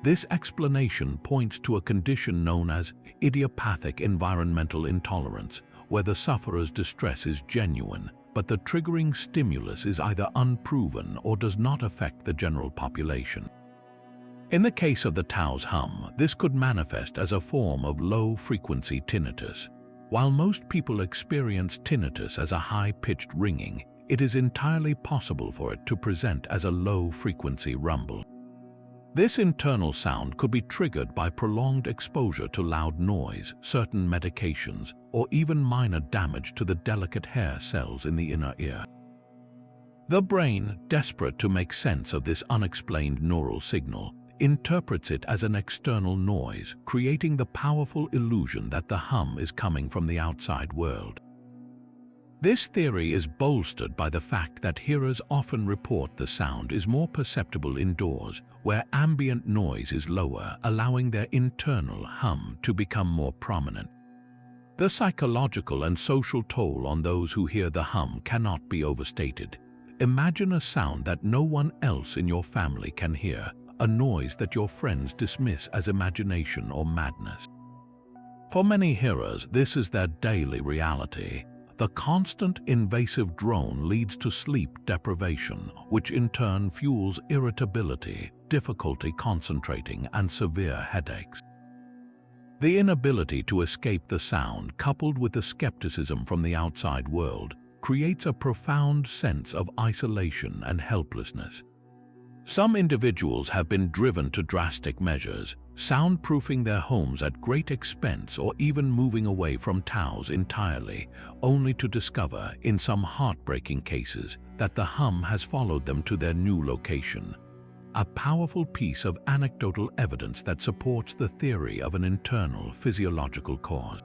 Speaker 1: This explanation points to a condition known as idiopathic environmental intolerance, where the sufferer's distress is genuine, but the triggering stimulus is either unproven or does not affect the general population. In the case of the Tao's hum, this could manifest as a form of low-frequency tinnitus. While most people experience tinnitus as a high-pitched ringing, it is entirely possible for it to present as a low-frequency rumble. This internal sound could be triggered by prolonged exposure to loud noise, certain medications, or even minor damage to the delicate hair cells in the inner ear. The brain, desperate to make sense of this unexplained neural signal, interprets it as an external noise, creating the powerful illusion that the hum is coming from the outside world. This theory is bolstered by the fact that hearers often report the sound is more perceptible indoors, where ambient noise is lower, allowing their internal hum to become more prominent. The psychological and social toll on those who hear the hum cannot be overstated. Imagine a sound that no one else in your family can hear, a noise that your friends dismiss as imagination or madness. For many hearers, this is their daily reality. The constant invasive drone leads to sleep deprivation, which in turn fuels irritability, difficulty concentrating, and severe headaches. The inability to escape the sound, coupled with the skepticism from the outside world, creates a profound sense of isolation and helplessness. Some individuals have been driven to drastic measures, soundproofing their homes at great expense or even moving away from Taos entirely, only to discover, in some heartbreaking cases, that the hum has followed them to their new location. A powerful piece of anecdotal evidence that supports the theory of an internal physiological cause.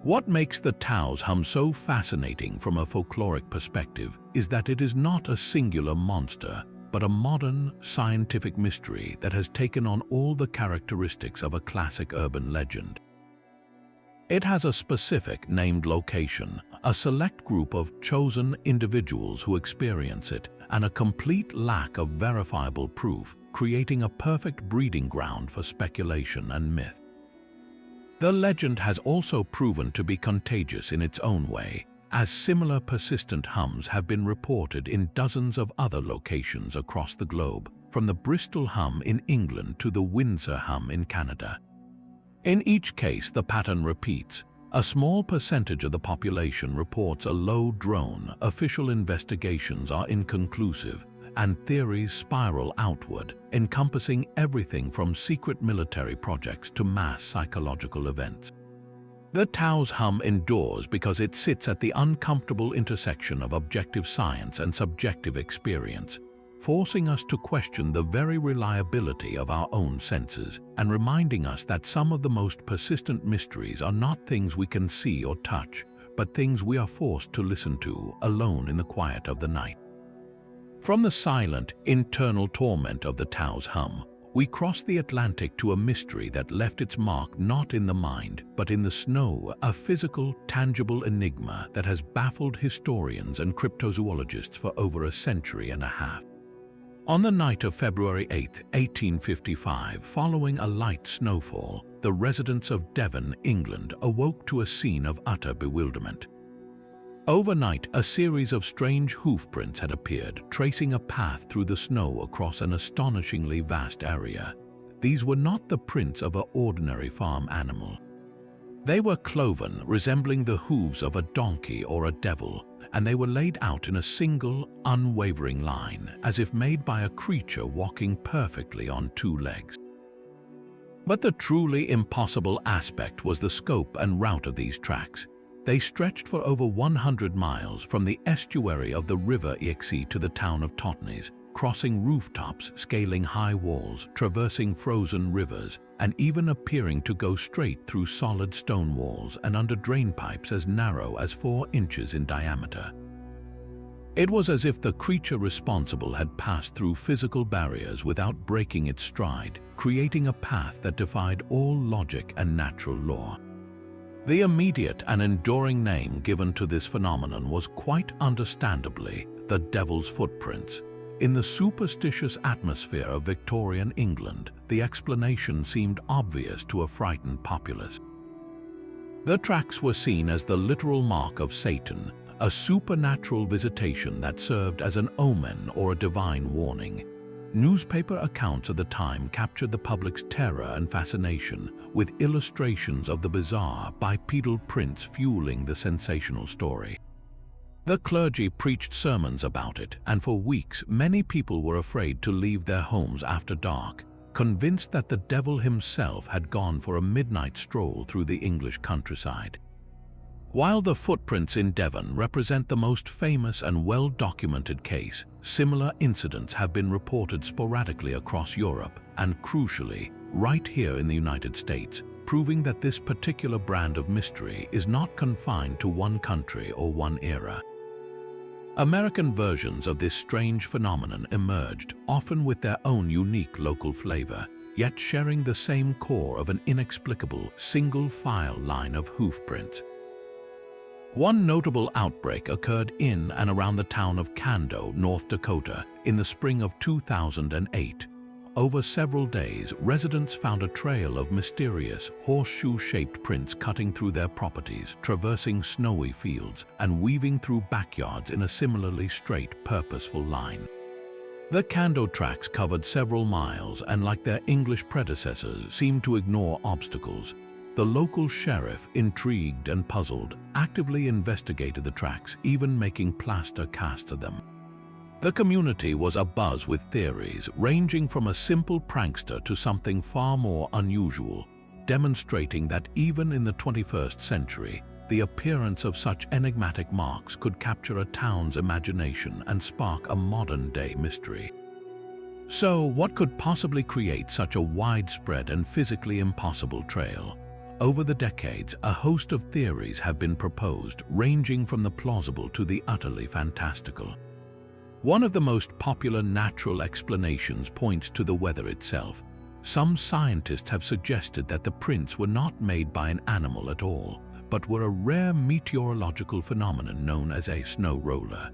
Speaker 1: What makes the Tao's hum so fascinating from a folkloric perspective is that it is not a singular monster, but a modern, scientific mystery that has taken on all the characteristics of a classic urban legend. It has a specific named location, a select group of chosen individuals who experience it, and a complete lack of verifiable proof, creating a perfect breeding ground for speculation and myth. The legend has also proven to be contagious in its own way, as similar persistent hums have been reported in dozens of other locations across the globe, from the Bristol hum in England to the Windsor hum in Canada. In each case, the pattern repeats. A small percentage of the population reports a low drone, official investigations are inconclusive, and theories spiral outward, encompassing everything from secret military projects to mass psychological events. The Tao's hum endures because it sits at the uncomfortable intersection of objective science and subjective experience, forcing us to question the very reliability of our own senses and reminding us that some of the most persistent mysteries are not things we can see or touch, but things we are forced to listen to alone in the quiet of the night. From the silent, internal torment of the Tao's hum, we cross the Atlantic to a mystery that left its mark not in the mind, but in the snow, a physical, tangible enigma that has baffled historians and cryptozoologists for over a century and a half. On the night of February 8, 1855, following a light snowfall, the residents of Devon, England, awoke to a scene of utter bewilderment. Overnight, a series of strange hoofprints had appeared, tracing a path through the snow across an astonishingly vast area. These were not the prints of an ordinary farm animal. They were cloven, resembling the hooves of a donkey or a devil, and they were laid out in a single, unwavering line, as if made by a creature walking perfectly on two legs. But the truly impossible aspect was the scope and route of these tracks. They stretched for over 100 miles from the estuary of the River Exe to the town of Totnes, crossing rooftops, scaling high walls, traversing frozen rivers, and even appearing to go straight through solid stone walls and under drain pipes as narrow as 4 inches in diameter. It was as if the creature responsible had passed through physical barriers without breaking its stride, creating a path that defied all logic and natural law. The immediate and enduring name given to this phenomenon was quite understandably the Devil's Footprints. In the superstitious atmosphere of Victorian England, the explanation seemed obvious to a frightened populace. The tracks were seen as the literal mark of Satan, a supernatural visitation that served as an omen or a divine warning. Newspaper accounts of the time captured the public's terror and fascination, with illustrations of the bizarre bipedal prints fueling the sensational story. The clergy preached sermons about it, and for weeks many people were afraid to leave their homes after dark, convinced that the devil himself had gone for a midnight stroll through the English countryside. While the footprints in Devon represent the most famous and well-documented case, similar incidents have been reported sporadically across Europe and, crucially, right here in the United States, proving that this particular brand of mystery is not confined to one country or one era. American versions of this strange phenomenon emerged, often with their own unique local flavor, yet sharing the same core of an inexplicable, single-file line of hoofprints. One notable outbreak occurred in and around the town of Cando, North Dakota, in the spring of 2008. Over several days, residents found a trail of mysterious, horseshoe-shaped prints cutting through their properties, traversing snowy fields, and weaving through backyards in a similarly straight, purposeful line. The Cando tracks covered several miles and, like their English predecessors, seemed to ignore obstacles. The local sheriff, intrigued and puzzled, actively investigated the tracks, even making plaster casts of them. The community was abuzz with theories, ranging from a simple prankster to something far more unusual, demonstrating that even in the 21st century, the appearance of such enigmatic marks could capture a town's imagination and spark a modern-day mystery. So, what could possibly create such a widespread and physically impossible trail? Over the decades, a host of theories have been proposed, ranging from the plausible to the utterly fantastical. One of the most popular natural explanations points to the weather itself. Some scientists have suggested that the prints were not made by an animal at all, but were a rare meteorological phenomenon known as a snow roller.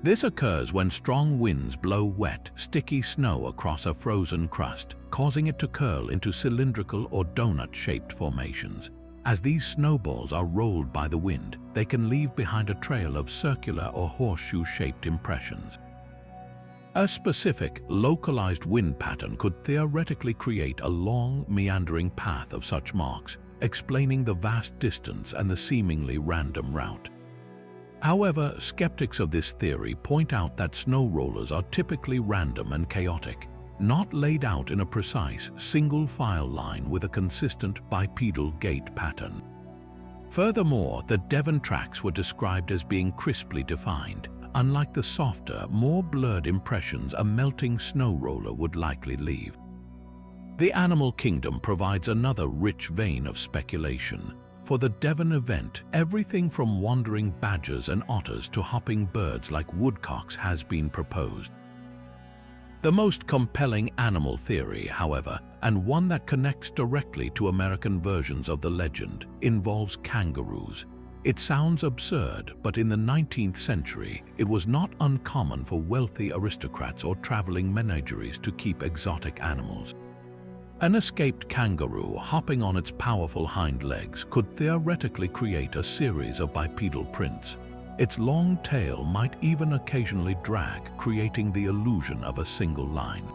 Speaker 1: This occurs when strong winds blow wet, sticky snow across a frozen crust, causing it to curl into cylindrical or donut-shaped formations. As these snowballs are rolled by the wind, they can leave behind a trail of circular or horseshoe-shaped impressions. A specific, localized wind pattern could theoretically create a long, meandering path of such marks, explaining the vast distance and the seemingly random route. However, skeptics of this theory point out that snow rollers are typically random and chaotic, not laid out in a precise, single-file line with a consistent bipedal gait pattern. Furthermore, the Devon tracks were described as being crisply defined, unlike the softer, more blurred impressions a melting snow roller would likely leave. The animal kingdom provides another rich vein of speculation. For the Devon event, everything from wandering badgers and otters to hopping birds like woodcocks has been proposed. The most compelling animal theory, however, and one that connects directly to American versions of the legend, involves kangaroos. It sounds absurd, but in the 19th century, it was not uncommon for wealthy aristocrats or traveling menageries to keep exotic animals. An escaped kangaroo hopping on its powerful hind legs could theoretically create a series of bipedal prints. Its long tail might even occasionally drag, creating the illusion of a single line.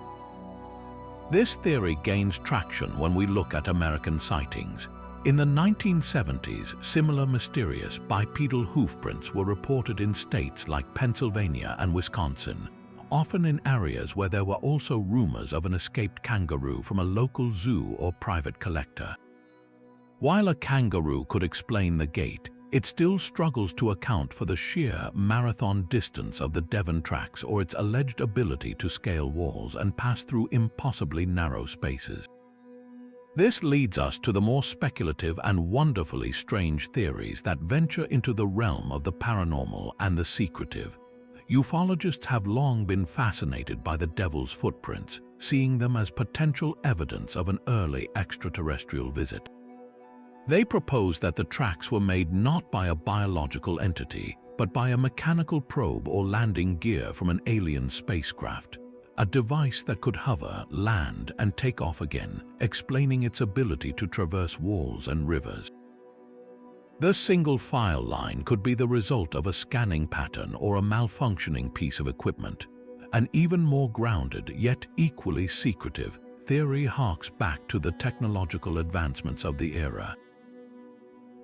Speaker 1: This theory gains traction when we look at American sightings. In the 1970s, similar mysterious bipedal hoofprints were reported in states like Pennsylvania and Wisconsin, often in areas where there were also rumors of an escaped kangaroo from a local zoo or private collector. While a kangaroo could explain the gait, it still struggles to account for the sheer marathon distance of the Devon tracks or its alleged ability to scale walls and pass through impossibly narrow spaces. This leads us to the more speculative and wonderfully strange theories that venture into the realm of the paranormal and the secretive. Ufologists have long been fascinated by the devil's footprints, seeing them as potential evidence of an early extraterrestrial visit. They propose that the tracks were made not by a biological entity, but by a mechanical probe or landing gear from an alien spacecraft, a device that could hover, land, and take off again, explaining its ability to traverse walls and rivers. The single file line could be the result of a scanning pattern or a malfunctioning piece of equipment. An even more grounded, yet equally secretive, theory harks back to the technological advancements of the era.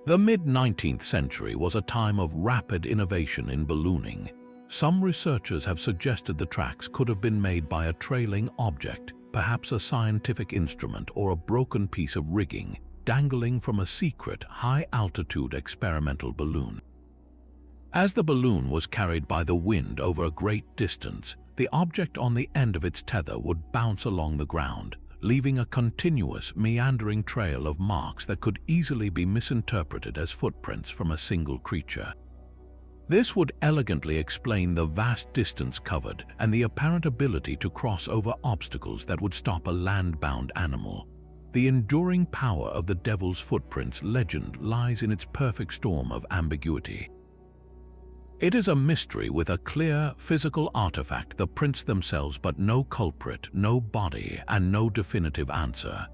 Speaker 1: The mid-19th century was a time of rapid innovation in ballooning. Some researchers have suggested the tracks could have been made by a trailing object, perhaps a scientific instrument or a broken piece of rigging, dangling from a secret, high-altitude experimental balloon. As the balloon was carried by the wind over a great distance, the object on the end of its tether would bounce along the ground, leaving a continuous, meandering trail of marks that could easily be misinterpreted as footprints from a single creature. This would elegantly explain the vast distance covered and the apparent ability to cross over obstacles that would stop a land-bound animal. The enduring power of the devil's footprints legend lies in its perfect storm of ambiguity. It is a mystery with a clear, physical artifact, the prints themselves, but no culprit, no body, and no definitive answer.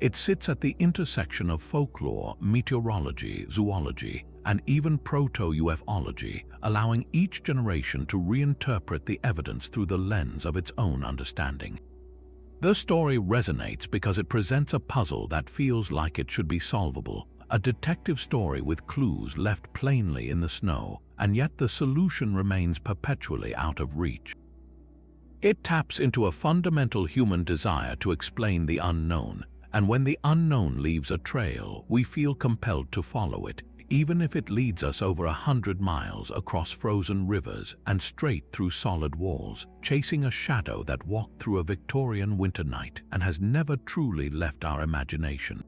Speaker 1: It sits at the intersection of folklore, meteorology, zoology, and even proto-ufology, allowing each generation to reinterpret the evidence through the lens of its own understanding. The story resonates because it presents a puzzle that feels like it should be solvable, a detective story with clues left plainly in the snow, and yet the solution remains perpetually out of reach. It taps into a fundamental human desire to explain the unknown, and when the unknown leaves a trail, we feel compelled to follow it, even if it leads us over 100 miles across frozen rivers and straight through solid walls, chasing a shadow that walked through a Victorian winter night and has never truly left our imagination.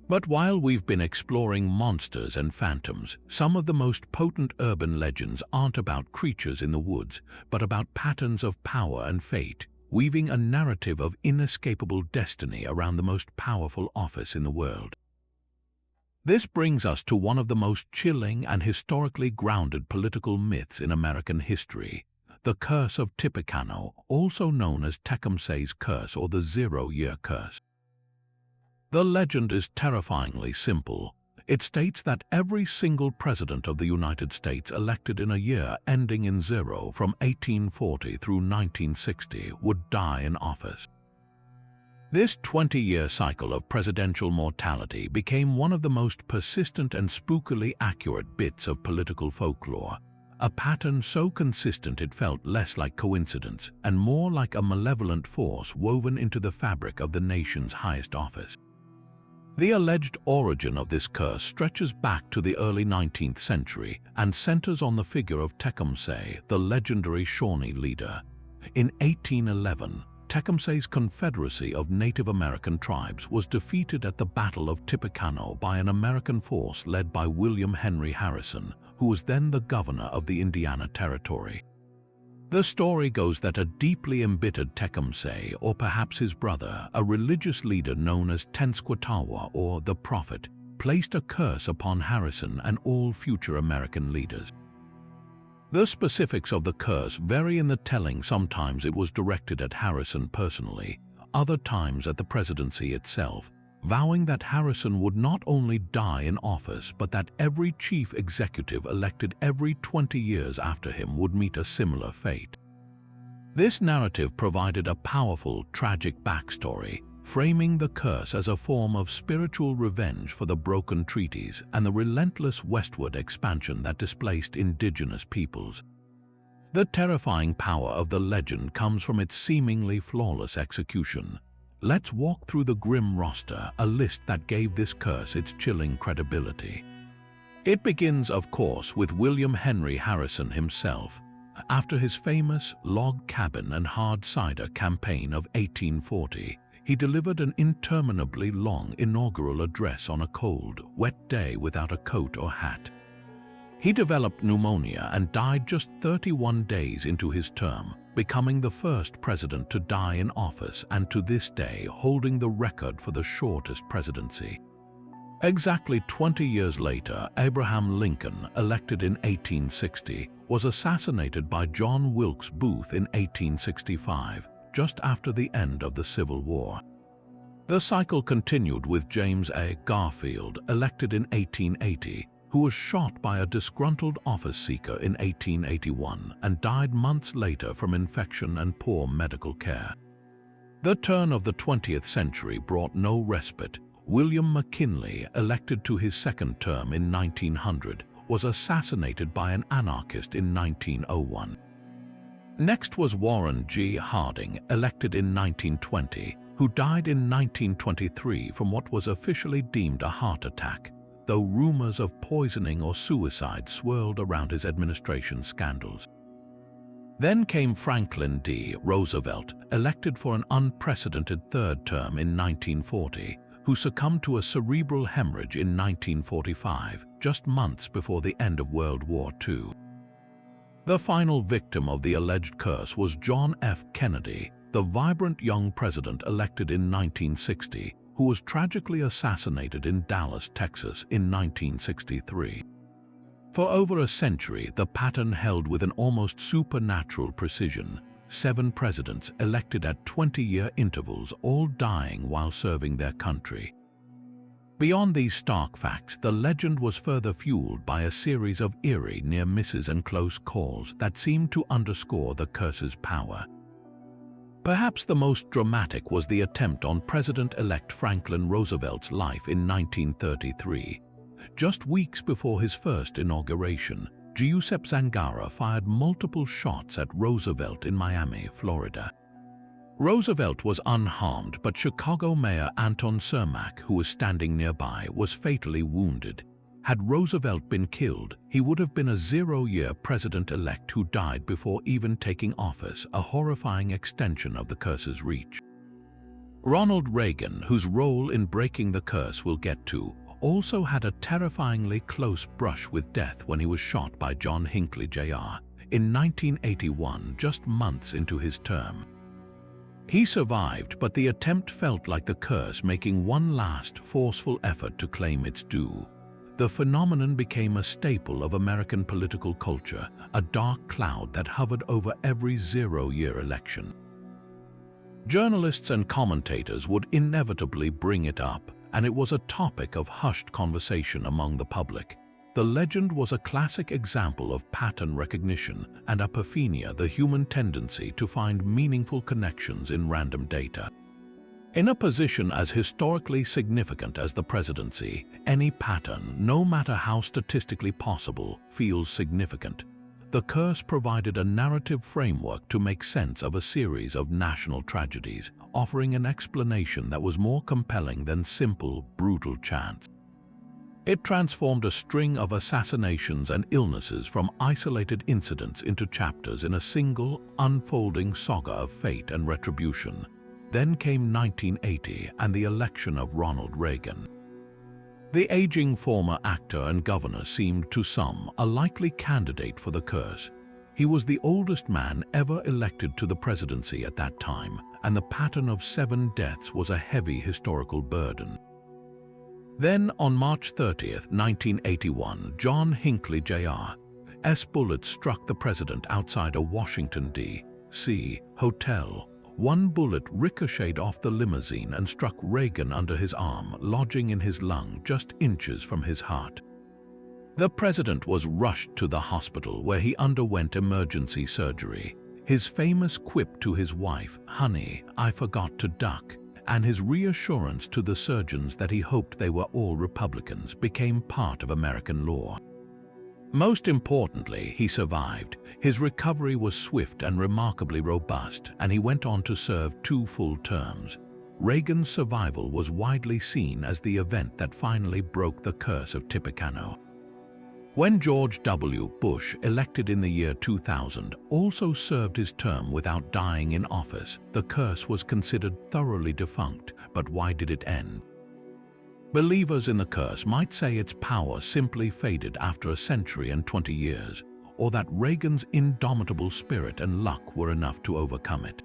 Speaker 1: But while we've been exploring monsters and phantoms, some of the most potent urban legends aren't about creatures in the woods, but about patterns of power and fate, weaving a narrative of inescapable destiny around the most powerful office in the world. This brings us to one of the most chilling and historically grounded political myths in American history, the Curse of Tippecanoe, also known as Tecumseh's Curse or the Zero-Year Curse. The legend is terrifyingly simple. It states that every single president of the United States elected in a year ending in zero from 1840 through 1960 would die in office. This 20-year cycle of presidential mortality became one of the most persistent and spookily accurate bits of political folklore, a pattern so consistent it felt less like coincidence and more like a malevolent force woven into the fabric of the nation's highest office. The alleged origin of this curse stretches back to the early 19th century and centers on the figure of Tecumseh, the legendary Shawnee leader. In 1811, Tecumseh's confederacy of Native American tribes was defeated at the Battle of Tippecanoe by an American force led by William Henry Harrison, who was then the governor of the Indiana Territory. The story goes that a deeply embittered Tecumseh, or perhaps his brother, a religious leader known as Tenskwatawa or the Prophet, placed a curse upon Harrison and all future American leaders. The specifics of the curse vary in the telling. Sometimes it was directed at Harrison personally, other times at the presidency itself, vowing that Harrison would not only die in office but that every chief executive elected every 20 years after him would meet a similar fate. This narrative provided a powerful, tragic backstory, framing the curse as a form of spiritual revenge for the broken treaties and the relentless westward expansion that displaced indigenous peoples. The terrifying power of the legend comes from its seemingly flawless execution. Let's walk through the grim roster, a list that gave this curse its chilling credibility. It begins, of course, with William Henry Harrison himself. After his famous log cabin and hard cider campaign of 1840, he delivered an interminably long inaugural address on a cold, wet day without a coat or hat. He developed pneumonia and died just 31 days into his term, becoming the first president to die in office and to this day holding the record for the shortest presidency. Exactly 20 years later, Abraham Lincoln, elected in 1860, was assassinated by John Wilkes Booth in 1865, just after the end of the Civil War. The cycle continued with James A. Garfield, elected in 1880, who was shot by a disgruntled office seeker in 1881 and died months later from infection and poor medical care. The turn of the 20th century brought no respite. William McKinley, elected to his second term in 1900, was assassinated by an anarchist in 1901. Next was Warren G. Harding, elected in 1920, who died in 1923 from what was officially deemed a heart attack, though rumors of poisoning or suicide swirled around his administration scandals. Then came Franklin D. Roosevelt, elected for an unprecedented third term in 1940, who succumbed to a cerebral hemorrhage in 1945, just months before the end of World War II. The final victim of the alleged curse was John F. Kennedy, the vibrant young president elected in 1960, who was tragically assassinated in Dallas, Texas in 1963. For over a century, the pattern held with an almost supernatural precision: 7 presidents elected at 20-year intervals, all dying while serving their country. Beyond these stark facts, the legend was further fueled by a series of eerie near misses and close calls that seemed to underscore the curse's power. Perhaps the most dramatic was the attempt on President-elect Franklin Roosevelt's life in 1933. Just weeks before his first inauguration, Giuseppe Zangara fired multiple shots at Roosevelt in Miami, Florida. Roosevelt was unharmed, but Chicago Mayor Anton Cermak, who was standing nearby, was fatally wounded. Had Roosevelt been killed, he would have been a 0-year president-elect who died before even taking office, a horrifying extension of the curse's reach. Ronald Reagan, whose role in breaking the curse we'll get to, also had a terrifyingly close brush with death when he was shot by John Hinckley Jr. in 1981, just months into his term. He survived, but the attempt felt like the curse making one last forceful effort to claim its due. The phenomenon became a staple of American political culture, a dark cloud that hovered over every 0-year election. Journalists and commentators would inevitably bring it up, and it was a topic of hushed conversation among the public. The legend was a classic example of pattern recognition and apophenia, the human tendency to find meaningful connections in random data. In a position as historically significant as the presidency, any pattern, no matter how statistically possible, feels significant. The curse provided a narrative framework to make sense of a series of national tragedies, offering an explanation that was more compelling than simple, brutal chance. It transformed a string of assassinations and illnesses from isolated incidents into chapters in a single, unfolding saga of fate and retribution. Then came 1980 and the election of Ronald Reagan. The aging former actor and governor seemed to some a likely candidate for the curse. He was the oldest man ever elected to the presidency at that time, and the pattern of 7 deaths was a heavy historical burden. Then, on March 30th, 1981, John Hinckley Jr.'s bullets struck the president outside a Washington, D.C. hotel. One bullet ricocheted off the limousine and struck Reagan under his arm, lodging in his lung just inches from his heart. The president was rushed to the hospital where he underwent emergency surgery. His famous quip to his wife, "Honey, I forgot to duck," and his reassurance to the surgeons that he hoped they were all Republicans became part of American law. Most importantly, he survived. His recovery was swift and remarkably robust, and he went on to serve 2 full terms. Reagan's survival was widely seen as the event that finally broke the curse of Tippecanoe. When George W. Bush, elected in the year 2000, also served his term without dying in office, the curse was considered thoroughly defunct. But why did it end? Believers in the curse might say its power simply faded after a century and 20 years, or that Reagan's indomitable spirit and luck were enough to overcome it.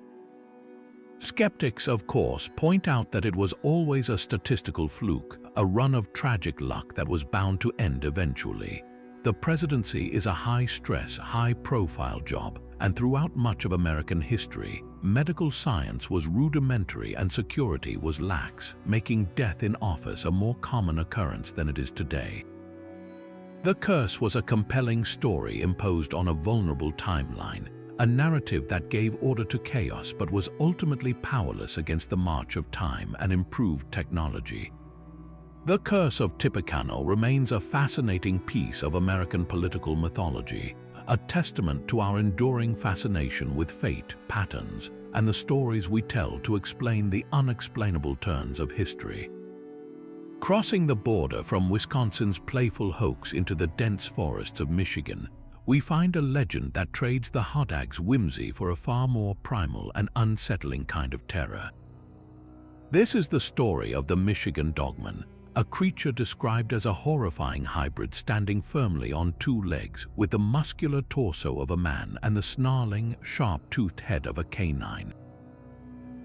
Speaker 1: Skeptics, of course, point out that it was always a statistical fluke, a run of tragic luck that was bound to end eventually. The presidency is a high-stress, high-profile job, and throughout much of American history, medical science was rudimentary and security was lax, making death in office a more common occurrence than it is today. The curse was a compelling story imposed on a vulnerable timeline, a narrative that gave order to chaos but was ultimately powerless against the march of time and improved technology. The curse of Tippecanoe remains a fascinating piece of American political mythology, a testament to our enduring fascination with fate, patterns, and the stories we tell to explain the unexplainable turns of history. Crossing the border from Wisconsin's playful hoax into the dense forests of Michigan, we find a legend that trades the hodag's whimsy for a far more primal and unsettling kind of terror. This is the story of the Michigan dogman, a creature described as a horrifying hybrid standing firmly on 2 legs with the muscular torso of a man and the snarling, sharp-toothed head of a canine.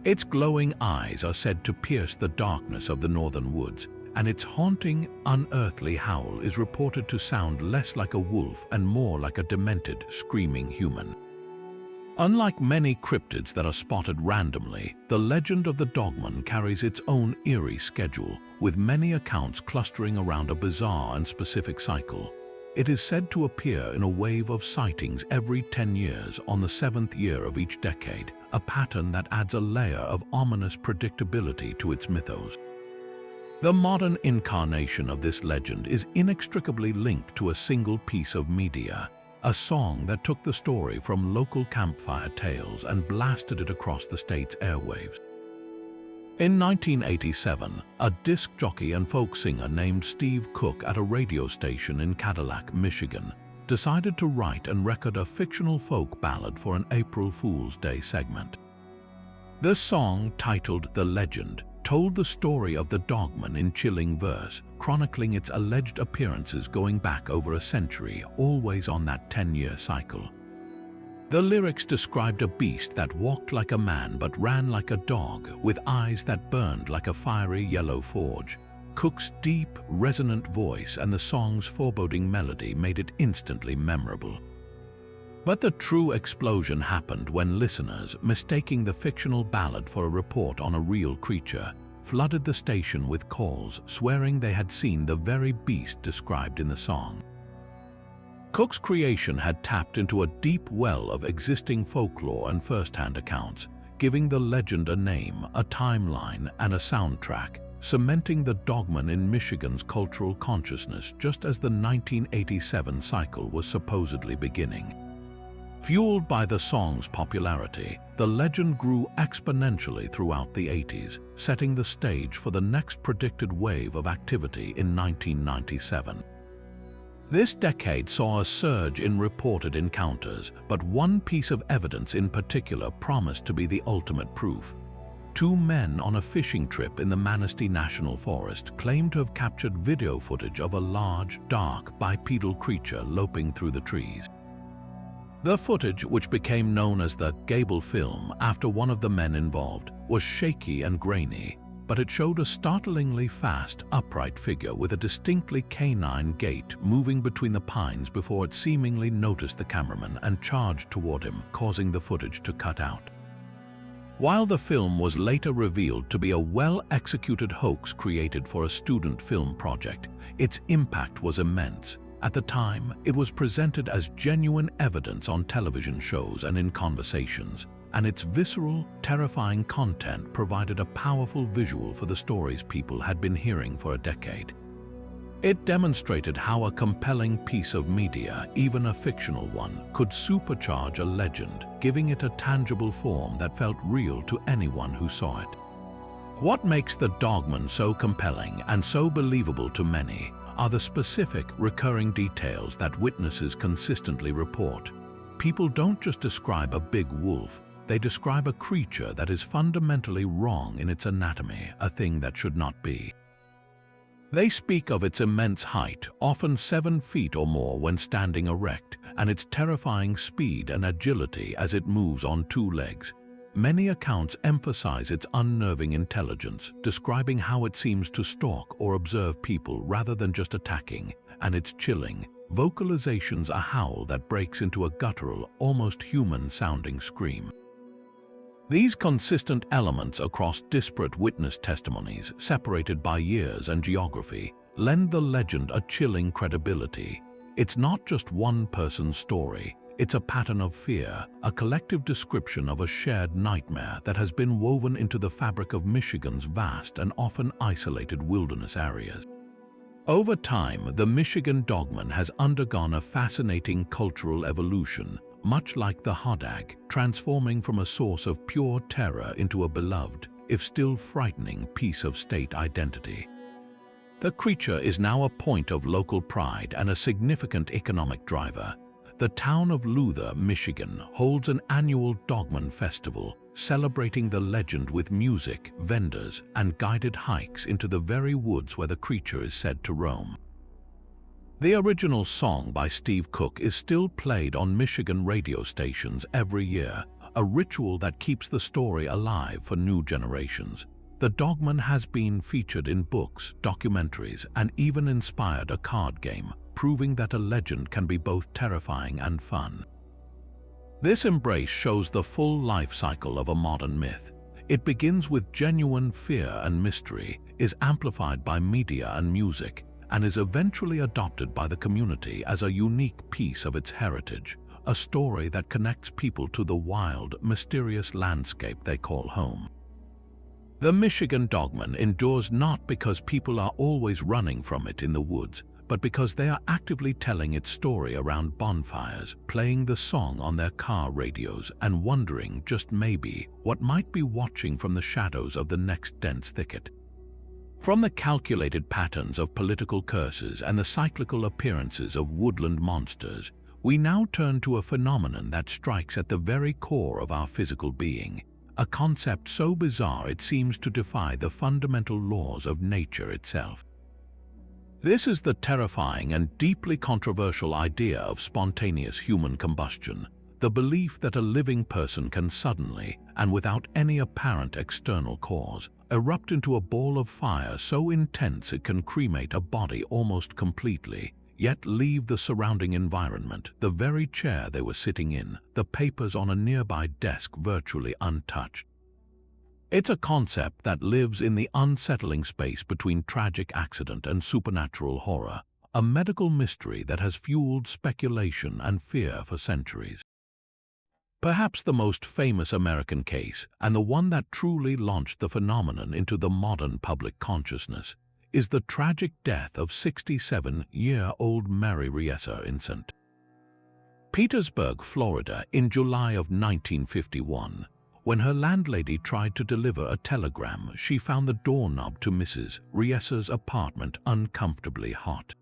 Speaker 1: Its glowing eyes are said to pierce the darkness of the northern woods, and its haunting, unearthly howl is reported to sound less like a wolf and more like a demented, screaming human. Unlike many cryptids that are spotted randomly, the legend of the dogman carries its own eerie schedule, with many accounts clustering around a bizarre and specific cycle. It is said to appear in a wave of sightings every 10 years on the 7th year of each decade, a pattern that adds a layer of ominous predictability to its mythos. The modern incarnation of this legend is inextricably linked to a single piece of media, a song that took the story from local campfire tales and blasted it across the state's airwaves. In 1987, a disc jockey and folk singer named Steve Cook at a radio station in Cadillac, Michigan, decided to write and record a fictional folk ballad for an April Fool's Day segment. The song, titled "The Legend," told the story of the dogman in chilling verse, chronicling its alleged appearances going back over a century, always on that 10-year cycle. The lyrics described a beast that walked like a man but ran like a dog, with eyes that burned like a fiery yellow forge. Cook's deep, resonant voice and the song's foreboding melody made it instantly memorable. But the true explosion happened when listeners, mistaking the fictional ballad for a report on a real creature, flooded the station with calls swearing they had seen the very beast described in the song. Cook's creation had tapped into a deep well of existing folklore and first-hand accounts, giving the legend a name, a timeline, and a soundtrack, cementing the dogman in Michigan's cultural consciousness just as the 1987 cycle was supposedly beginning. Fueled by the song's popularity, the legend grew exponentially throughout the 80s, setting the stage for the next predicted wave of activity in 1997. This decade saw a surge in reported encounters, but one piece of evidence in particular promised to be the ultimate proof. 2 men on a fishing trip in the Manistee National Forest claimed to have captured video footage of a large, dark, bipedal creature loping through the trees. The footage, which became known as the Gable film after one of the men involved, was shaky and grainy, but it showed a startlingly fast, upright figure with a distinctly canine gait moving between the pines before it seemingly noticed the cameraman and charged toward him, causing the footage to cut out. While the film was later revealed to be a well-executed hoax created for a student film project, its impact was immense. At the time, it was presented as genuine evidence on television shows and in conversations, and its visceral, terrifying content provided a powerful visual for the stories people had been hearing for a decade. It demonstrated how a compelling piece of media, even a fictional one, could supercharge a legend, giving it a tangible form that felt real to anyone who saw it. What makes the Dogman so compelling and so believable to many are the specific, recurring details that witnesses consistently report. People don't just describe a big wolf, they describe a creature that is fundamentally wrong in its anatomy, a thing that should not be. They speak of its immense height, often 7 feet or more when standing erect, and its terrifying speed and agility as it moves on 2 legs. Many accounts emphasize its unnerving intelligence, describing how it seems to stalk or observe people rather than just attacking, and its chilling vocalizations, a howl that breaks into a guttural, almost human-sounding scream. These consistent elements across disparate witness testimonies, separated by years and geography, lend the legend a chilling credibility. It's not just one person's story. It's a pattern of fear, a collective description of a shared nightmare that has been woven into the fabric of Michigan's vast and often isolated wilderness areas. Over time, the Michigan Dogman has undergone a fascinating cultural evolution, much like the hodag, transforming from a source of pure terror into a beloved, if still frightening, piece of state identity. The creature is now a point of local pride and a significant economic driver. The town of Luther, Michigan, holds an annual Dogman Festival, celebrating the legend with music, vendors, and guided hikes into the very woods where the creature is said to roam. The original song by Steve Cook is still played on Michigan radio stations every year, a ritual that keeps the story alive for new generations. The Dogman has been featured in books, documentaries, and even inspired a card game, proving that a legend can be both terrifying and fun. This embrace shows the full life cycle of a modern myth. It begins with genuine fear and mystery, is amplified by media and music, and is eventually adopted by the community as a unique piece of its heritage, a story that connects people to the wild, mysterious landscape they call home. The Michigan Dogman endures not because people are always running from it in the woods, but because they are actively telling its story around bonfires, playing the song on their car radios, and wondering, just maybe, what might be watching from the shadows of the next dense thicket. From the calculated patterns of political curses and the cyclical appearances of woodland monsters, we now turn to a phenomenon that strikes at the very core of our physical being, a concept so bizarre it seems to defy the fundamental laws of nature itself. This is the terrifying and deeply controversial idea of spontaneous human combustion, the belief that a living person can suddenly, and without any apparent external cause, erupt into a ball of fire so intense it can cremate a body almost completely, yet leave the surrounding environment, the very chair they were sitting in, the papers on a nearby desk virtually untouched. It's a concept that lives in the unsettling space between tragic accident and supernatural horror, a medical mystery that has fueled speculation and fear for centuries. Perhaps the most famous American case, and the one that truly launched the phenomenon into the modern public consciousness, is the tragic death of 67-year-old Mary Riesser in St. Petersburg, Florida, in July of 1951. When her landlady tried to deliver a telegram, she found the doorknob to Mrs. Riesser's apartment uncomfortably hot.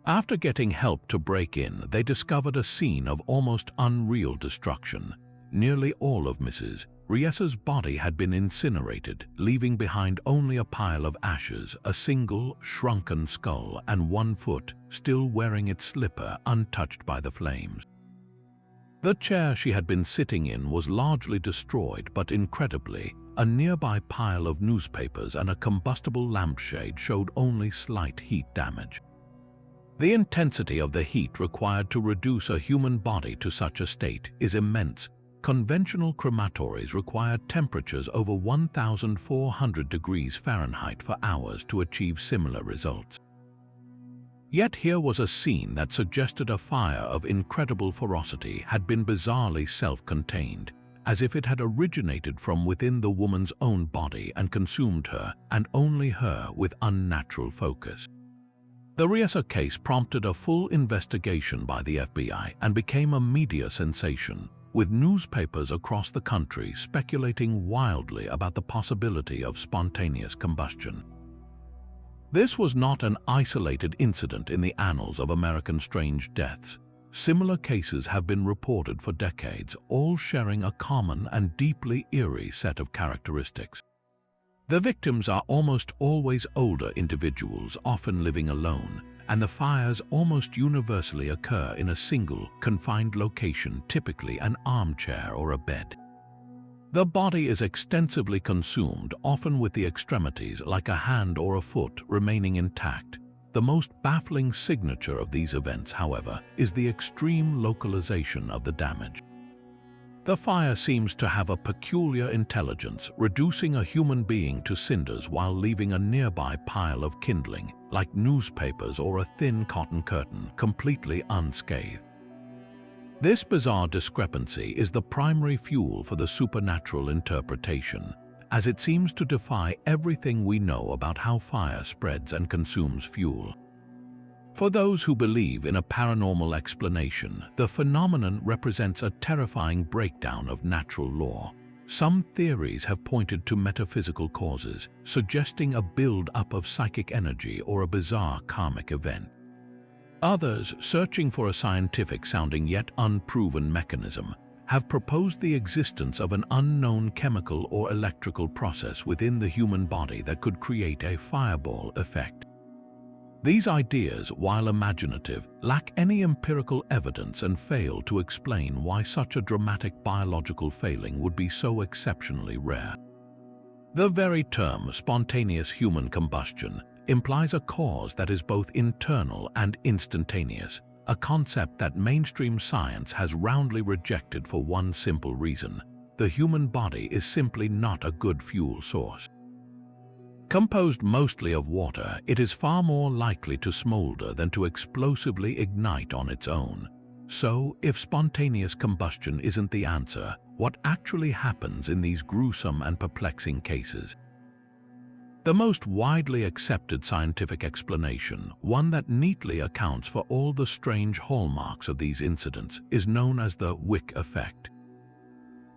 Speaker 1: After getting help to break in, they discovered a scene of almost unreal destruction. Nearly all of Mrs. Riesser's body had been incinerated, leaving behind only a pile of ashes, a single, shrunken skull, and one foot, still wearing its slipper, untouched by the flames. The chair she had been sitting in was largely destroyed, but incredibly, a nearby pile of newspapers and a combustible lampshade showed only slight heat damage. The intensity of the heat required to reduce a human body to such a state is immense. Conventional crematories required temperatures over 1,400 degrees Fahrenheit for hours to achieve similar results. Yet here was a scene that suggested a fire of incredible ferocity had been bizarrely self-contained, as if it had originated from within the woman's own body and consumed her, and only her, with unnatural focus. The Riesa case prompted a full investigation by the FBI and became a media sensation, with newspapers across the country speculating wildly about the possibility of spontaneous combustion. This was not an isolated incident in the annals of American strange deaths. Similar cases have been reported for decades, all sharing a common and deeply eerie set of characteristics. The victims are almost always older individuals, often living alone, and the fires almost universally occur in a single, confined location, typically an armchair or a bed. The body is extensively consumed, often with the extremities, like a hand or a foot, remaining intact. The most baffling signature of these events, however, is the extreme localization of the damage. The fire seems to have a peculiar intelligence, reducing a human being to cinders while leaving a nearby pile of kindling, like newspapers or a thin cotton curtain, completely unscathed. This bizarre discrepancy is the primary fuel for the supernatural interpretation, as it seems to defy everything we know about how fire spreads and consumes fuel. For those who believe in a paranormal explanation, the phenomenon represents a terrifying breakdown of natural law. Some theories have pointed to metaphysical causes, suggesting a build-up of psychic energy or a bizarre karmic event. Others, searching for a scientific-sounding yet unproven mechanism, have proposed the existence of an unknown chemical or electrical process within the human body that could create a fireball effect. These ideas, while imaginative, lack any empirical evidence and fail to explain why such a dramatic biological failing would be so exceptionally rare. The very term spontaneous human combustion implies a cause that is both internal and instantaneous, a concept that mainstream science has roundly rejected for one simple reason: the human body is simply not a good fuel source. Composed mostly of water, it is far more likely to smolder than to explosively ignite on its own. So, if spontaneous combustion isn't the answer, what actually happens in these gruesome and perplexing cases? The most widely accepted scientific explanation, one that neatly accounts for all the strange hallmarks of these incidents, is known as the wick effect.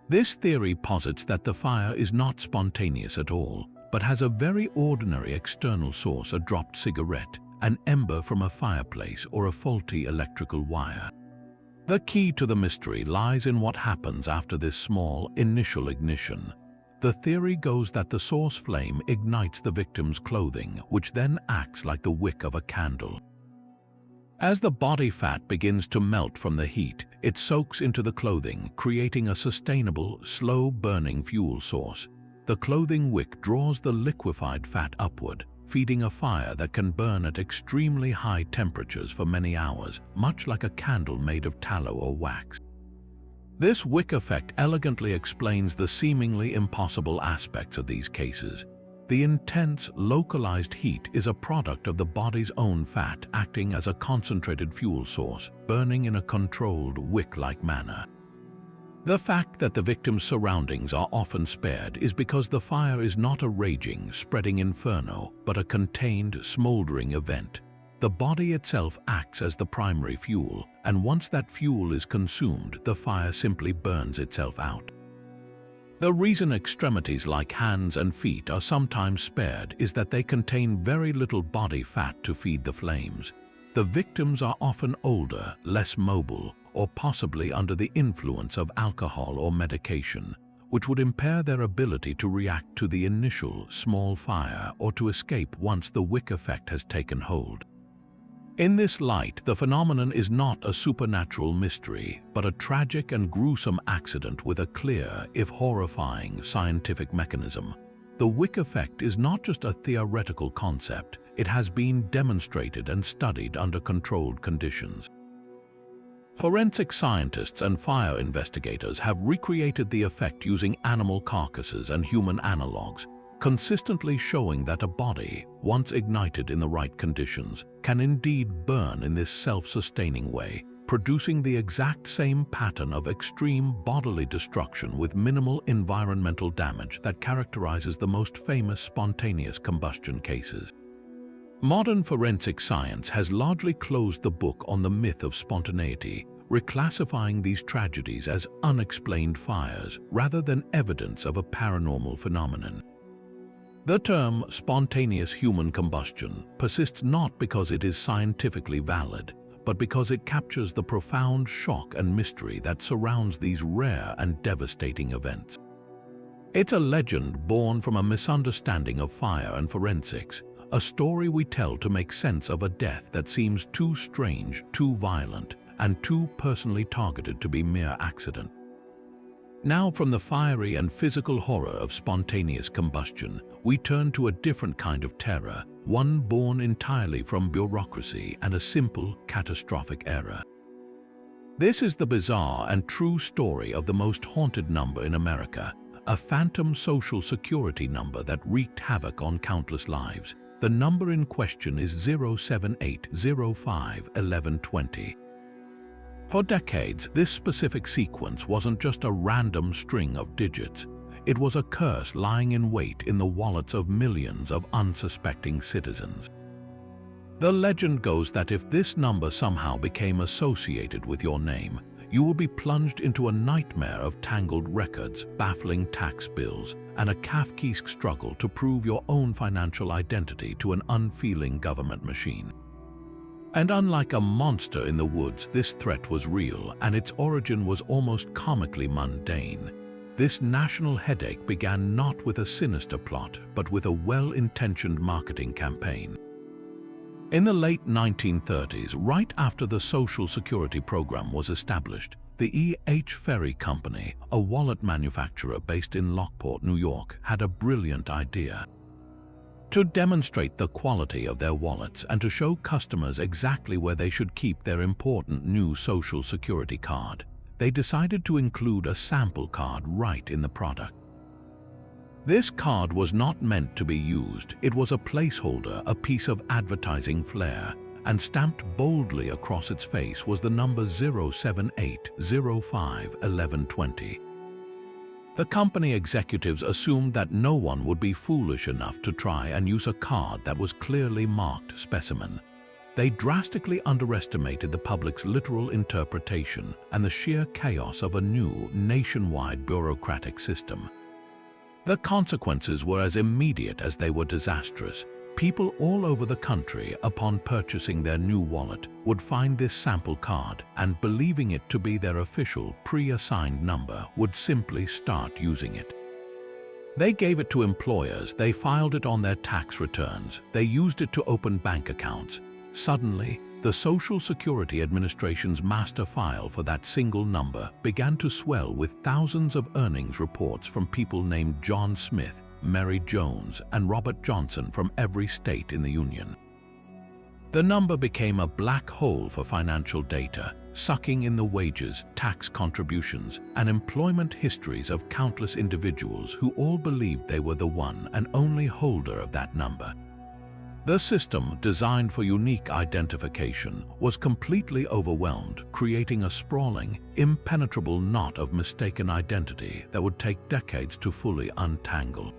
Speaker 1: This theory posits that the fire is not spontaneous at all, but has a very ordinary external source: a dropped cigarette, an ember from a fireplace, or a faulty electrical wire. The key to the mystery lies in what happens after this small, initial ignition. The theory goes that the source flame ignites the victim's clothing, which then acts like the wick of a candle. As the body fat begins to melt from the heat, it soaks into the clothing, creating a sustainable, slow-burning fuel source. The clothing wick draws the liquefied fat upward, feeding a fire that can burn at extremely high temperatures for many hours, much like a candle made of tallow or wax. This wick effect elegantly explains the seemingly impossible aspects of these cases. The intense, localized heat is a product of the body's own fat acting as a concentrated fuel source, burning in a controlled, wick-like manner. The fact that the victim's surroundings are often spared is because the fire is not a raging, spreading inferno, but a contained, smoldering event. The body itself acts as the primary fuel, and once that fuel is consumed, the fire simply burns itself out. The reason extremities like hands and feet are sometimes spared is that they contain very little body fat to feed the flames. The victims are often older, less mobile, or possibly under the influence of alcohol or medication, which would impair their ability to react to the initial, small fire or to escape once the wick effect has taken hold. In this light, the phenomenon is not a supernatural mystery, but a tragic and gruesome accident with a clear, if horrifying, scientific mechanism. The Wick effect is not just a theoretical concept, it has been demonstrated and studied under controlled conditions. Forensic scientists and fire investigators have recreated the effect using animal carcasses and human analogues, consistently showing that a body, once ignited in the right conditions, can indeed burn in this self-sustaining way, producing the exact same pattern of extreme bodily destruction with minimal environmental damage that characterizes the most famous spontaneous combustion cases. Modern forensic science has largely closed the book on the myth of spontaneity, reclassifying these tragedies as unexplained fires rather than evidence of a paranormal phenomenon. The term spontaneous human combustion persists not because it is scientifically valid, but because it captures the profound shock and mystery that surrounds these rare and devastating events. It's a legend born from a misunderstanding of fire and forensics, a story we tell to make sense of a death that seems too strange, too violent, and too personally targeted to be mere accident. Now, from the fiery and physical horror of spontaneous combustion, we turn to a different kind of terror, one born entirely from bureaucracy and a simple, catastrophic error. This is the bizarre and true story of the most haunted number in America, a phantom social security number that wreaked havoc on countless lives. The number in question is 078051120. For decades, this specific sequence wasn't just a random string of digits. It was a curse lying in wait in the wallets of millions of unsuspecting citizens. The legend goes that if this number somehow became associated with your name, you will be plunged into a nightmare of tangled records, baffling tax bills, and a Kafkaesque struggle to prove your own financial identity to an unfeeling government machine. And unlike a monster in the woods, this threat was real, and its origin was almost comically mundane. This national headache began not with a sinister plot, but with a well-intentioned marketing campaign. In the late 1930s, right after the Social Security program was established, the E.H. Ferry Company, a wallet manufacturer based in Lockport, New York, had a brilliant idea. To demonstrate the quality of their wallets and to show customers exactly where they should keep their important new Social Security card, they decided to include a sample card right in the product. This card was not meant to be used. It was a placeholder, a piece of advertising flair, and stamped boldly across its face was the number 078051120. The company executives assumed that no one would be foolish enough to try and use a card that was clearly marked specimen. They drastically underestimated the public's literal interpretation and the sheer chaos of a new, nationwide bureaucratic system. The consequences were as immediate as they were disastrous. People all over the country, upon purchasing their new wallet, would find this sample card and, believing it to be their official, pre-assigned number, would simply start using it. They gave it to employers, they filed it on their tax returns, they used it to open bank accounts. Suddenly, the Social Security Administration's master file for that single number began to swell with thousands of earnings reports from people named John Smith, Mary Jones, and Robert Johnson from every state in the Union. The number became a black hole for financial data, sucking in the wages, tax contributions, and employment histories of countless individuals who all believed they were the one and only holder of that number. The system, designed for unique identification, was completely overwhelmed, creating a sprawling, impenetrable knot of mistaken identity that would take decades to fully untangle.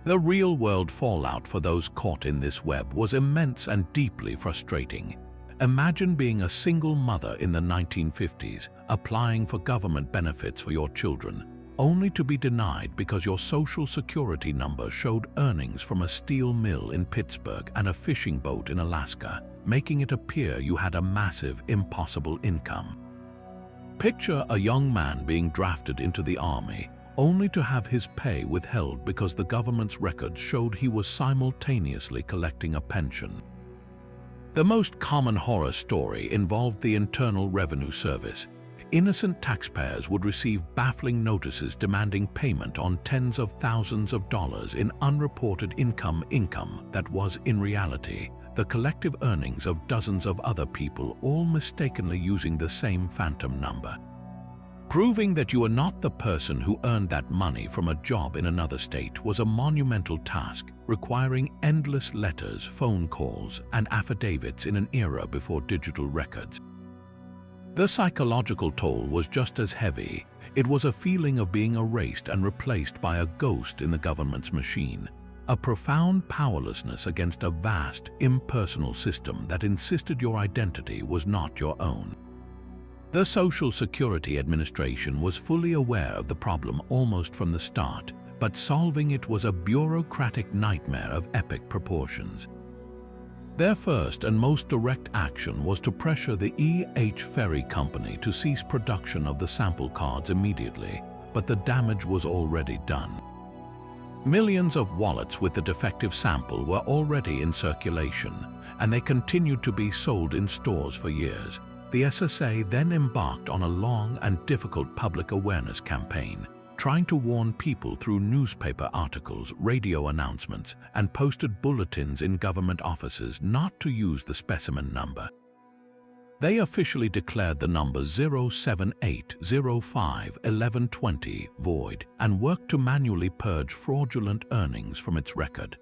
Speaker 1: The real-world fallout for those caught in this web was immense and deeply frustrating. Imagine being a single mother in the 1950s, applying for government benefits for your children, only to be denied because your Social Security number showed earnings from a steel mill in Pittsburgh and a fishing boat in Alaska, making it appear you had a massive, impossible income. Picture a young man being drafted into the army, only to have his pay withheld because the government's records showed he was simultaneously collecting a pension. The most common horror story involved the Internal Revenue Service. Innocent taxpayers would receive baffling notices demanding payment on tens of thousands of dollars in unreported income that was, in reality, the collective earnings of dozens of other people, all mistakenly using the same phantom number. Proving that you were not the person who earned that money from a job in another state was a monumental task, requiring endless letters, phone calls, and affidavits in an era before digital records. The psychological toll was just as heavy. It was a feeling of being erased and replaced by a ghost in the government's machine, a profound powerlessness against a vast, impersonal system that insisted your identity was not your own. The Social Security Administration was fully aware of the problem almost from the start, but solving it was a bureaucratic nightmare of epic proportions. Their first and most direct action was to pressure the Ferry Company to cease production of the sample cards immediately, but the damage was already done. Millions of wallets with the defective sample were already in circulation, and they continued to be sold in stores for years. The SSA then embarked on a long and difficult public awareness campaign, trying to warn people through newspaper articles, radio announcements, and posted bulletins in government offices not to use the specimen number. They officially declared the number 078051120 void and worked to manually purge fraudulent earnings from its record.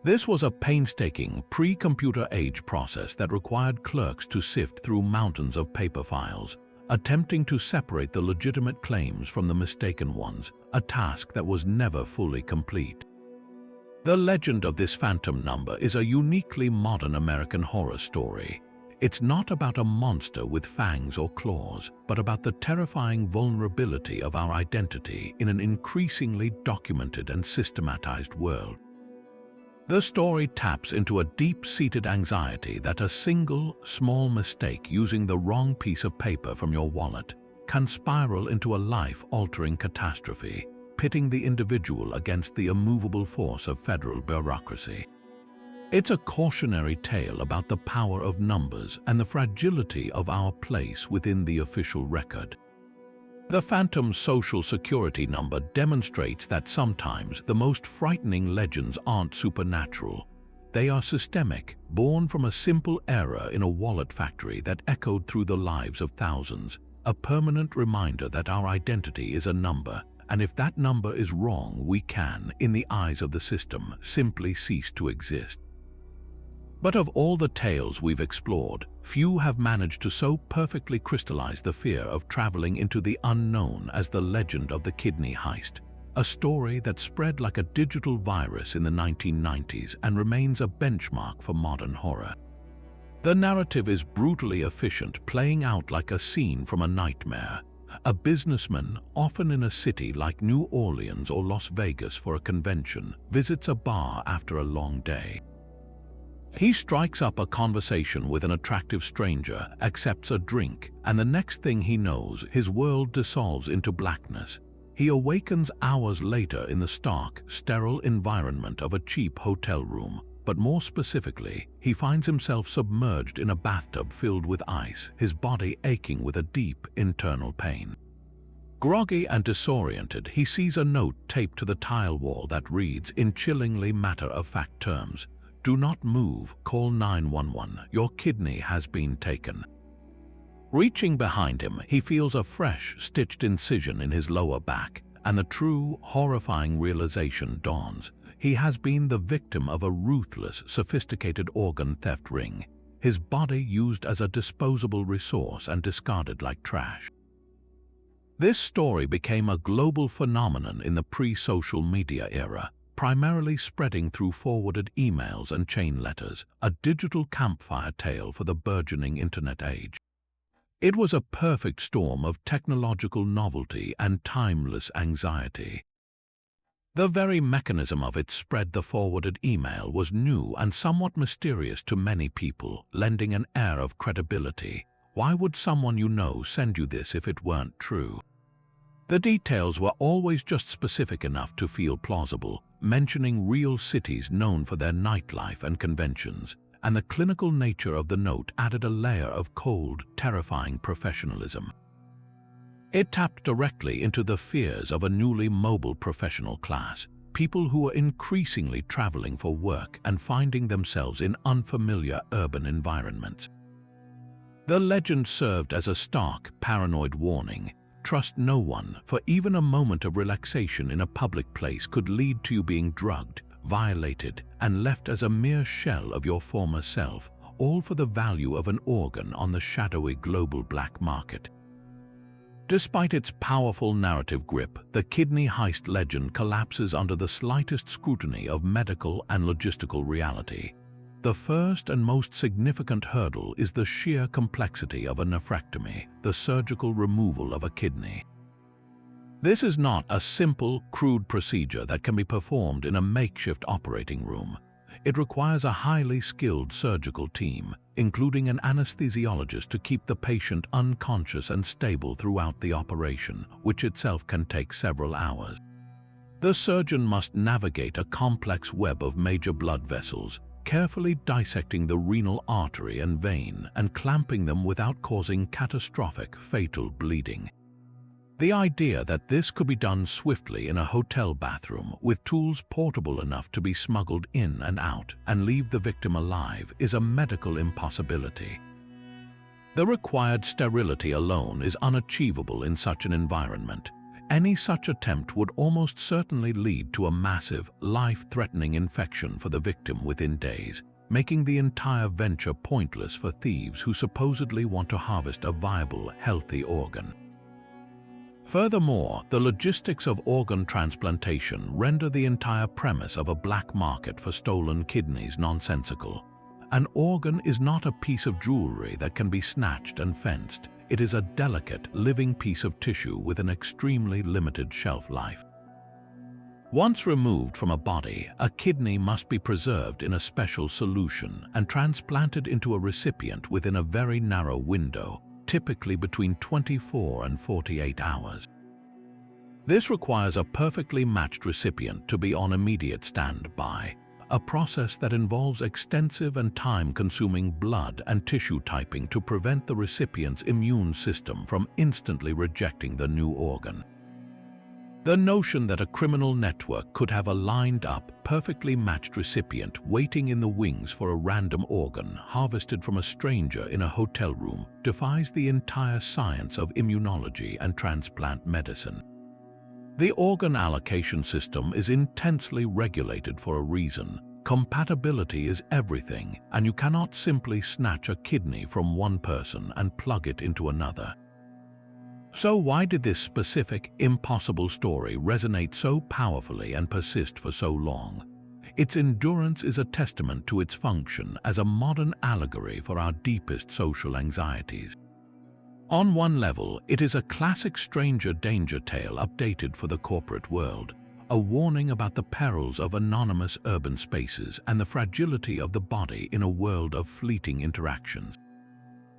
Speaker 1: This was a painstaking, pre-computer age process that required clerks to sift through mountains of paper files, attempting to separate the legitimate claims from the mistaken ones, a task that was never fully complete. The legend of this phantom number is a uniquely modern American horror story. It's not about a monster with fangs or claws, but about the terrifying vulnerability of our identity in an increasingly documented and systematized world. The story taps into a deep-seated anxiety that a single, small mistake using the wrong piece of paper from your wallet can spiral into a life-altering catastrophe, pitting the individual against the immovable force of federal bureaucracy. It's a cautionary tale about the power of numbers and the fragility of our place within the official record. The phantom Social Security number demonstrates that sometimes the most frightening legends aren't supernatural. They are systemic, born from a simple error in a wallet factory that echoed through the lives of thousands, a permanent reminder that our identity is a number, and if that number is wrong, we can, in the eyes of the system, simply cease to exist. But of all the tales we've explored, few have managed to so perfectly crystallize the fear of traveling into the unknown as the legend of the kidney heist, a story that spread like a digital virus in the 1990s and remains a benchmark for modern horror. The narrative is brutally efficient, playing out like a scene from a nightmare. A businessman, often in a city like New Orleans or Las Vegas for a convention, visits a bar after a long day. He strikes up a conversation with an attractive stranger, accepts a drink, and the next thing he knows, his world dissolves into blackness. He awakens hours later in the stark, sterile environment of a cheap hotel room, but more specifically, he finds himself submerged in a bathtub filled with ice, his body aching with a deep internal pain. Groggy and disoriented, he sees a note taped to the tile wall that reads, in chillingly matter-of-fact terms, "Do not move, call 911, your kidney has been taken." Reaching behind him, he feels a fresh, stitched incision in his lower back, and the true, horrifying realization dawns. He has been the victim of a ruthless, sophisticated organ theft ring, his body used as a disposable resource and discarded like trash. This story became a global phenomenon in the pre-social media era, primarily spreading through forwarded emails and chain letters, a digital campfire tale for the burgeoning internet age. It was a perfect storm of technological novelty and timeless anxiety. The very mechanism of its spread, the forwarded email, was new and somewhat mysterious to many people, lending an air of credibility. Why would someone you know send you this if it weren't true? The details were always just specific enough to feel plausible, mentioning real cities known for their nightlife and conventions, and the clinical nature of the note added a layer of cold, terrifying professionalism. It tapped directly into the fears of a newly mobile professional class, people who were increasingly traveling for work and finding themselves in unfamiliar urban environments. The legend served as a stark, paranoid warning. Trust no one, for even a moment of relaxation in a public place could lead to you being drugged, violated, and left as a mere shell of your former self, all for the value of an organ on the shadowy global black market. Despite its powerful narrative grip, the kidney heist legend collapses under the slightest scrutiny of medical and logistical reality. The first and most significant hurdle is the sheer complexity of a nephrectomy, the surgical removal of a kidney. This is not a simple, crude procedure that can be performed in a makeshift operating room. It requires a highly skilled surgical team, including an anesthesiologist to keep the patient unconscious and stable throughout the operation, which itself can take several hours. The surgeon must navigate a complex web of major blood vessels, carefully dissecting the renal artery and vein and clamping them without causing catastrophic, fatal bleeding. The idea that this could be done swiftly in a hotel bathroom with tools portable enough to be smuggled in and out and leave the victim alive is a medical impossibility. The required sterility alone is unachievable in such an environment. Any such attempt would almost certainly lead to a massive, life-threatening infection for the victim within days, making the entire venture pointless for thieves who supposedly want to harvest a viable, healthy organ. Furthermore, the logistics of organ transplantation render the entire premise of a black market for stolen kidneys nonsensical. An organ is not a piece of jewelry that can be snatched and fenced. It is a delicate, living piece of tissue with an extremely limited shelf life. Once removed from a body, a kidney must be preserved in a special solution and transplanted into a recipient within a very narrow window, typically between 24 and 48 hours. This requires a perfectly matched recipient to be on immediate standby, a process that involves extensive and time-consuming blood and tissue typing to prevent the recipient's immune system from instantly rejecting the new organ. The notion that a criminal network could have a lined-up, perfectly matched recipient waiting in the wings for a random organ harvested from a stranger in a hotel room defies the entire science of immunology and transplant medicine. The organ allocation system is intensely regulated for a reason. Compatibility is everything, and you cannot simply snatch a kidney from one person and plug it into another. So why did this specific, impossible story resonate so powerfully and persist for so long? Its endurance is a testament to its function as a modern allegory for our deepest social anxieties. On one level, it is a classic stranger danger tale updated for the corporate world, a warning about the perils of anonymous urban spaces and the fragility of the body in a world of fleeting interactions.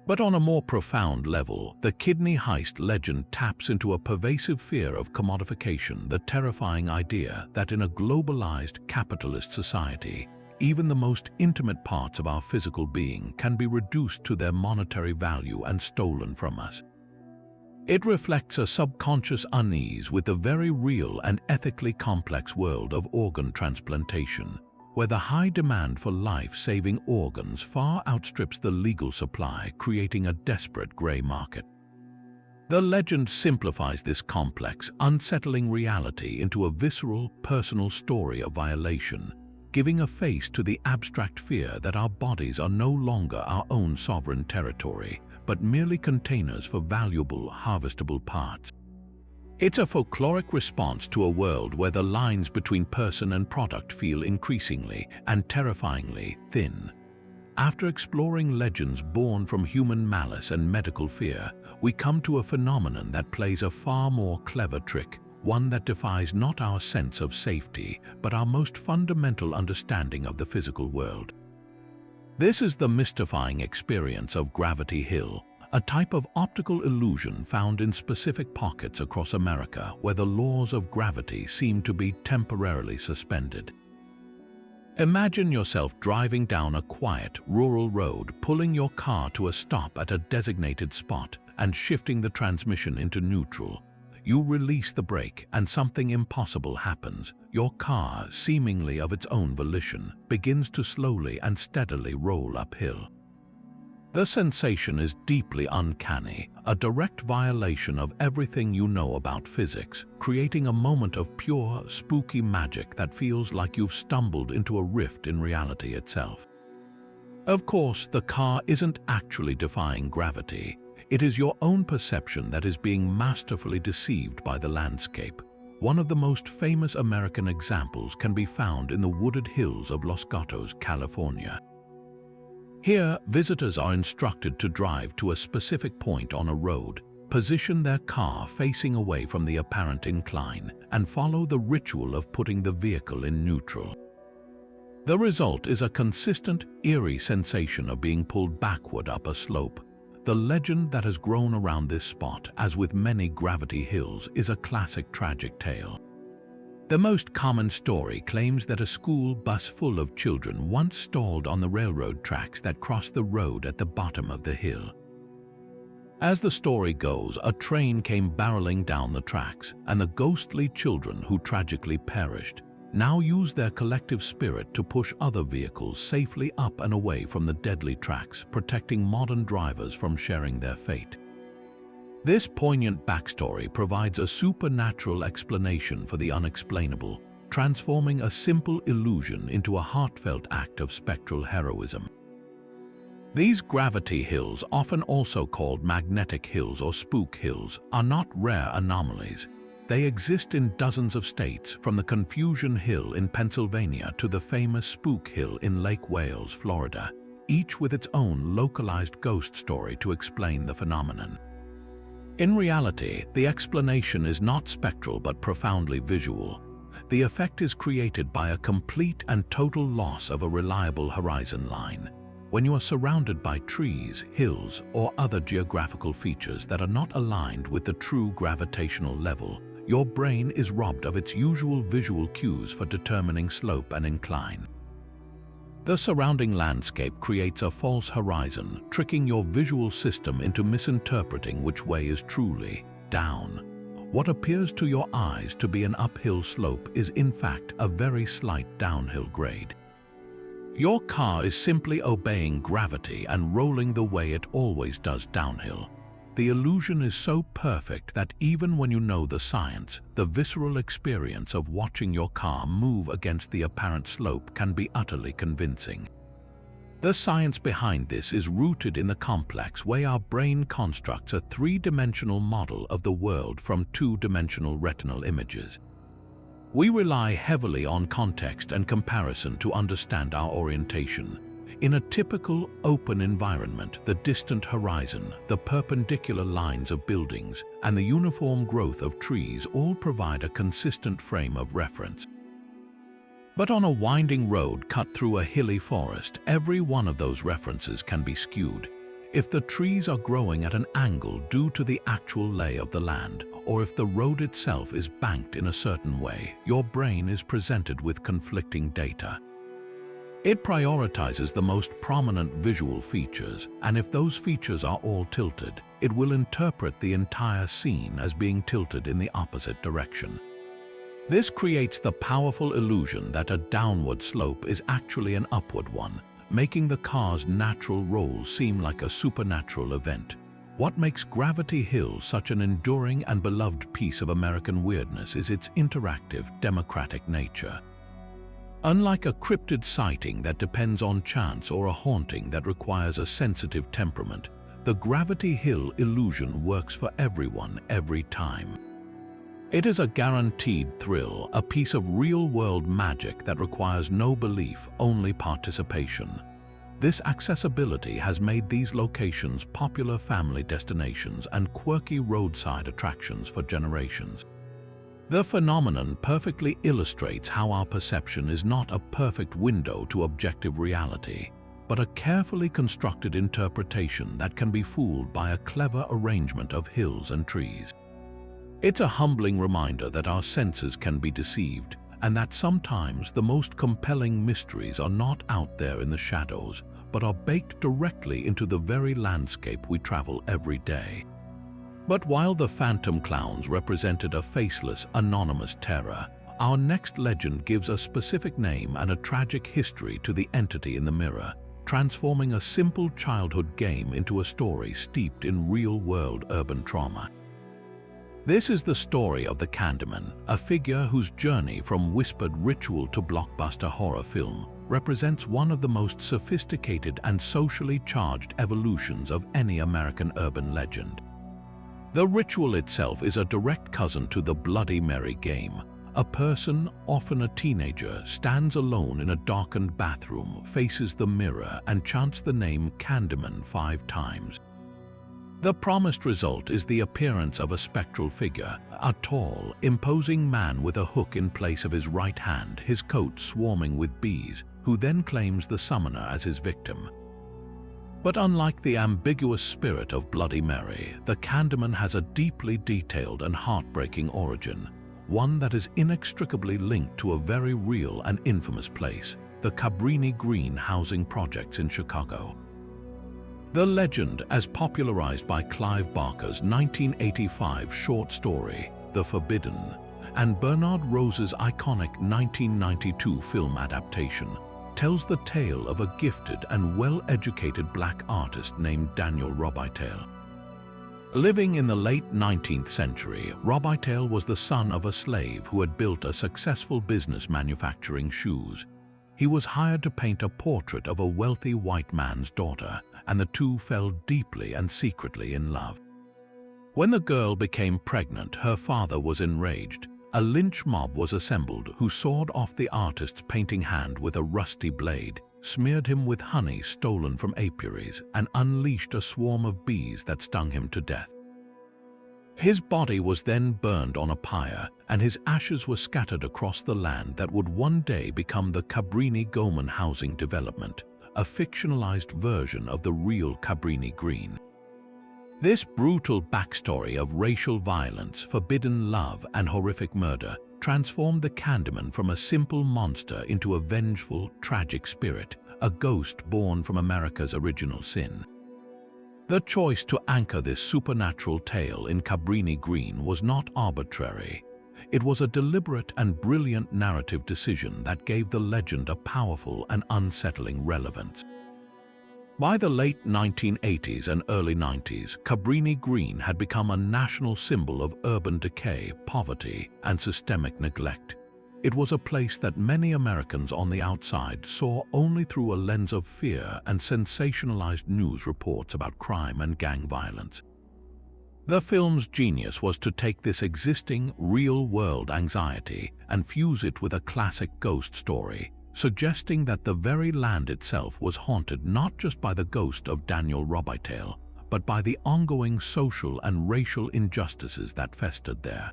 Speaker 1: But on a more profound level, the kidney heist legend taps into a pervasive fear of commodification, the terrifying idea that in a globalized capitalist society, even the most intimate parts of our physical being can be reduced to their monetary value and stolen from us. It reflects a subconscious unease with the very real and ethically complex world of organ transplantation, where the high demand for life-saving organs far outstrips the legal supply, creating a desperate gray market. The legend simplifies this complex, unsettling reality into a visceral, personal story of violation, giving a face to the abstract fear that our bodies are no longer our own sovereign territory, but merely containers for valuable, harvestable parts. It's a folkloric response to a world where the lines between person and product feel increasingly and terrifyingly thin. After exploring legends born from human malice and medical fear, we come to a phenomenon that plays a far more clever trick, one that defies not our sense of safety, but our most fundamental understanding of the physical world. This is the mystifying experience of Gravity Hill, a type of optical illusion found in specific pockets across America where the laws of gravity seem to be temporarily suspended. Imagine yourself driving down a quiet, rural road, pulling your car to a stop at a designated spot and shifting the transmission into neutral. You release the brake and something impossible happens. Your car, seemingly of its own volition, begins to slowly and steadily roll uphill. The sensation is deeply uncanny, a direct violation of everything you know about physics, creating a moment of pure, spooky magic that feels like you've stumbled into a rift in reality itself. Of course, the car isn't actually defying gravity. It is your own perception that is being masterfully deceived by the landscape. One of the most famous American examples can be found in the wooded hills of Los Gatos, California. Here, visitors are instructed to drive to a specific point on a road, position their car facing away from the apparent incline, and follow the ritual of putting the vehicle in neutral. The result is a consistent, eerie sensation of being pulled backward up a slope. The legend that has grown around this spot, as with many gravity hills, is a classic tragic tale. The most common story claims that a school bus full of children once stalled on the railroad tracks that crossed the road at the bottom of the hill. As the story goes, a train came barreling down the tracks, and the ghostly children who tragically perished now use their collective spirit to push other vehicles safely up and away from the deadly tracks, protecting modern drivers from sharing their fate. This poignant backstory provides a supernatural explanation for the unexplainable, transforming a simple illusion into a heartfelt act of spectral heroism. These gravity hills, often also called magnetic hills or spook hills, are not rare anomalies. They exist in dozens of states, from the Confusion Hill in Pennsylvania to the famous Spook Hill in Lake Wales, Florida, each with its own localized ghost story to explain the phenomenon. In reality, the explanation is not spectral but profoundly visual. The effect is created by a complete and total loss of a reliable horizon line. When you are surrounded by trees, hills, or other geographical features that are not aligned with the true gravitational level, your brain is robbed of its usual visual cues for determining slope and incline. The surrounding landscape creates a false horizon, tricking your visual system into misinterpreting which way is truly down. What appears to your eyes to be an uphill slope is in fact a very slight downhill grade. Your car is simply obeying gravity and rolling the way it always does downhill. The illusion is so perfect that even when you know the science, the visceral experience of watching your car move against the apparent slope can be utterly convincing. The science behind this is rooted in the complex way our brain constructs a three-dimensional model of the world from two-dimensional retinal images. We rely heavily on context and comparison to understand our orientation. In a typical, open environment, the distant horizon, the perpendicular lines of buildings, and the uniform growth of trees all provide a consistent frame of reference. But on a winding road cut through a hilly forest, every one of those references can be skewed. If the trees are growing at an angle due to the actual lay of the land, or if the road itself is banked in a certain way, your brain is presented with conflicting data. It prioritizes the most prominent visual features, and if those features are all tilted, it will interpret the entire scene as being tilted in the opposite direction. This creates the powerful illusion that a downward slope is actually an upward one, making the car's natural roll seem like a supernatural event. What makes Gravity Hill such an enduring and beloved piece of American weirdness is its interactive, democratic nature. Unlike a cryptid sighting that depends on chance or a haunting that requires a sensitive temperament, the Gravity Hill illusion works for everyone every time. It is a guaranteed thrill, a piece of real-world magic that requires no belief, only participation. This accessibility has made these locations popular family destinations and quirky roadside attractions for generations. The phenomenon perfectly illustrates how our perception is not a perfect window to objective reality, but a carefully constructed interpretation that can be fooled by a clever arrangement of hills and trees. It's a humbling reminder that our senses can be deceived, and that sometimes the most compelling mysteries are not out there in the shadows, but are baked directly into the very landscape we travel every day. But while the phantom clowns represented a faceless, anonymous terror, our next legend gives a specific name and a tragic history to the entity in the mirror, transforming a simple childhood game into a story steeped in real-world urban trauma. This is the story of the Candyman, a figure whose journey from whispered ritual to blockbuster horror film represents one of the most sophisticated and socially charged evolutions of any American urban legend. The ritual itself is a direct cousin to the Bloody Mary game. A person, often a teenager, stands alone in a darkened bathroom, faces the mirror, and chants the name Candyman 5 times. The promised result is the appearance of a spectral figure, a tall, imposing man with a hook in place of his right hand, his coat swarming with bees, who then claims the summoner as his victim. But unlike the ambiguous spirit of Bloody Mary, the Candyman has a deeply detailed and heartbreaking origin, one that is inextricably linked to a very real and infamous place, the Cabrini Green housing projects in Chicago. The legend, as popularized by Clive Barker's 1985 short story, The Forbidden, and Bernard Rose's iconic 1992 film adaptation, tells the tale of a gifted and well-educated black artist named Daniel Robitaille. Living in the late 19th century, Robitaille was the son of a slave who had built a successful business manufacturing shoes. He was hired to paint a portrait of a wealthy white man's daughter, and the two fell deeply and secretly in love. When the girl became pregnant, her father was enraged. A lynch mob was assembled who sawed off the artist's painting hand with a rusty blade, smeared him with honey stolen from apiaries, and unleashed a swarm of bees that stung him to death. His body was then burned on a pyre, and his ashes were scattered across the land that would one day become the Cabrini Goman housing development, a fictionalized version of the real Cabrini Green. This brutal backstory of racial violence, forbidden love, and horrific murder transformed the Candyman from a simple monster into a vengeful, tragic spirit, a ghost born from America's original sin. The choice to anchor this supernatural tale in Cabrini Green was not arbitrary. It was a deliberate and brilliant narrative decision that gave the legend a powerful and unsettling relevance. By the late 1980s and early 90s, Cabrini Green had become a national symbol of urban decay, poverty, and systemic neglect. It was a place that many Americans on the outside saw only through a lens of fear and sensationalized news reports about crime and gang violence. The film's genius was to take this existing, real-world anxiety and fuse it with a classic ghost story, suggesting that the very land itself was haunted not just by the ghost of Daniel Robitaille, but by the ongoing social and racial injustices that festered there.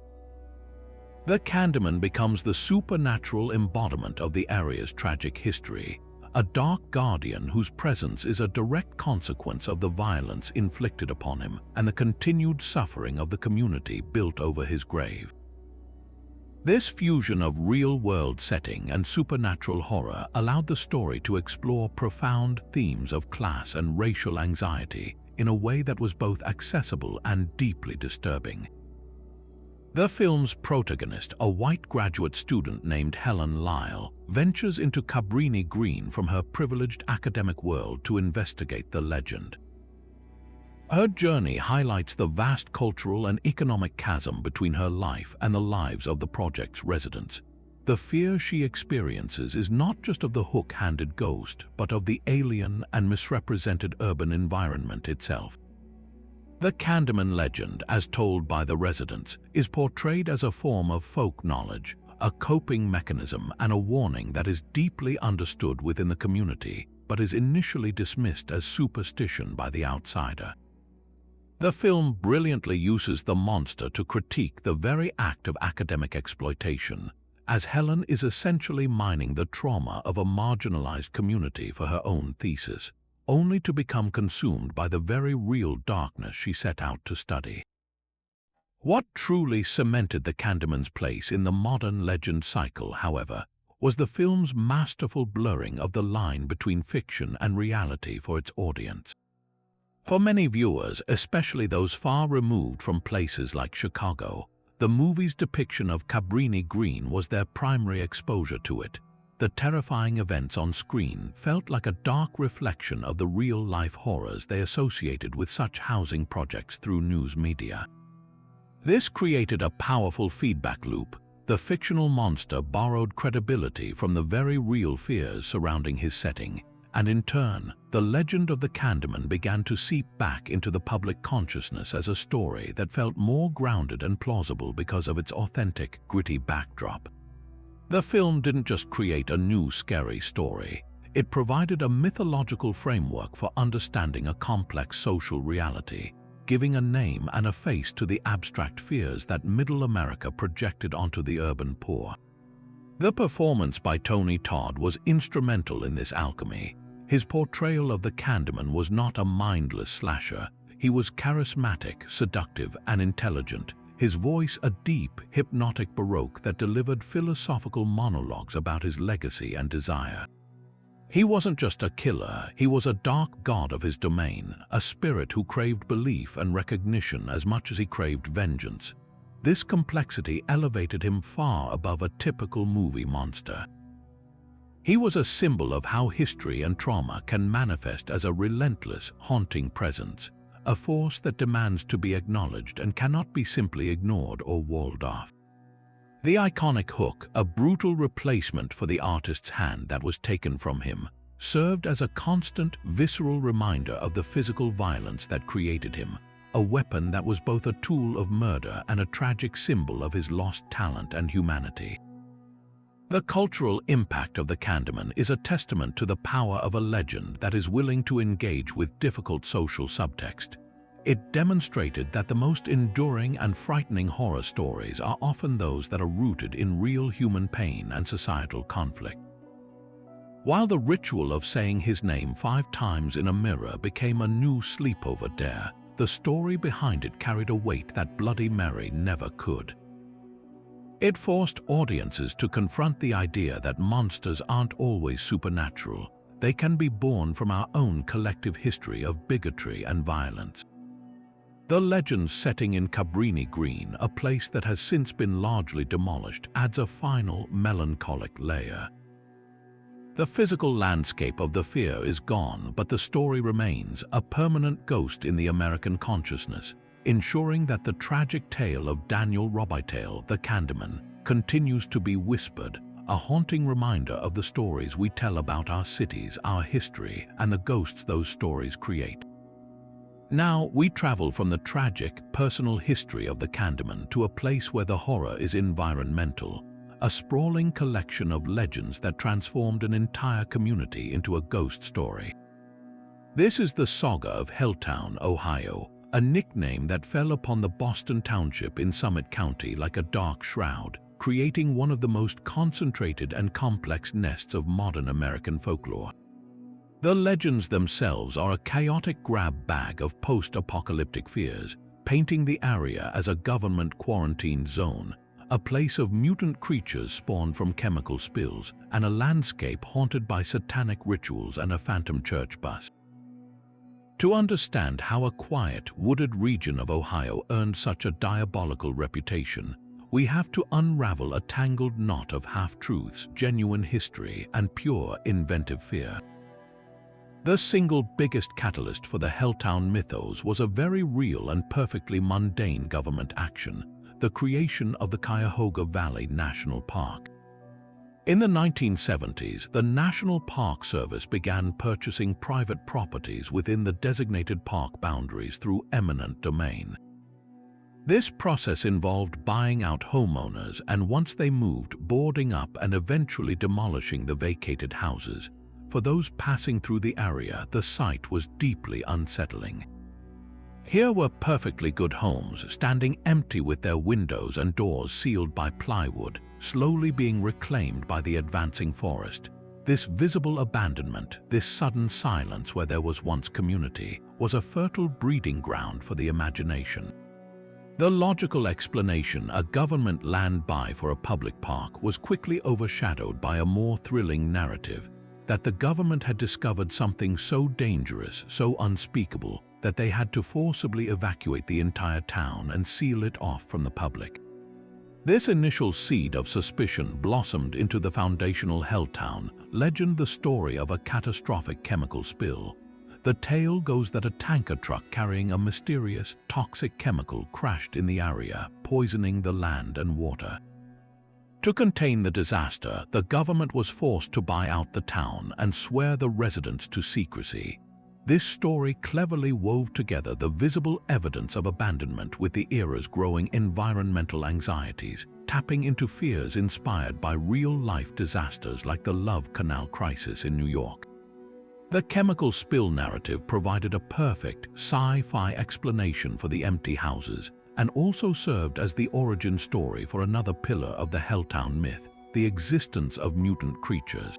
Speaker 1: The Candyman becomes the supernatural embodiment of the area's tragic history, a dark guardian whose presence is a direct consequence of the violence inflicted upon him and the continued suffering of the community built over his grave. This fusion of real-world setting and supernatural horror allowed the story to explore profound themes of class and racial anxiety in a way that was both accessible and deeply disturbing. The film's protagonist, a white graduate student named Helen Lyle, ventures into Cabrini Green from her privileged academic world to investigate the legend. Her journey highlights the vast cultural and economic chasm between her life and the lives of the project's residents. The fear she experiences is not just of the hook-handed ghost, but of the alien and misrepresented urban environment itself. The Candyman legend, as told by the residents, is portrayed as a form of folk knowledge, a coping mechanism, and a warning that is deeply understood within the community, but is initially dismissed as superstition by the outsider. The film brilliantly uses the monster to critique the very act of academic exploitation, as Helen is essentially mining the trauma of a marginalized community for her own thesis, only to become consumed by the very real darkness she set out to study. What truly cemented the Candyman's place in the modern legend cycle, however, was the film's masterful blurring of the line between fiction and reality for its audience. For many viewers, especially those far removed from places like Chicago, the movie's depiction of Cabrini Green was their primary exposure to it. The terrifying events on screen felt like a dark reflection of the real-life horrors they associated with such housing projects through news media. This created a powerful feedback loop. The fictional monster borrowed credibility from the very real fears surrounding his setting, and in turn, the legend of the Candyman began to seep back into the public consciousness as a story that felt more grounded and plausible because of its authentic, gritty backdrop. The film didn't just create a new scary story, it provided a mythological framework for understanding a complex social reality, giving a name and a face to the abstract fears that Middle America projected onto the urban poor. The performance by Tony Todd was instrumental in this alchemy. His portrayal of the Candyman was not a mindless slasher. He was charismatic, seductive, and intelligent, his voice a deep, hypnotic baroque that delivered philosophical monologues about his legacy and desire. He wasn't just a killer, he was a dark god of his domain, a spirit who craved belief and recognition as much as he craved vengeance. This complexity elevated him far above a typical movie monster. He was a symbol of how history and trauma can manifest as a relentless, haunting presence, a force that demands to be acknowledged and cannot be simply ignored or walled off. The iconic hook, a brutal replacement for the artist's hand that was taken from him, served as a constant, visceral reminder of the physical violence that created him, a weapon that was both a tool of murder and a tragic symbol of his lost talent and humanity. The cultural impact of the Candyman is a testament to the power of a legend that is willing to engage with difficult social subtext. It demonstrated that the most enduring and frightening horror stories are often those that are rooted in real human pain and societal conflict. While the ritual of saying his name 5 times in a mirror became a new sleepover dare, the story behind it carried a weight that Bloody Mary never could. It forced audiences to confront the idea that monsters aren't always supernatural. They can be born from our own collective history of bigotry and violence. The legend's setting in Cabrini Green, a place that has since been largely demolished, adds a final, melancholic layer. The physical landscape of the fear is gone, but the story remains, a permanent ghost in the American consciousness, ensuring that the tragic tale of Daniel Robitaille, the Candyman, continues to be whispered, a haunting reminder of the stories we tell about our cities, our history, and the ghosts those stories create. Now, we travel from the tragic, personal history of the Candyman to a place where the horror is environmental, a sprawling collection of legends that transformed an entire community into a ghost story. This is the saga of Helltown, Ohio, a nickname that fell upon the Boston Township in Summit County like a dark shroud, creating one of the most concentrated and complex nests of modern American folklore. The legends themselves are a chaotic grab bag of post-apocalyptic fears, painting the area as a government-quarantined zone, a place of mutant creatures spawned from chemical spills, and a landscape haunted by satanic rituals and a phantom church bus. To understand how a quiet, wooded region of Ohio earned such a diabolical reputation, we have to unravel a tangled knot of half-truths, genuine history, and pure, inventive fear. The single biggest catalyst for the Helltown mythos was a very real and perfectly mundane government action, the creation of the Cuyahoga Valley National Park. In the 1970s, the National Park Service began purchasing private properties within the designated park boundaries through eminent domain. This process involved buying out homeowners and, once they moved, boarding up and eventually demolishing the vacated houses. For those passing through the area, the sight was deeply unsettling. Here were perfectly good homes standing empty with their windows and doors sealed by plywood, slowly being reclaimed by the advancing forest. This visible abandonment, this sudden silence where there was once community, was a fertile breeding ground for the imagination. The logical explanation, a government land buy for a public park, was quickly overshadowed by a more thrilling narrative that the government had discovered something so dangerous, so unspeakable, that they had to forcibly evacuate the entire town and seal it off from the public. This initial seed of suspicion blossomed into the foundational Helltown legend, the story of a catastrophic chemical spill. The tale goes that a tanker truck carrying a mysterious, toxic chemical crashed in the area, poisoning the land and water. To contain the disaster, the government was forced to buy out the town and swear the residents to secrecy. This story cleverly wove together the visible evidence of abandonment with the era's growing environmental anxieties, tapping into fears inspired by real-life disasters like the Love Canal crisis in New York. The chemical spill narrative provided a perfect sci-fi explanation for the empty houses and also served as the origin story for another pillar of the Helltown myth, the existence of mutant creatures.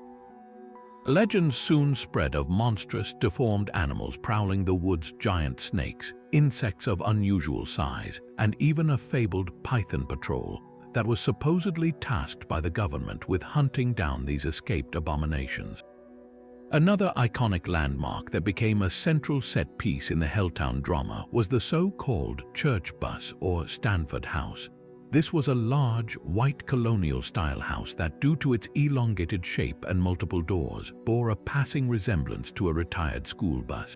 Speaker 1: Legends soon spread of monstrous, deformed animals prowling the woods, giant snakes, insects of unusual size, and even a fabled python patrol that was supposedly tasked by the government with hunting down these escaped abominations. Another iconic landmark that became a central set piece in the Helltown drama was the so-called church bus or Stanford House. This was a large, white colonial-style house that, due to its elongated shape and multiple doors, bore a passing resemblance to a retired school bus.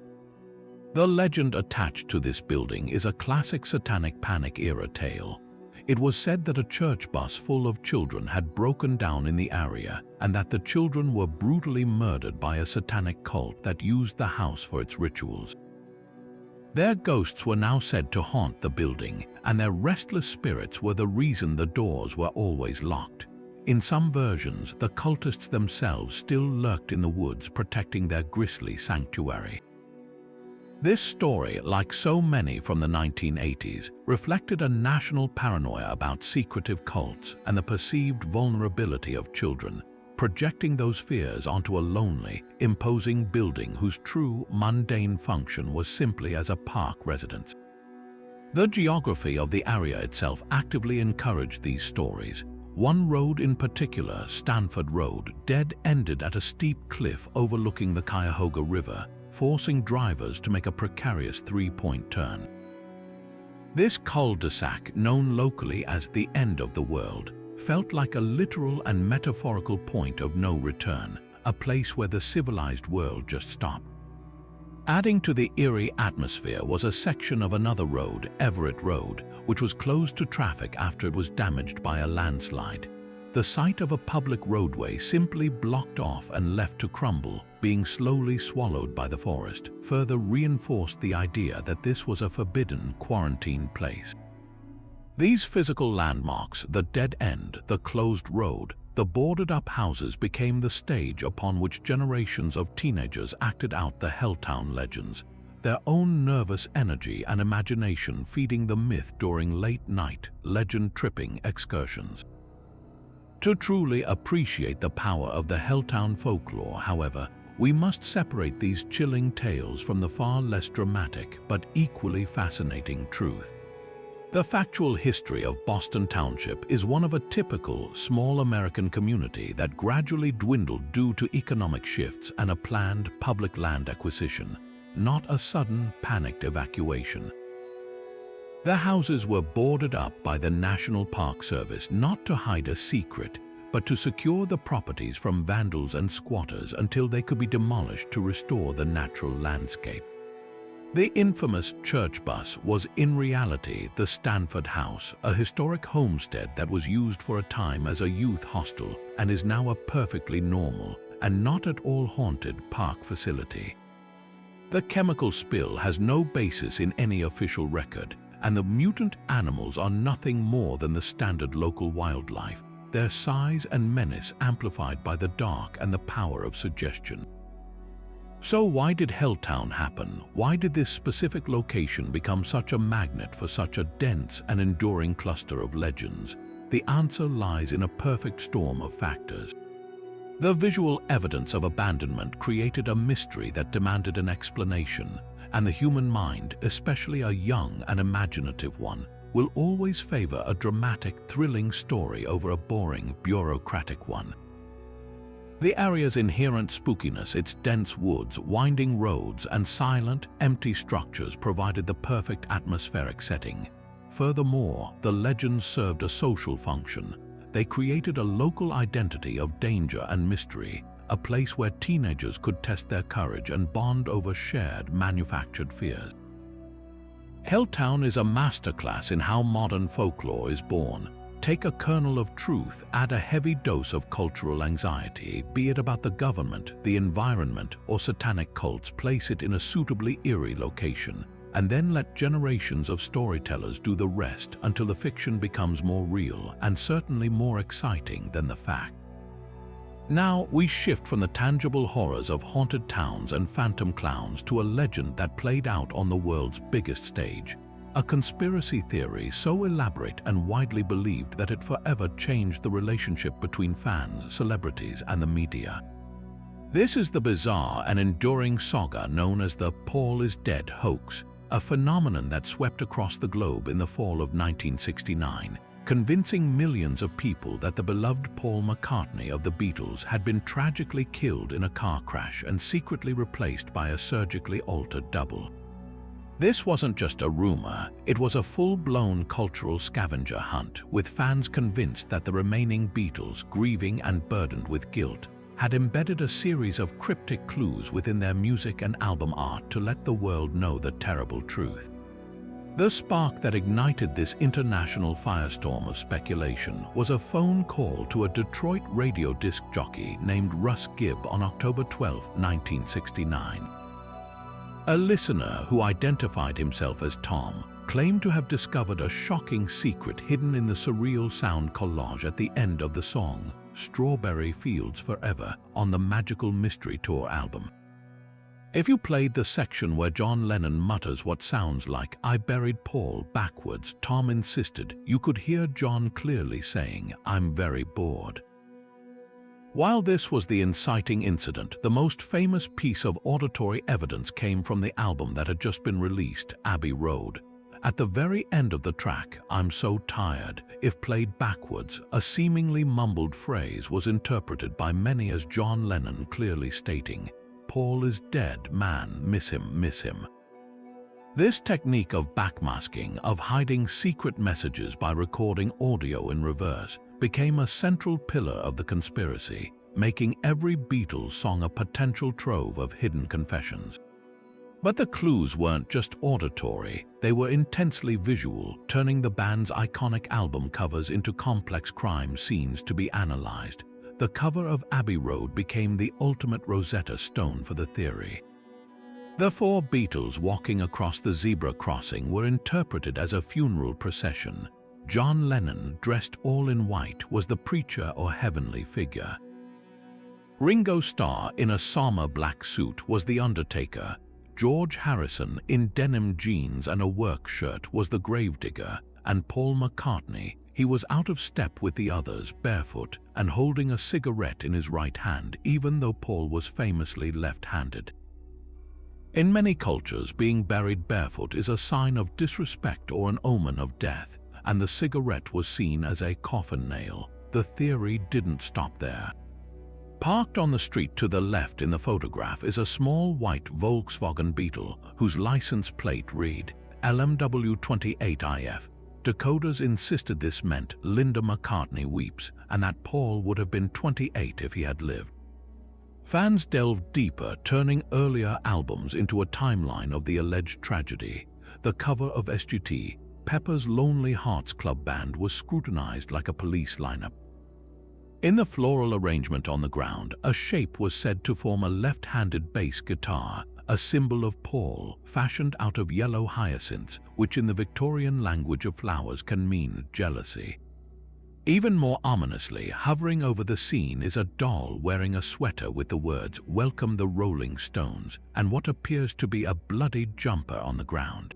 Speaker 1: The legend attached to this building is a classic Satanic Panic-era tale. It was said that a church bus full of children had broken down in the area and that the children were brutally murdered by a satanic cult that used the house for its rituals. Their ghosts were now said to haunt the building, and their restless spirits were the reason the doors were always locked. In some versions, the cultists themselves still lurked in the woods, protecting their grisly sanctuary. This story, like so many from the 1980s, reflected a national paranoia about secretive cults and the perceived vulnerability of children, projecting those fears onto a lonely, imposing building whose true, mundane function was simply as a park residence. The geography of the area itself actively encouraged these stories. One road in particular, Stanford Road, dead-ended at a steep cliff overlooking the Cuyahoga River, forcing drivers to make a precarious three-point turn. This cul-de-sac, known locally as the end of the world, felt like a literal and metaphorical point of no return, a place where the civilized world just stopped. Adding to the eerie atmosphere was a section of another road, Everett Road, which was closed to traffic after it was damaged by a landslide. The site of a public roadway simply blocked off and left to crumble, being slowly swallowed by the forest, further reinforced the idea that this was a forbidden, quarantined place. These physical landmarks, the dead end, the closed road, the boarded-up houses, became the stage upon which generations of teenagers acted out the Helltown legends, their own nervous energy and imagination feeding the myth during late-night, legend-tripping excursions. To truly appreciate the power of the Helltown folklore, however, we must separate these chilling tales from the far less dramatic but equally fascinating truth. The factual history of Boston Township is one of a typical small American community that gradually dwindled due to economic shifts and a planned public land acquisition, not a sudden, panicked evacuation. The houses were boarded up by the National Park Service not to hide a secret, but to secure the properties from vandals and squatters until they could be demolished to restore the natural landscape. The infamous church bus was in reality the Stanford House, a historic homestead that was used for a time as a youth hostel and is now a perfectly normal and not at all haunted park facility. The chemical spill has no basis in any official record, and the mutant animals are nothing more than the standard local wildlife, their size and menace amplified by the dark and the power of suggestion. So why did Helltown happen? Why did this specific location become such a magnet for such a dense and enduring cluster of legends? The answer lies in a perfect storm of factors. The visual evidence of abandonment created a mystery that demanded an explanation, and the human mind, especially a young and imaginative one, will always favor a dramatic, thrilling story over a boring, bureaucratic one. The area's inherent spookiness, its dense woods, winding roads, and silent, empty structures provided the perfect atmospheric setting. Furthermore, the legends served a social function. They created a local identity of danger and mystery, a place where teenagers could test their courage and bond over shared, manufactured fears. Helltown is a masterclass in how modern folklore is born. Take a kernel of truth, add a heavy dose of cultural anxiety, be it about the government, the environment, or satanic cults, place it in a suitably eerie location, and then let generations of storytellers do the rest until the fiction becomes more real and certainly more exciting than the fact. Now we shift from the tangible horrors of haunted towns and phantom clowns to a legend that played out on the world's biggest stage. A conspiracy theory so elaborate and widely believed that it forever changed the relationship between fans, celebrities, and the media. This is the bizarre and enduring saga known as the "Paul is Dead" hoax, a phenomenon that swept across the globe in the fall of 1969, convincing millions of people that the beloved Paul McCartney of the Beatles had been tragically killed in a car crash and secretly replaced by a surgically altered double. This wasn't just a rumor, it was a full-blown cultural scavenger hunt, with fans convinced that the remaining Beatles, grieving and burdened with guilt, had embedded a series of cryptic clues within their music and album art to let the world know the terrible truth. The spark that ignited this international firestorm of speculation was a phone call to a Detroit radio disc jockey named Russ Gibb on October 12, 1969. A listener who identified himself as Tom claimed to have discovered a shocking secret hidden in the surreal sound collage at the end of the song "Strawberry Fields Forever" on the Magical Mystery Tour album. If you played the section where John Lennon mutters what sounds like "I buried Paul" backwards, Tom insisted you could hear John clearly saying, "I'm very bored." While this was the inciting incident, the most famous piece of auditory evidence came from the album that had just been released, Abbey Road. At the very end of the track, "I'm so tired," if played backwards, a seemingly mumbled phrase was interpreted by many as John Lennon clearly stating, "Paul is dead, man, miss him, miss him." This technique of backmasking, of hiding secret messages by recording audio in reverse, became a central pillar of the conspiracy, making every Beatles song a potential trove of hidden confessions. But the clues weren't just auditory, they were intensely visual, turning the band's iconic album covers into complex crime scenes to be analyzed. The cover of Abbey Road became the ultimate Rosetta Stone for the theory. The four Beatles walking across the zebra crossing were interpreted as a funeral procession. John Lennon, dressed all in white, was the preacher or heavenly figure. Ringo Starr, in a somber black suit, was the undertaker. George Harrison, in denim jeans and a work shirt, was the gravedigger. And Paul McCartney, he was out of step with the others, barefoot and holding a cigarette in his right hand, even though Paul was famously left-handed. In many cultures, being buried barefoot is a sign of disrespect or an omen of death, and the cigarette was seen as a coffin nail. The theory didn't stop there. Parked on the street to the left in the photograph is a small white Volkswagen Beetle whose license plate read LMW28IF. Decoders insisted this meant Linda McCartney weeps and that Paul would have been 28 if he had lived. Fans delved deeper, turning earlier albums into a timeline of the alleged tragedy. The cover of SGT, Pepper's Lonely Hearts Club Band, was scrutinized like a police lineup. In the floral arrangement on the ground, a shape was said to form a left-handed bass guitar, a symbol of Paul, fashioned out of yellow hyacinths, which in the Victorian language of flowers can mean jealousy. Even more ominously, hovering over the scene is a doll wearing a sweater with the words "Welcome the Rolling Stones" and what appears to be a bloodied jumper on the ground.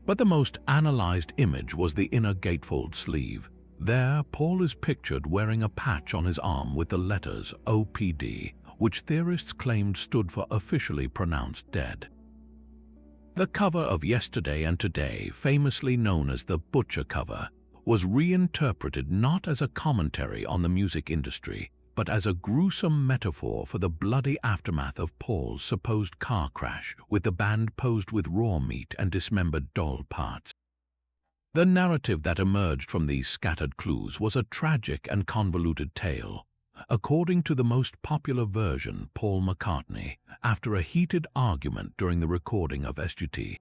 Speaker 1: But the most analyzed image was the inner gatefold sleeve. There, Paul is pictured wearing a patch on his arm with the letters OPD, which theorists claimed stood for officially pronounced dead. The cover of Yesterday and Today, famously known as the Butcher cover, was reinterpreted not as a commentary on the music industry, but as a gruesome metaphor for the bloody aftermath of Paul's supposed car crash, with the band posed with raw meat and dismembered doll parts. The narrative that emerged from these scattered clues was a tragic and convoluted tale. According to the most popular version, Paul McCartney, after a heated argument during the recording of SGT,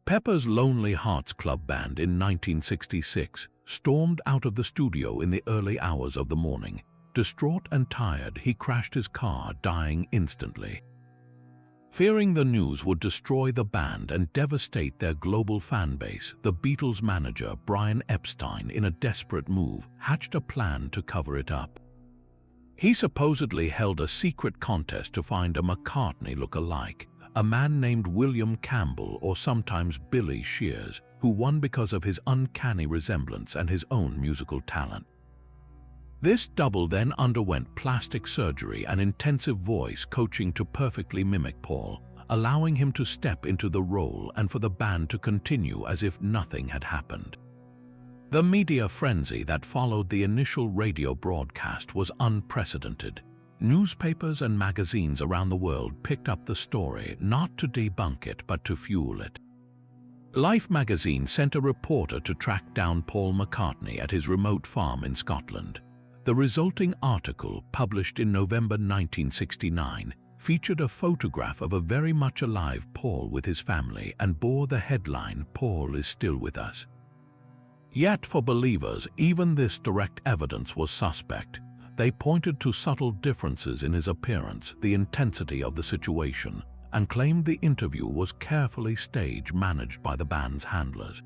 Speaker 1: Pepper's Lonely Hearts Club Band in 1966, stormed out of the studio in the early hours of the morning. Distraught and tired, he crashed his car, dying instantly. Fearing the news would destroy the band and devastate their global fan base, the Beatles' manager, Brian Epstein, in a desperate move, hatched a plan to cover it up. He supposedly held a secret contest to find a McCartney look-alike, a man named William Campbell, or sometimes Billy Shears, who won because of his uncanny resemblance and his own musical talent. This double then underwent plastic surgery and intensive voice coaching to perfectly mimic Paul, allowing him to step into the role and for the band to continue as if nothing had happened. The media frenzy that followed the initial radio broadcast was unprecedented. Newspapers and magazines around the world picked up the story, not to debunk it but to fuel it. Life magazine sent a reporter to track down Paul McCartney at his remote farm in Scotland. The resulting article, published in November 1969, featured a photograph of a very much alive Paul with his family and bore the headline, "Paul is still with us." Yet for believers, even this direct evidence was suspect. They pointed to subtle differences in his appearance, the intensity of the situation, and claimed the interview was carefully stage-managed by the band's handlers.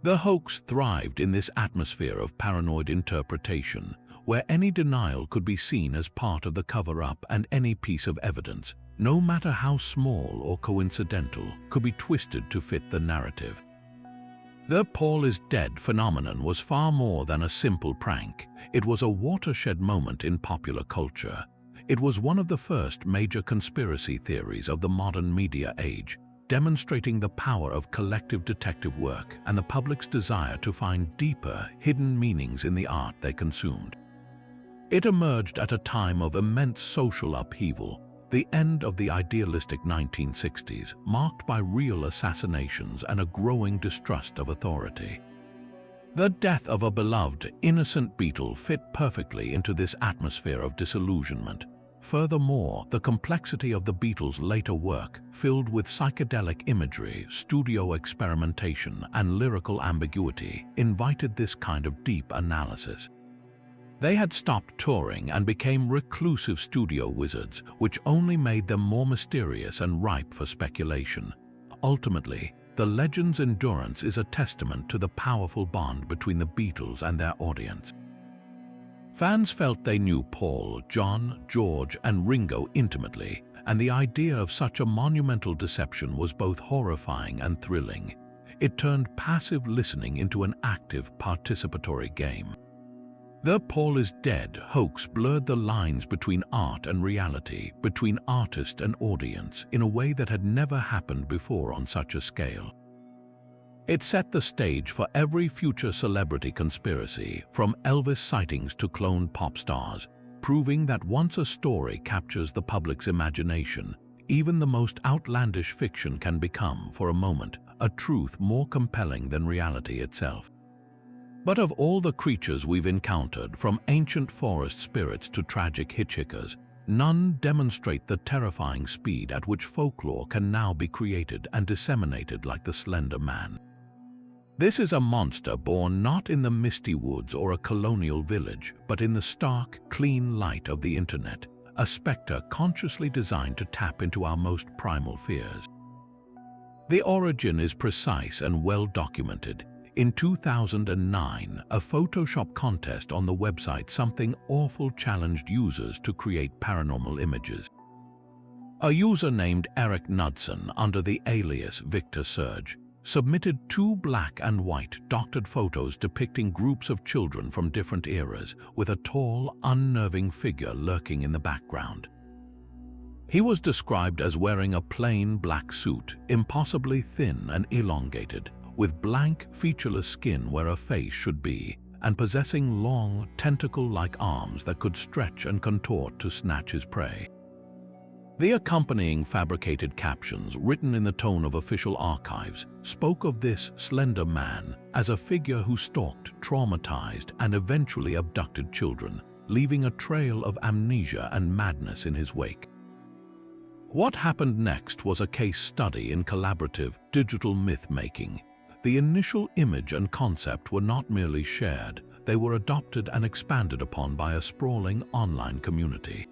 Speaker 1: The hoax thrived in this atmosphere of paranoid interpretation, where any denial could be seen as part of the cover-up and any piece of evidence, no matter how small or coincidental, could be twisted to fit the narrative. The Paul is dead phenomenon was far more than a simple prank. It was a watershed moment in popular culture. It was one of the first major conspiracy theories of the modern media age, demonstrating the power of collective detective work and the public's desire to find deeper, hidden meanings in the art they consumed. It emerged at a time of immense social upheaval, the end of the idealistic 1960s, marked by real assassinations and a growing distrust of authority. The death of a beloved, innocent Beatle fit perfectly into this atmosphere of disillusionment. Furthermore, the complexity of the Beatles' later work, filled with psychedelic imagery, studio experimentation, and lyrical ambiguity, invited this kind of deep analysis. They had stopped touring and became reclusive studio wizards, which only made them more mysterious and ripe for speculation. Ultimately, the legend's endurance is a testament to the powerful bond between the Beatles and their audience. Fans felt they knew Paul, John, George, and Ringo intimately, and the idea of such a monumental deception was both horrifying and thrilling. It turned passive listening into an active, participatory game. The Paul is dead hoax blurred the lines between art and reality, between artist and audience, in a way that had never happened before on such a scale. It set the stage for every future celebrity conspiracy, from Elvis sightings to cloned pop stars, proving that once a story captures the public's imagination, even the most outlandish fiction can become, for a moment, a truth more compelling than reality itself. But of all the creatures we've encountered, from ancient forest spirits to tragic hitchhikers, none demonstrate the terrifying speed at which folklore can now be created and disseminated like the Slender Man. This is a monster born not in the misty woods or a colonial village, but in the stark, clean light of the internet, a specter consciously designed to tap into our most primal fears. The origin is precise and well documented. In 2009, a Photoshop contest on the website Something Awful challenged users to create paranormal images. A user named Eric Knudsen, under the alias Victor Surge, submitted 2 black and white doctored photos depicting groups of children from different eras, with a tall, unnerving figure lurking in the background. He was described as wearing a plain black suit, impossibly thin and elongated, with blank, featureless skin where a face should be, and possessing long, tentacle-like arms that could stretch and contort to snatch his prey. The accompanying fabricated captions, written in the tone of official archives, spoke of this slender man as a figure who stalked, traumatized, and eventually abducted children, leaving a trail of amnesia and madness in his wake. What happened next was a case study in collaborative digital myth-making. The initial image and concept were not merely shared, they were adopted and expanded upon by a sprawling online community.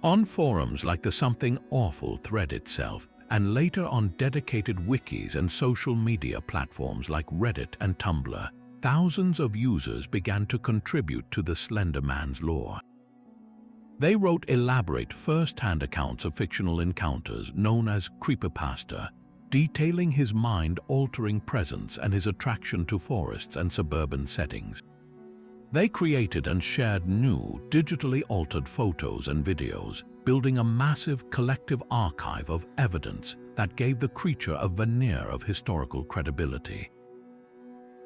Speaker 1: On forums like the Something Awful thread itself, and later on dedicated wikis and social media platforms like Reddit and Tumblr, thousands of users began to contribute to the Slender Man's lore. They wrote elaborate first-hand accounts of fictional encounters known as creepypasta, detailing his mind-altering presence and his attraction to forests and suburban settings. They created and shared new, digitally altered photos and videos, building a massive collective archive of evidence that gave the creature a veneer of historical credibility.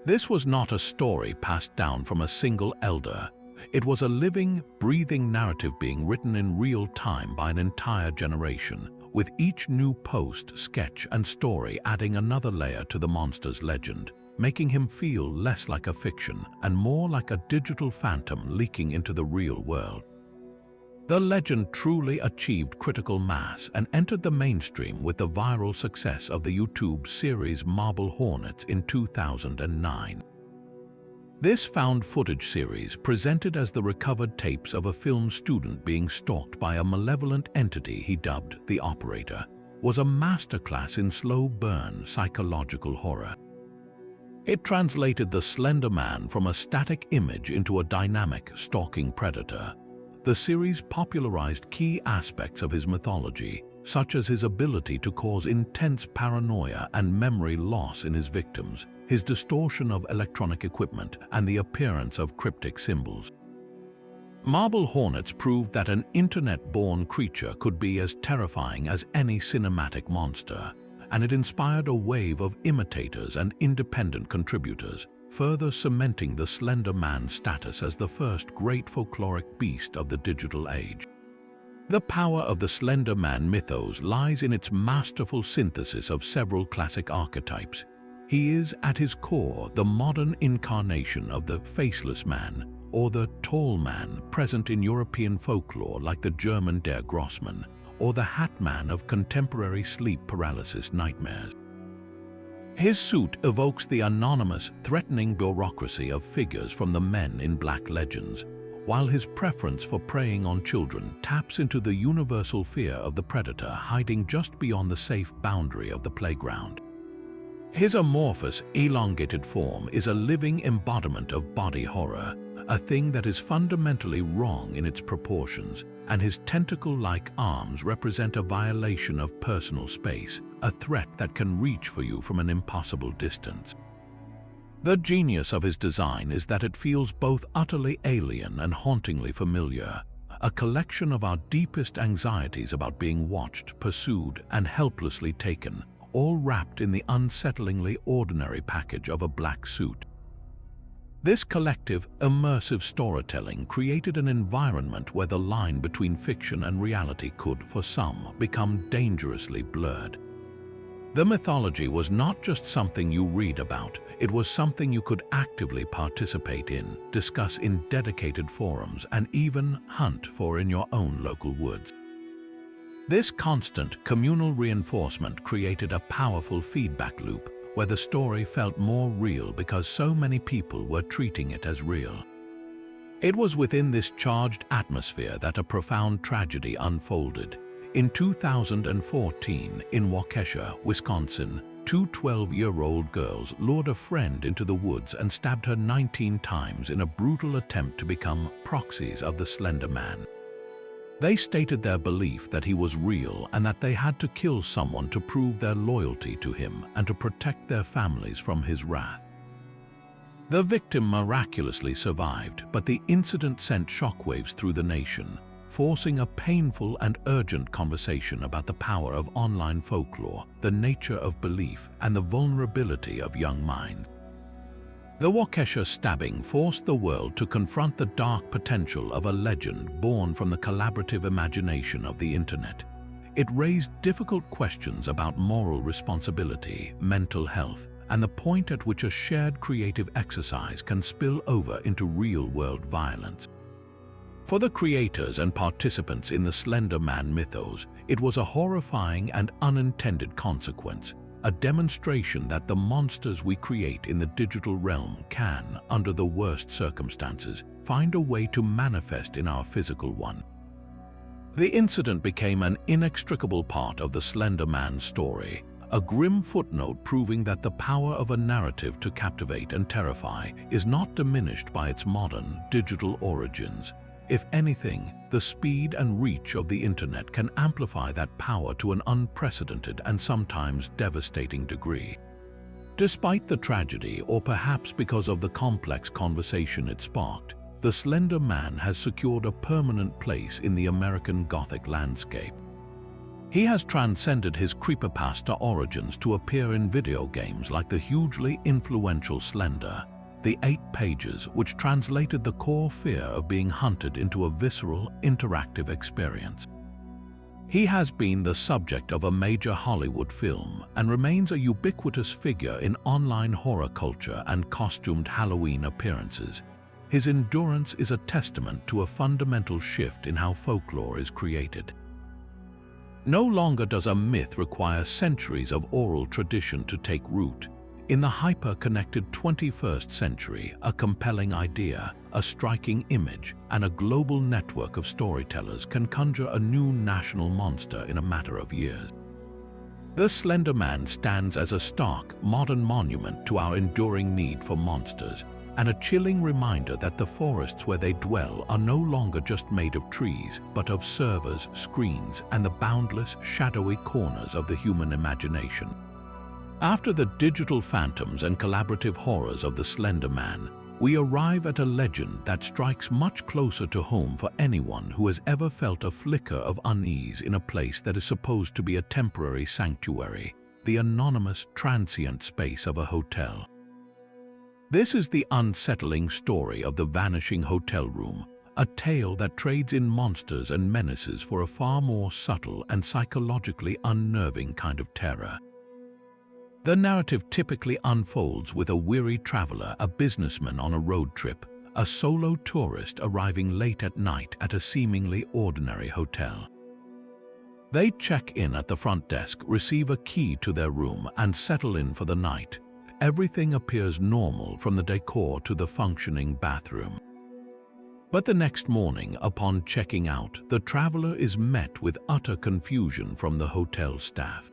Speaker 1: This was not a story passed down from a single elder. It was a living, breathing narrative being written in real time by an entire generation, with each new post, sketch, and story adding another layer to the monster's legend, making him feel less like a fiction and more like a digital phantom leaking into the real world. The legend truly achieved critical mass and entered the mainstream with the viral success of the YouTube series Marble Hornets in 2009. This found footage series, presented as the recovered tapes of a film student being stalked by a malevolent entity he dubbed the Operator, was a masterclass in slow-burn psychological horror. It translated the Slender Man from a static image into a dynamic, stalking predator. The series popularized key aspects of his mythology, such as his ability to cause intense paranoia and memory loss in his victims, his distortion of electronic equipment, and the appearance of cryptic symbols. Marble Hornets proved that an internet-born creature could be as terrifying as any cinematic monster, and it inspired a wave of imitators and independent contributors, further cementing the Slender Man's status as the first great folkloric beast of the digital age. The power of the Slender Man mythos lies in its masterful synthesis of several classic archetypes. He is, at his core, the modern incarnation of the faceless man, or the tall man present in European folklore like the German Der Grossmann, or the Hat Man of contemporary sleep paralysis nightmares. His suit evokes the anonymous, threatening bureaucracy of figures from the Men in Black legends, while his preference for preying on children taps into the universal fear of the predator hiding just beyond the safe boundary of the playground. His amorphous, elongated form is a living embodiment of body horror, a thing that is fundamentally wrong in its proportions, and his tentacle-like arms represent a violation of personal space, a threat that can reach for you from an impossible distance. The genius of his design is that it feels both utterly alien and hauntingly familiar, a collection of our deepest anxieties about being watched, pursued, and helplessly taken, all wrapped in the unsettlingly ordinary package of a black suit. This collective, immersive storytelling created an environment where the line between fiction and reality could, for some, become dangerously blurred. The mythology was not just something you read about, it was something you could actively participate in, discuss in dedicated forums, and even hunt for in your own local woods. This constant communal reinforcement created a powerful feedback loop where the story felt more real because so many people were treating it as real. It was within this charged atmosphere that a profound tragedy unfolded. In 2014, in Waukesha, Wisconsin, two 12-year-old girls lured a friend into the woods and stabbed her 19 times in a brutal attempt to become proxies of the Slender Man. They stated their belief that he was real and that they had to kill someone to prove their loyalty to him and to protect their families from his wrath. The victim miraculously survived, but the incident sent shockwaves through the nation. forcing a painful and urgent conversation about the power of online folklore, the nature of belief, and the vulnerability of young minds. The Waukesha stabbing forced the world to confront the dark potential of a legend born from the collaborative imagination of the internet. It raised difficult questions about moral responsibility, mental health, and the point at which a shared creative exercise can spill over into real-world violence. For the creators and participants in the Slender Man mythos, it was a horrifying and unintended consequence, a demonstration that the monsters we create in the digital realm can, under the worst circumstances, find a way to manifest in our physical one. The incident became an inextricable part of the Slender Man story, a grim footnote proving that the power of a narrative to captivate and terrify is not diminished by its modern, digital origins. If anything, the speed and reach of the internet can amplify that power to an unprecedented and sometimes devastating degree. Despite the tragedy, or perhaps because of the complex conversation it sparked, the Slender Man has secured a permanent place in the American Gothic landscape. He has transcended his creepypasta origins to appear in video games like the hugely influential Slender, the 8 pages which translated the core fear of being hunted into a visceral, interactive experience. He has been the subject of a major Hollywood film and remains a ubiquitous figure in online horror culture and costumed Halloween appearances. His endurance is a testament to a fundamental shift in how folklore is created. No longer does a myth require centuries of oral tradition to take root. In the hyper-connected 21st century, a compelling idea, a striking image, and a global network of storytellers can conjure a new national monster in a matter of years. The Slender Man stands as a stark, modern monument to our enduring need for monsters, and a chilling reminder that the forests where they dwell are no longer just made of trees, but of servers, screens, and the boundless, shadowy corners of the human imagination. After the digital phantoms and collaborative horrors of the Slender Man, we arrive at a legend that strikes much closer to home for anyone who has ever felt a flicker of unease in a place that is supposed to be a temporary sanctuary, the anonymous, transient space of a hotel. This is the unsettling story of the vanishing hotel room, a tale that trades in monsters and menaces for a far more subtle and psychologically unnerving kind of terror. The narrative typically unfolds with a weary traveler, a businessman on a road trip, a solo tourist arriving late at night at a seemingly ordinary hotel. They check in at the front desk, receive a key to their room, and settle in for the night. Everything appears normal, from the decor to the functioning bathroom. But the next morning, upon checking out, the traveler is met with utter confusion from the hotel staff.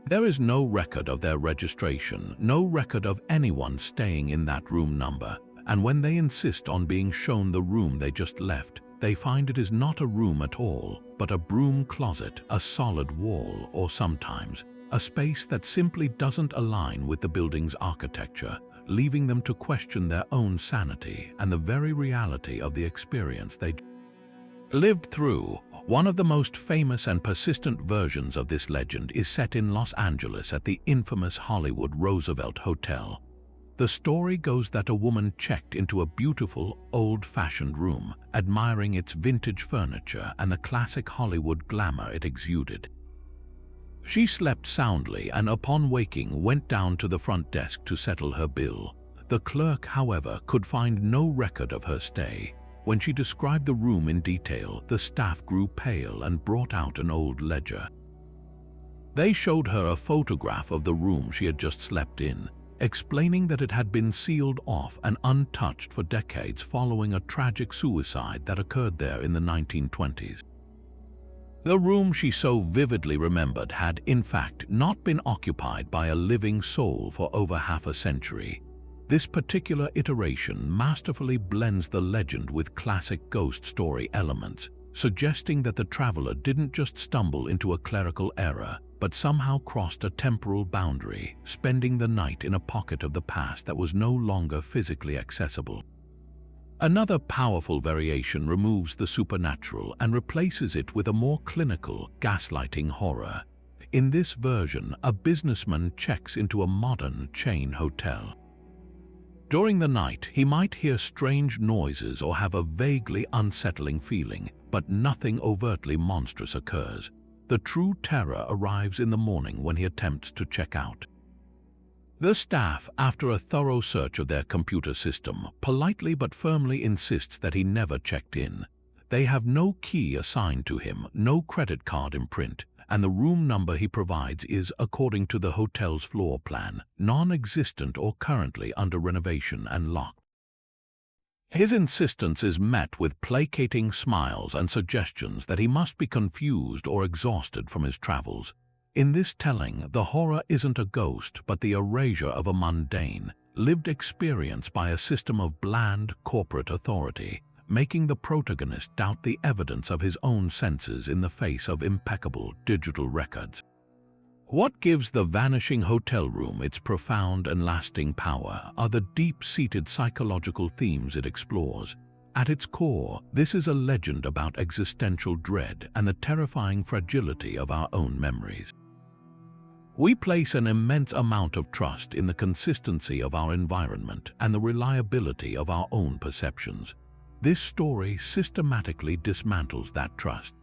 Speaker 1: There is no record of their registration, no record of anyone staying in that room number, and when they insist on being shown the room they just left, they find it is not a room at all, but a broom closet, a solid wall, or sometimes a space that simply doesn't align with the building's architecture, leaving them to question their own sanity and the very reality of the experience they lived through. One of the most famous and persistent versions of this legend is set in Los Angeles at the infamous Hollywood Roosevelt Hotel. The story goes that a woman checked into a beautiful, old-fashioned room, admiring its vintage furniture and the classic Hollywood glamour it exuded. She slept soundly and upon waking went down to the front desk to settle her bill. The clerk, however, could find no record of her stay. When she described the room in detail, the staff grew pale and brought out an old ledger. They showed her a photograph of the room she had just slept in, explaining that it had been sealed off and untouched for decades following a tragic suicide that occurred there in the 1920s. The room she so vividly remembered had, in fact, not been occupied by a living soul for over half a century. This particular iteration masterfully blends the legend with classic ghost story elements, suggesting that the traveler didn't just stumble into a clerical error, but somehow crossed a temporal boundary, spending the night in a pocket of the past that was no longer physically accessible. Another powerful variation removes the supernatural and replaces it with a more clinical, gaslighting horror. In this version, a businessman checks into a modern chain hotel. During the night, he might hear strange noises or have a vaguely unsettling feeling, but nothing overtly monstrous occurs. The true terror arrives in the morning when he attempts to check out. The staff, after a thorough search of their computer system, politely but firmly insists that he never checked in. They have no key assigned to him, no credit card imprint, and the room number he provides is, according to the hotel's floor plan, non-existent or currently under renovation and locked. His insistence is met with placating smiles and suggestions that he must be confused or exhausted from his travels. In this telling, the horror isn't a ghost, but the erasure of a mundane, lived experience by a system of bland corporate authority, making the protagonist doubt the evidence of his own senses in the face of impeccable digital records. What gives The Vanishing Hotel Room its profound and lasting power are the deep-seated psychological themes it explores. At its core, this is a legend about existential dread and the terrifying fragility of our own memories. We place an immense amount of trust in the consistency of our environment and the reliability of our own perceptions. This story systematically dismantles that trust.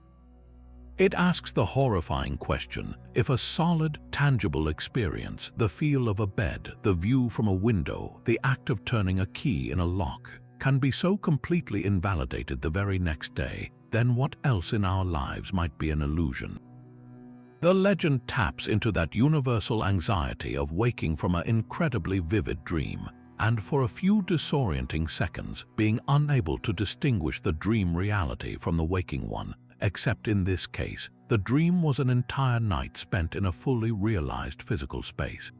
Speaker 1: It asks the horrifying question: if a solid, tangible experience, the feel of a bed, the view from a window, the act of turning a key in a lock, can be so completely invalidated the very next day, then what else in our lives might be an illusion? The legend taps into that universal anxiety of waking from an incredibly vivid dream, and for a few disorienting seconds being unable to distinguish the dream reality from the waking one, except in this case, the dream was an entire night spent in a fully realized physical space.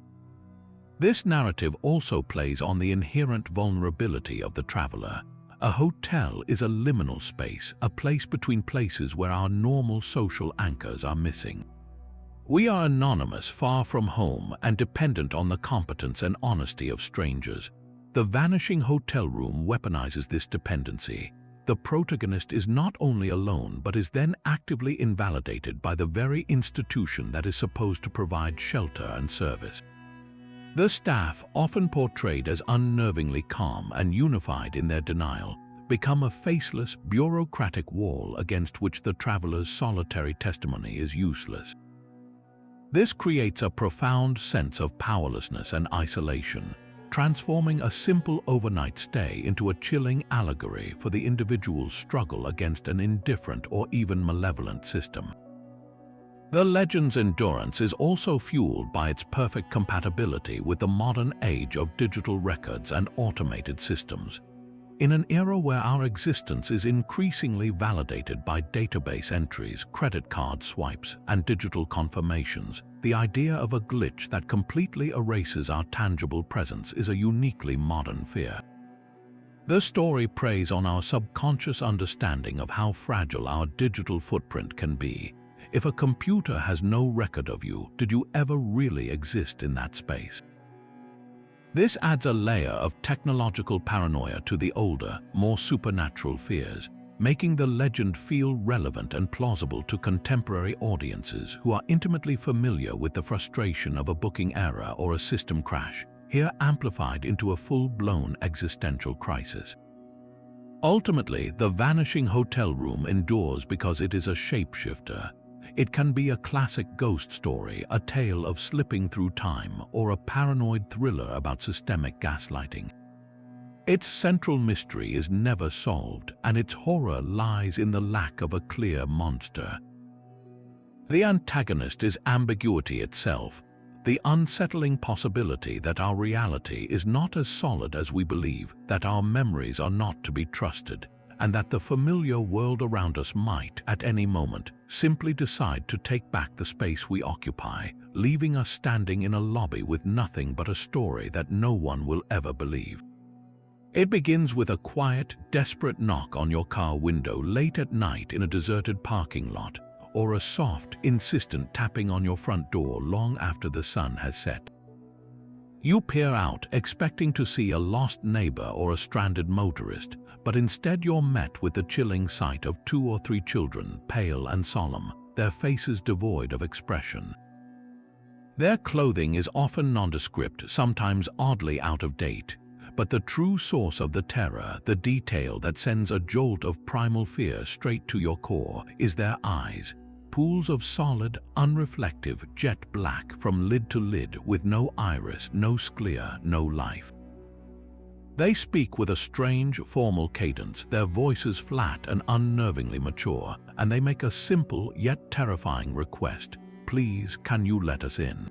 Speaker 1: This narrative also plays on the inherent vulnerability of the traveler. A hotel is a liminal space, a place between places where our normal social anchors are missing. We are anonymous, far from home, and dependent on the competence and honesty of strangers. The Vanishing Hotel Room weaponizes this dependency. The protagonist is not only alone, but is then actively invalidated by the very institution that is supposed to provide shelter and service. The staff, often portrayed as unnervingly calm and unified in their denial, become a faceless, bureaucratic wall against which the traveler's solitary testimony is useless. This creates a profound sense of powerlessness and isolation, transforming a simple overnight stay into a chilling allegory for the individual's struggle against an indifferent or even malevolent system. The legend's endurance is also fueled by its perfect compatibility with the modern age of digital records and automated systems. In an era where our existence is increasingly validated by database entries, credit card swipes, and digital confirmations, the idea of a glitch that completely erases our tangible presence is a uniquely modern fear. The story preys on our subconscious understanding of how fragile our digital footprint can be. If a computer has no record of you, did you ever really exist in that space? This adds a layer of technological paranoia to the older, more supernatural fears, making the legend feel relevant and plausible to contemporary audiences who are intimately familiar with the frustration of a booking error or a system crash, here amplified into a full-blown existential crisis. Ultimately, The Vanishing Hotel Room endures because it is a shapeshifter. It can be a classic ghost story, a tale of slipping through time, or a paranoid thriller about systemic gaslighting. Its central mystery is never solved, and its horror lies in the lack of a clear monster. The antagonist is ambiguity itself, the unsettling possibility that our reality is not as solid as we believe, that our memories are not to be trusted, and that the familiar world around us might, at any moment, simply decide to take back the space we occupy, leaving us standing in a lobby with nothing but a story that no one will ever believe. It begins with a quiet, desperate knock on your car window late at night in a deserted parking lot, or a soft, insistent tapping on your front door long after the sun has set. You peer out, expecting to see a lost neighbor or a stranded motorist, but instead you're met with the chilling sight of 2 or 3 children, pale and solemn, their faces devoid of expression. Their clothing is often nondescript, sometimes oddly out of date, but the true source of the terror, the detail that sends a jolt of primal fear straight to your core, is their eyes. Pools of solid, unreflective, jet black from lid to lid with no iris, no sclera, no life. They speak with a strange, formal cadence, their voices flat and unnervingly mature, and they make a simple yet terrifying request. Please, can you let us in?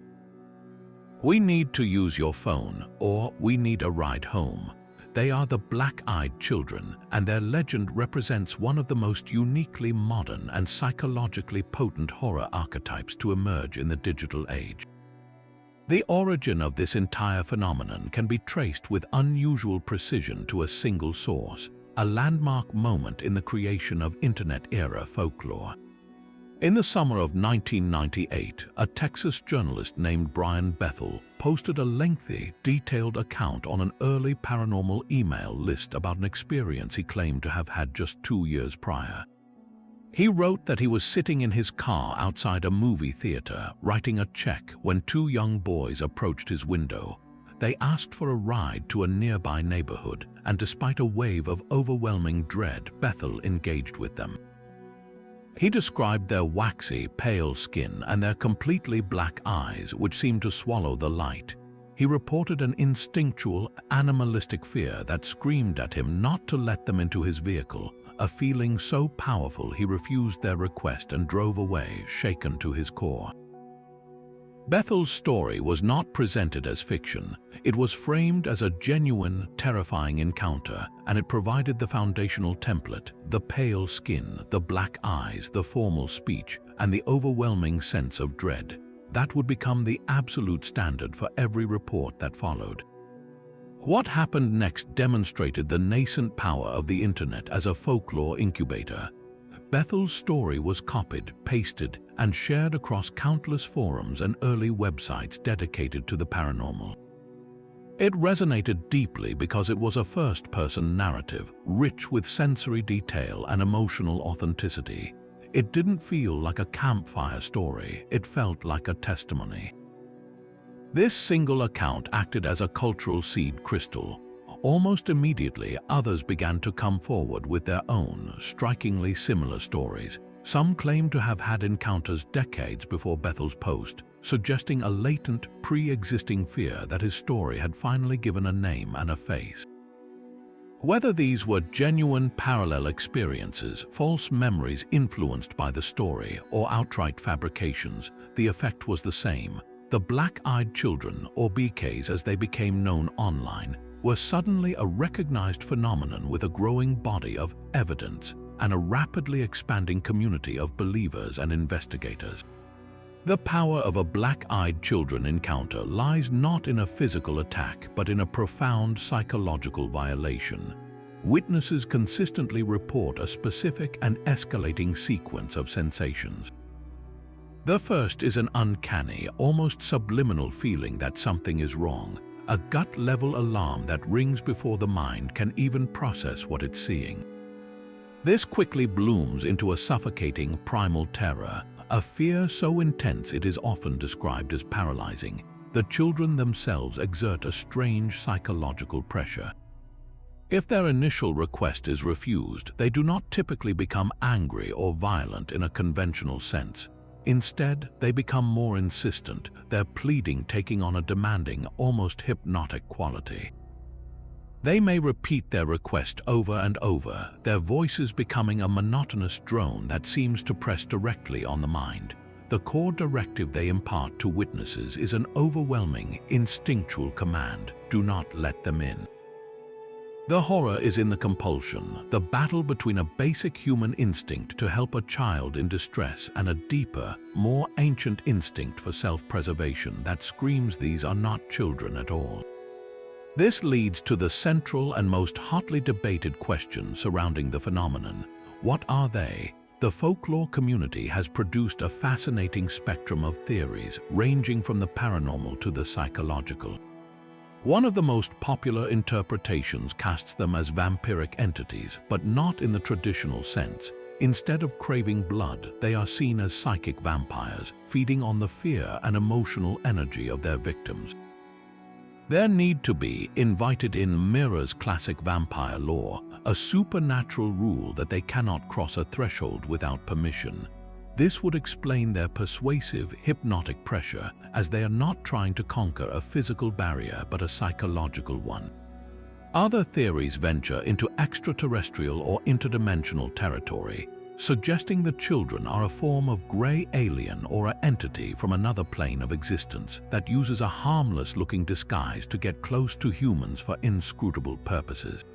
Speaker 1: We need to use your phone, or we need a ride home. They are the black-eyed children, and their legend represents one of the most uniquely modern and psychologically potent horror archetypes to emerge in the digital age. The origin of this entire phenomenon can be traced with unusual precision to a single source, a landmark moment in the creation of internet-era folklore. In the summer of 1998, a Texas journalist named Brian Bethel posted a lengthy, detailed account on an early paranormal email list about an experience he claimed to have had just 2 years prior. He wrote that he was sitting in his car outside a movie theater, writing a check, when 2 young boys approached his window. They asked for a ride to a nearby neighborhood, and despite a wave of overwhelming dread, Bethel engaged with them. He described their waxy, pale skin and their completely black eyes, which seemed to swallow the light. He reported an instinctual, animalistic fear that screamed at him not to let them into his vehicle, a feeling so powerful he refused their request and drove away, shaken to his core. Bethel's story was not presented as fiction. It was framed as a genuine, terrifying encounter, and it provided the foundational template: the pale skin, the black eyes, the formal speech, and the overwhelming sense of dread. That would become the absolute standard for every report that followed. What happened next demonstrated the nascent power of the internet as a folklore incubator. Bethel's story was copied, pasted, and shared across countless forums and early websites dedicated to the paranormal. It resonated deeply because it was a first-person narrative, rich with sensory detail and emotional authenticity. It didn't feel like a campfire story, it felt like a testimony. This single account acted as a cultural seed crystal. Almost immediately, others began to come forward with their own, strikingly similar stories. Some claimed to have had encounters decades before Bethel's post, suggesting a latent, pre-existing fear that his story had finally given a name and a face. Whether these were genuine parallel experiences, false memories influenced by the story, or outright fabrications, the effect was the same. The black-eyed children, or BKs as they became known online, were suddenly a recognized phenomenon with a growing body of evidence and a rapidly expanding community of believers and investigators. The power of a black-eyed children encounter lies not in a physical attack, but in a profound psychological violation. Witnesses consistently report a specific and escalating sequence of sensations. The first is an uncanny, almost subliminal feeling that something is wrong, a gut-level alarm that rings before the mind can even process what it's seeing. This quickly blooms into a suffocating primal terror, a fear so intense it is often described as paralyzing. The children themselves exert a strange psychological pressure. If their initial request is refused, they do not typically become angry or violent in a conventional sense. Instead, they become more insistent, their pleading taking on a demanding, almost hypnotic quality. They may repeat their request over and over, their voices becoming a monotonous drone that seems to press directly on the mind. The core directive they impart to witnesses is an overwhelming, instinctual command: do not let them in. The horror is in the compulsion, the battle between a basic human instinct to help a child in distress and a deeper, more ancient instinct for self-preservation that screams these are not children at all. This leads to the central and most hotly debated question surrounding the phenomenon: what are they? The folklore community has produced a fascinating spectrum of theories, ranging from the paranormal to the psychological. One of the most popular interpretations casts them as vampiric entities, but not in the traditional sense. Instead of craving blood, they are seen as psychic vampires, feeding on the fear and emotional energy of their victims. Their need to be invited in mirrors classic vampire lore, a supernatural rule that they cannot cross a threshold without permission. This would explain their persuasive, hypnotic pressure, as they are not trying to conquer a physical barrier but a psychological one. Other theories venture into extraterrestrial or interdimensional territory, suggesting the children are a form of grey alien or an entity from another plane of existence that uses a harmless-looking disguise to get close to humans for inscrutable purposes.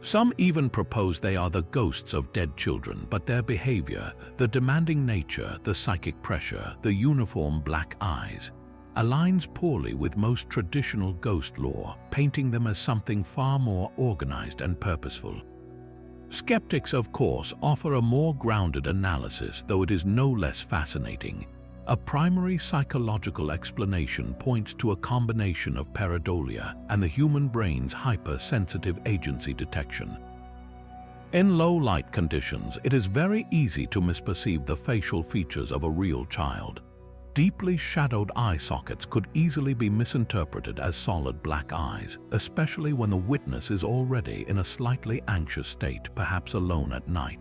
Speaker 1: Some even propose they are the ghosts of dead children, but their behavior, the demanding nature, the psychic pressure, the uniform black eyes, aligns poorly with most traditional ghost lore, painting them as something far more organized and purposeful. Skeptics, of course, offer a more grounded analysis, though it is no less fascinating. A primary psychological explanation points to a combination of pareidolia and the human brain's hypersensitive agency detection. In low-light conditions, it is very easy to misperceive the facial features of a real child. Deeply shadowed eye sockets could easily be misinterpreted as solid black eyes, especially when the witness is already in a slightly anxious state, perhaps alone at night.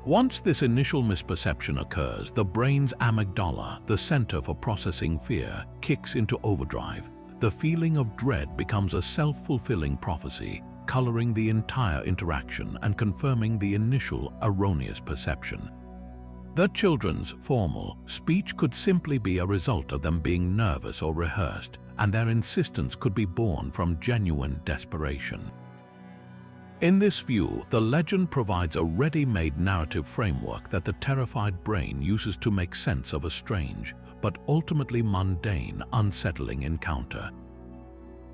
Speaker 1: Once this initial misperception occurs, the brain's amygdala, the center for processing fear, kicks into overdrive. The feeling of dread becomes a self-fulfilling prophecy, coloring the entire interaction and confirming the initial erroneous perception. The children's formal speech could simply be a result of them being nervous or rehearsed, and their insistence could be born from genuine desperation. In this view, the legend provides a ready-made narrative framework that the terrified brain uses to make sense of a strange, but ultimately mundane, unsettling encounter.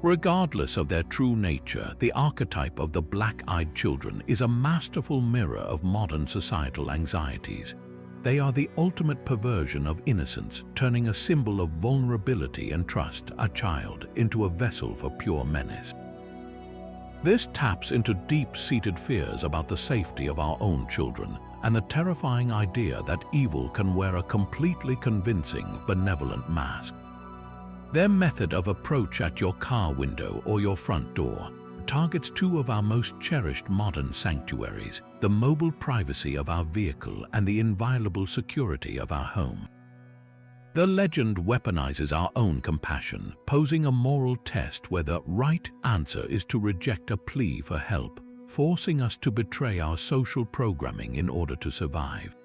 Speaker 1: Regardless of their true nature, the archetype of the black-eyed children is a masterful mirror of modern societal anxieties. They are the ultimate perversion of innocence, turning a symbol of vulnerability and trust, a child, into a vessel for pure menace. This taps into deep-seated fears about the safety of our own children and the terrifying idea that evil can wear a completely convincing, benevolent mask. Their method of approach at your car window or your front door targets two of our most cherished modern sanctuaries, the mobile privacy of our vehicle and the inviolable security of our home. The legend weaponizes our own compassion, posing a moral test where the right answer is to reject a plea for help, forcing us to betray our social programming in order to survive.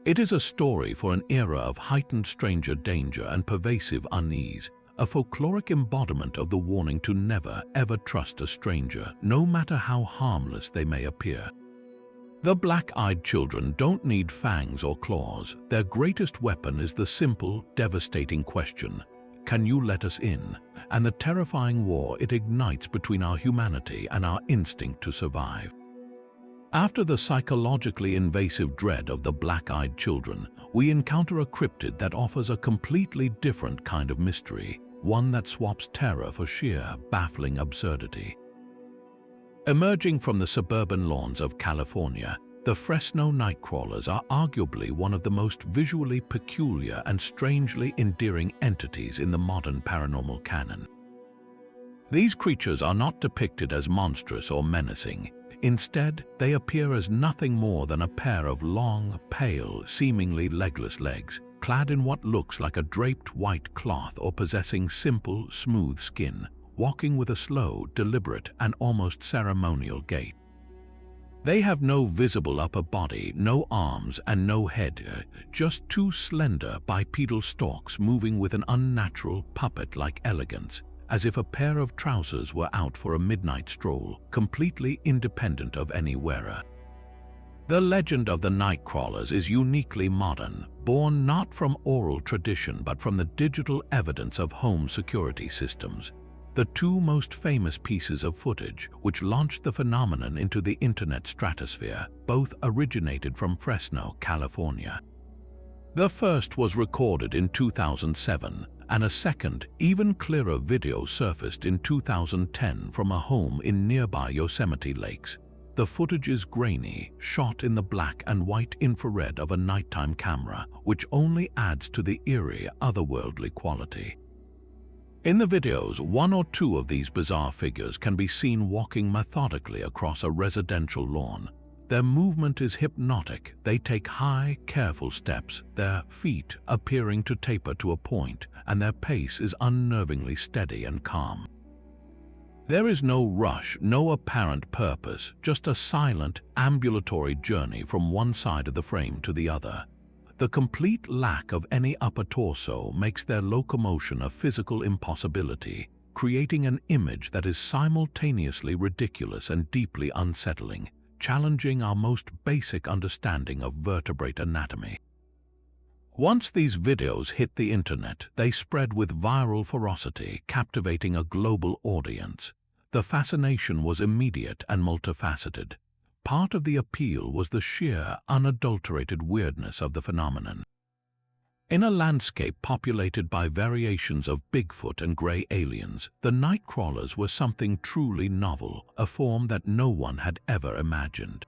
Speaker 1: It is a story for an era of heightened stranger danger and pervasive unease, a folkloric embodiment of the warning to never, ever trust a stranger, no matter how harmless they may appear. The black-eyed children don't need fangs or claws. Their greatest weapon is the simple, devastating question, "Can you let us in?" and the terrifying war it ignites between our humanity and our instinct to survive. After the psychologically invasive dread of the black-eyed children, we encounter a cryptid that offers a completely different kind of mystery, one that swaps terror for sheer, baffling absurdity. Emerging from the suburban lawns of California, the Fresno nightcrawlers are arguably one of the most visually peculiar and strangely endearing entities in the modern paranormal canon. These creatures are not depicted as monstrous or menacing. Instead, they appear as nothing more than a pair of long, pale, seemingly legless legs, clad in what looks like a draped white cloth or possessing simple, smooth skin, walking with a slow, deliberate, and almost ceremonial gait. They have no visible upper body, no arms, and no head, just two slender, bipedal stalks moving with an unnatural, puppet-like elegance, as if a pair of trousers were out for a midnight stroll, completely independent of any wearer. The legend of the Nightcrawlers is uniquely modern, born not from oral tradition but from the digital evidence of home security systems. The two most famous pieces of footage, which launched the phenomenon into the internet stratosphere, both originated from Fresno, California. The first was recorded in 2007, and a second, even clearer video surfaced in 2010 from a home in nearby Yosemite lakes. The footage is grainy, shot in the black and white infrared of a nighttime camera, which only adds to the eerie, otherworldly quality. In the videos, one or two of these bizarre figures can be seen walking methodically across a residential lawn. Their movement is hypnotic. They take high, careful steps, their feet appearing to taper to a point, and their pace is unnervingly steady and calm. There is no rush, no apparent purpose, just a silent, ambulatory journey from one side of the frame to the other. The complete lack of any upper torso makes their locomotion a physical impossibility, creating an image that is simultaneously ridiculous and deeply unsettling, challenging our most basic understanding of vertebrate anatomy. Once these videos hit the internet, they spread with viral ferocity, captivating a global audience. The fascination was immediate and multifaceted. Part of the appeal was the sheer, unadulterated weirdness of the phenomenon. In a landscape populated by variations of Bigfoot and gray aliens, the night crawlers were something truly novel, a form that no one had ever imagined.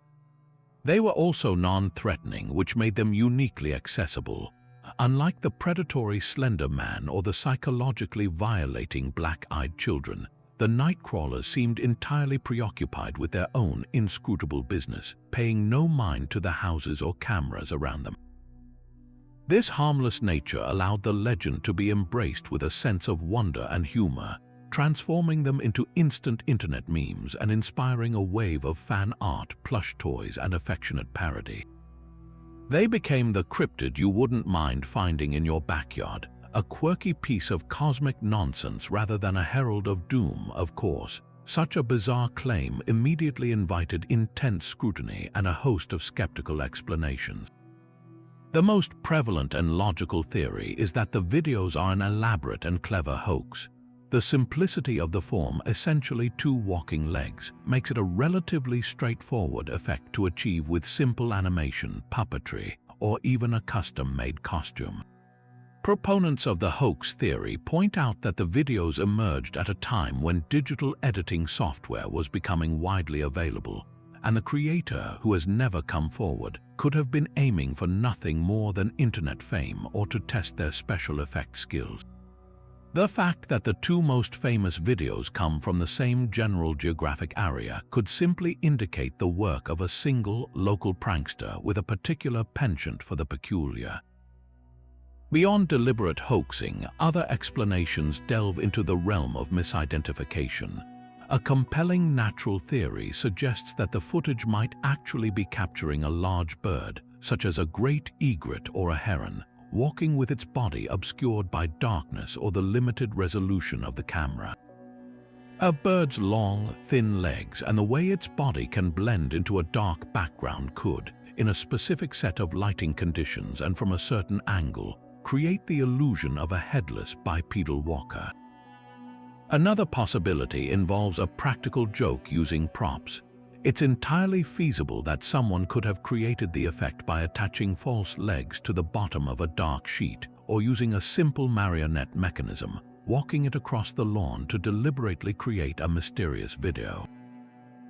Speaker 1: They were also non-threatening, which made them uniquely accessible. Unlike the predatory Slender Man or the psychologically violating black-eyed children, the night crawlers seemed entirely preoccupied with their own inscrutable business, paying no mind to the houses or cameras around them. This harmless nature allowed the legend to be embraced with a sense of wonder and humor, transforming them into instant internet memes and inspiring a wave of fan art, plush toys, and affectionate parody. They became the cryptid you wouldn't mind finding in your backyard, a quirky piece of cosmic nonsense rather than a herald of doom, of course. Such a bizarre claim immediately invited intense scrutiny and a host of skeptical explanations. The most prevalent and logical theory is that the videos are an elaborate and clever hoax. The simplicity of the form, essentially two walking legs, makes it a relatively straightforward effect to achieve with simple animation, puppetry, or even a custom-made costume. Proponents of the hoax theory point out that the videos emerged at a time when digital editing software was becoming widely available, and the creator, who has never come forward, could have been aiming for nothing more than internet fame or to test their special effects skills. The fact that the two most famous videos come from the same general geographic area could simply indicate the work of a single, local prankster with a particular penchant for the peculiar. Beyond deliberate hoaxing, other explanations delve into the realm of misidentification. A compelling natural theory suggests that the footage might actually be capturing a large bird, such as a great egret or a heron, walking with its body obscured by darkness or the limited resolution of the camera. A bird's long, thin legs and the way its body can blend into a dark background could, in a specific set of lighting conditions and from a certain angle, create the illusion of a headless bipedal walker. Another possibility involves a practical joke using props. It's entirely feasible that someone could have created the effect by attaching false legs to the bottom of a dark sheet or using a simple marionette mechanism, walking it across the lawn to deliberately create a mysterious video.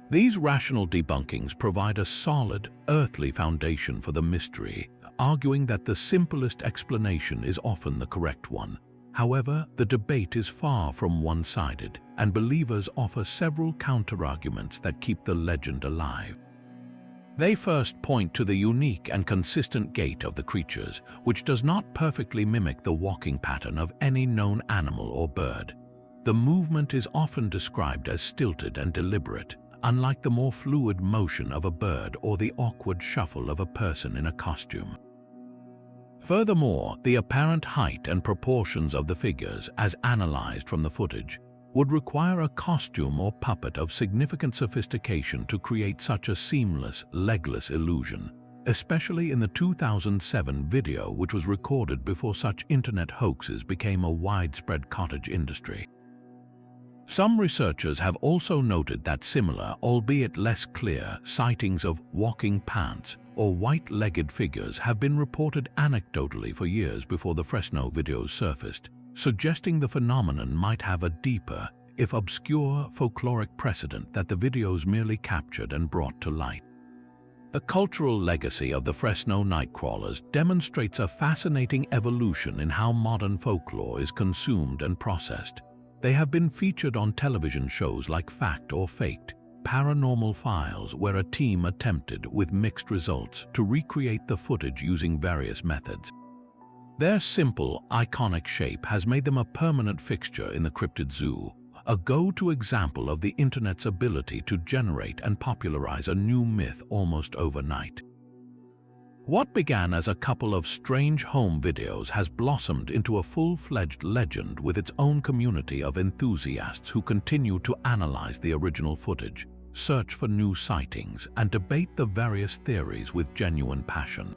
Speaker 1: These rational debunkings provide a solid, earthly foundation for the mystery, arguing that the simplest explanation is often the correct one. However, the debate is far from one-sided, and believers offer several counterarguments that keep the legend alive. They first point to the unique and consistent gait of the creatures, which does not perfectly mimic the walking pattern of any known animal or bird. The movement is often described as stilted and deliberate, unlike the more fluid motion of a bird or the awkward shuffle of a person in a costume. Furthermore, the apparent height and proportions of the figures, as analyzed from the footage, would require a costume or puppet of significant sophistication to create such a seamless, legless illusion, especially in the 2007 video, which was recorded before such internet hoaxes became a widespread cottage industry. Some researchers have also noted that similar, albeit less clear, sightings of walking pants or white-legged figures have been reported anecdotally for years before the Fresno videos surfaced, suggesting the phenomenon might have a deeper, if obscure, folkloric precedent that the videos merely captured and brought to light. The cultural legacy of the Fresno nightcrawlers demonstrates a fascinating evolution in how modern folklore is consumed and processed. They have been featured on television shows like Fact or Faked, Paranormal Files, where a team attempted, with mixed results, to recreate the footage using various methods. Their simple, iconic shape has made them a permanent fixture in the cryptid zoo, a go-to example of the internet's ability to generate and popularize a new myth almost overnight. What began as a couple of strange home videos has blossomed into a full-fledged legend with its own community of enthusiasts who continue to analyze the original footage, search for new sightings, and debate the various theories with genuine passion.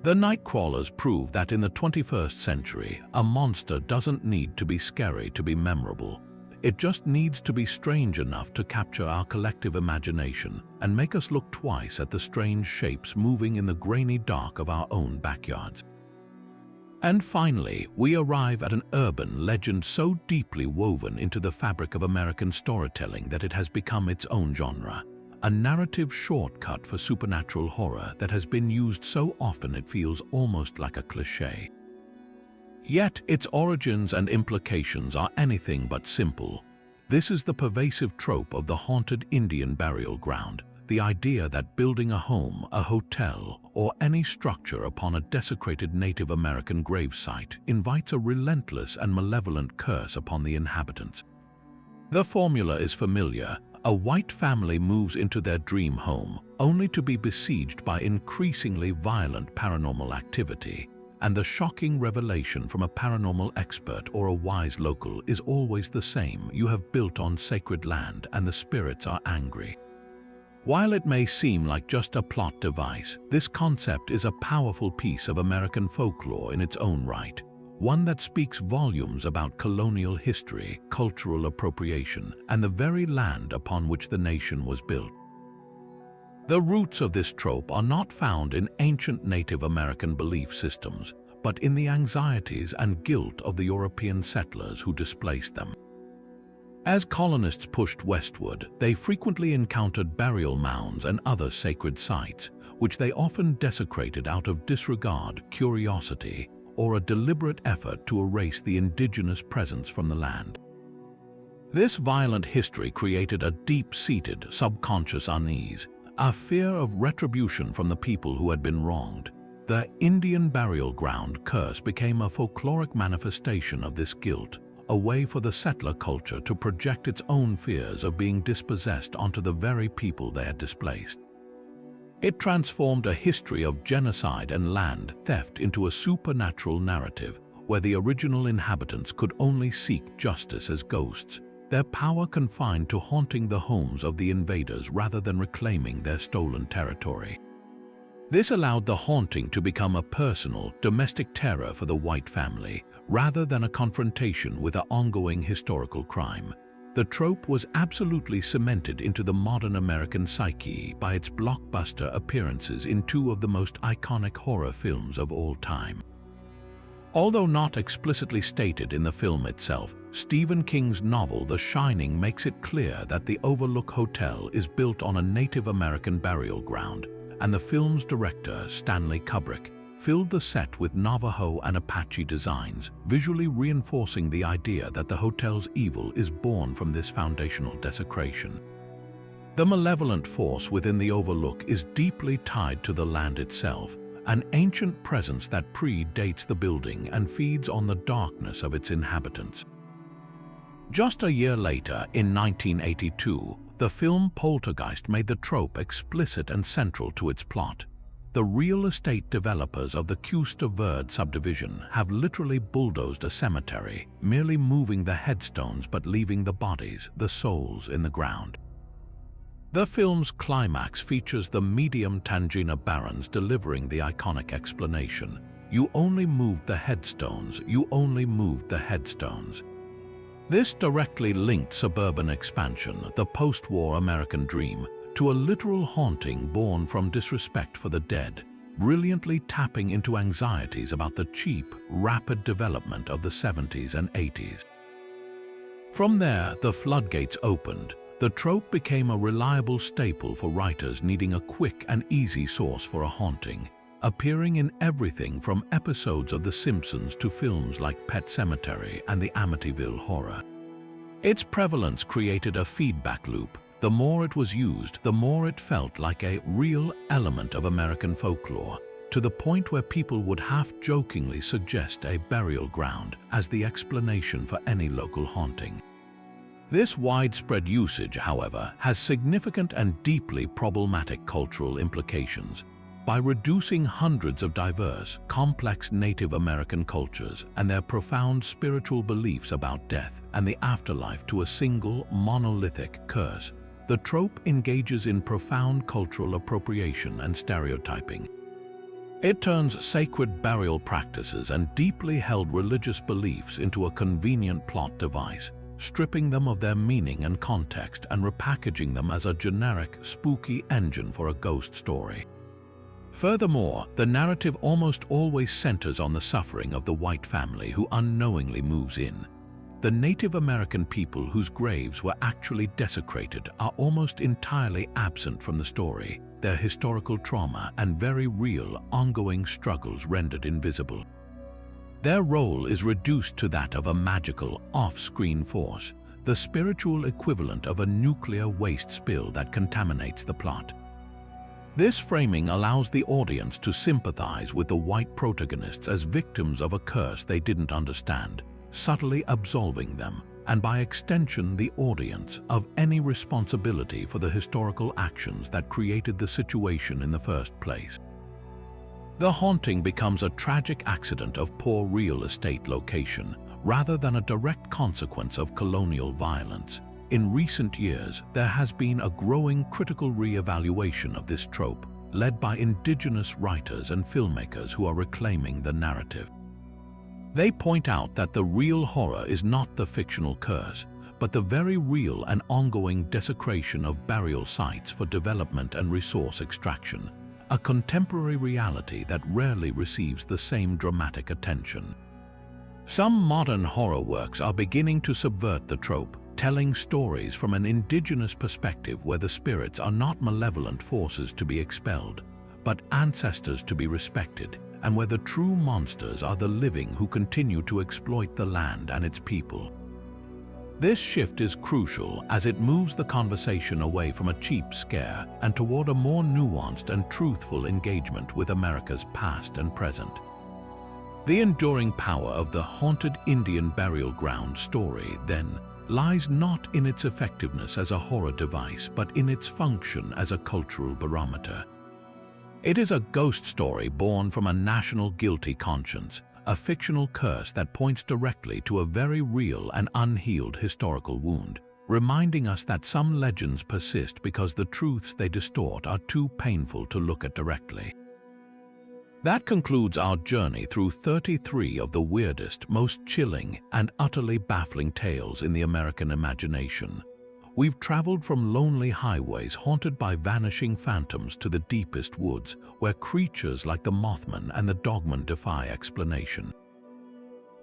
Speaker 1: The nightcrawlers prove that in the 21st century, a monster doesn't need to be scary to be memorable. It just needs to be strange enough to capture our collective imagination and make us look twice at the strange shapes moving in the grainy dark of our own backyards. And finally, we arrive at an urban legend so deeply woven into the fabric of American storytelling that it has become its own genre, a narrative shortcut for supernatural horror that has been used so often it feels almost like a cliché. Yet its origins and implications are anything but simple. This is the pervasive trope of the haunted Indian burial ground, the idea that building a home, a hotel, or any structure upon a desecrated Native American gravesite invites a relentless and malevolent curse upon the inhabitants. The formula is familiar. A white family moves into their dream home, only to be besieged by increasingly violent paranormal activity. And the shocking revelation from a paranormal expert or a wise local is always the same: you have built on sacred land and the spirits are angry. While it may seem like just a plot device, this concept is a powerful piece of American folklore in its own right, one that speaks volumes about colonial history, cultural appropriation, and the very land upon which the nation was built. The roots of this trope are not found in ancient Native American belief systems, but in the anxieties and guilt of the European settlers who displaced them. As colonists pushed westward, they frequently encountered burial mounds and other sacred sites, which they often desecrated out of disregard, curiosity, or a deliberate effort to erase the indigenous presence from the land. This violent history created a deep-seated, subconscious unease, a fear of retribution from the people who had been wronged. The Indian burial ground curse became a folkloric manifestation of this guilt, a way for the settler culture to project its own fears of being dispossessed onto the very people they had displaced. It transformed a history of genocide and land theft into a supernatural narrative where the original inhabitants could only seek justice as ghosts, their power confined to haunting the homes of the invaders rather than reclaiming their stolen territory. This allowed the haunting to become a personal, domestic terror for the white family, rather than a confrontation with an ongoing historical crime. The trope was absolutely cemented into the modern American psyche by its blockbuster appearances in two of the most iconic horror films of all time. Although not explicitly stated in the film itself, Stephen King's novel The Shining makes it clear that the Overlook Hotel is built on a Native American burial ground, and the film's director, Stanley Kubrick, filled the set with Navajo and Apache designs, visually reinforcing the idea that the hotel's evil is born from this foundational desecration. The malevolent force within the Overlook is deeply tied to the land itself, an ancient presence that predates the building and feeds on the darkness of its inhabitants. Just a year later, in 1982, the film Poltergeist made the trope explicit and central to its plot. The real estate developers of the Custer Verde subdivision have literally bulldozed a cemetery, merely moving the headstones but leaving the bodies, the souls, in the ground. The film's climax features the medium Tangina Barons delivering the iconic explanation, "You only moved the headstones, you only moved the headstones." This directly linked suburban expansion, the post-war American dream, to a literal haunting born from disrespect for the dead, brilliantly tapping into anxieties about the cheap, rapid development of the 70s and 80s. From there, the floodgates opened. The trope became a reliable staple for writers needing a quick and easy source for a haunting, appearing in everything from episodes of The Simpsons to films like Pet Sematary and the Amityville Horror. Its prevalence created a feedback loop. The more it was used, the more it felt like a real element of American folklore, to the point where people would half-jokingly suggest a burial ground as the explanation for any local haunting. This widespread usage, however, has significant and deeply problematic cultural implications. By reducing hundreds of diverse, complex Native American cultures and their profound spiritual beliefs about death and the afterlife to a single, monolithic curse, the trope engages in profound cultural appropriation and stereotyping. It turns sacred burial practices and deeply held religious beliefs into a convenient plot device, stripping them of their meaning and context and repackaging them as a generic, spooky engine for a ghost story. Furthermore, the narrative almost always centers on the suffering of the white family who unknowingly moves in. The Native American people whose graves were actually desecrated are almost entirely absent from the story, their historical trauma and very real, ongoing struggles rendered invisible. Their role is reduced to that of a magical, off-screen force, the spiritual equivalent of a nuclear waste spill that contaminates the plot. This framing allows the audience to sympathize with the white protagonists as victims of a curse they didn't understand, subtly absolving them, and by extension the audience, of any responsibility for the historical actions that created the situation in the first place. The haunting becomes a tragic accident of poor real estate location, rather than a direct consequence of colonial violence. In recent years, there has been a growing critical re-evaluation of this trope, led by indigenous writers and filmmakers who are reclaiming the narrative. They point out that the real horror is not the fictional curse, but the very real and ongoing desecration of burial sites for development and resource extraction, a contemporary reality that rarely receives the same dramatic attention. Some modern horror works are beginning to subvert the trope, telling stories from an indigenous perspective where the spirits are not malevolent forces to be expelled, but ancestors to be respected, and where the true monsters are the living who continue to exploit the land and its people. This shift is crucial as it moves the conversation away from a cheap scare and toward a more nuanced and truthful engagement with America's past and present. The enduring power of the haunted Indian burial ground story, then, lies not in its effectiveness as a horror device, but in its function as a cultural barometer. It is a ghost story born from a national guilty conscience, a fictional curse that points directly to a very real and unhealed historical wound, reminding us that some legends persist because the truths they distort are too painful to look at directly. That concludes our journey through 33 of the weirdest, most chilling, and utterly baffling tales in the American imagination. We've traveled from lonely highways haunted by vanishing phantoms to the deepest woods, where creatures like the Mothman and the Dogman defy explanation.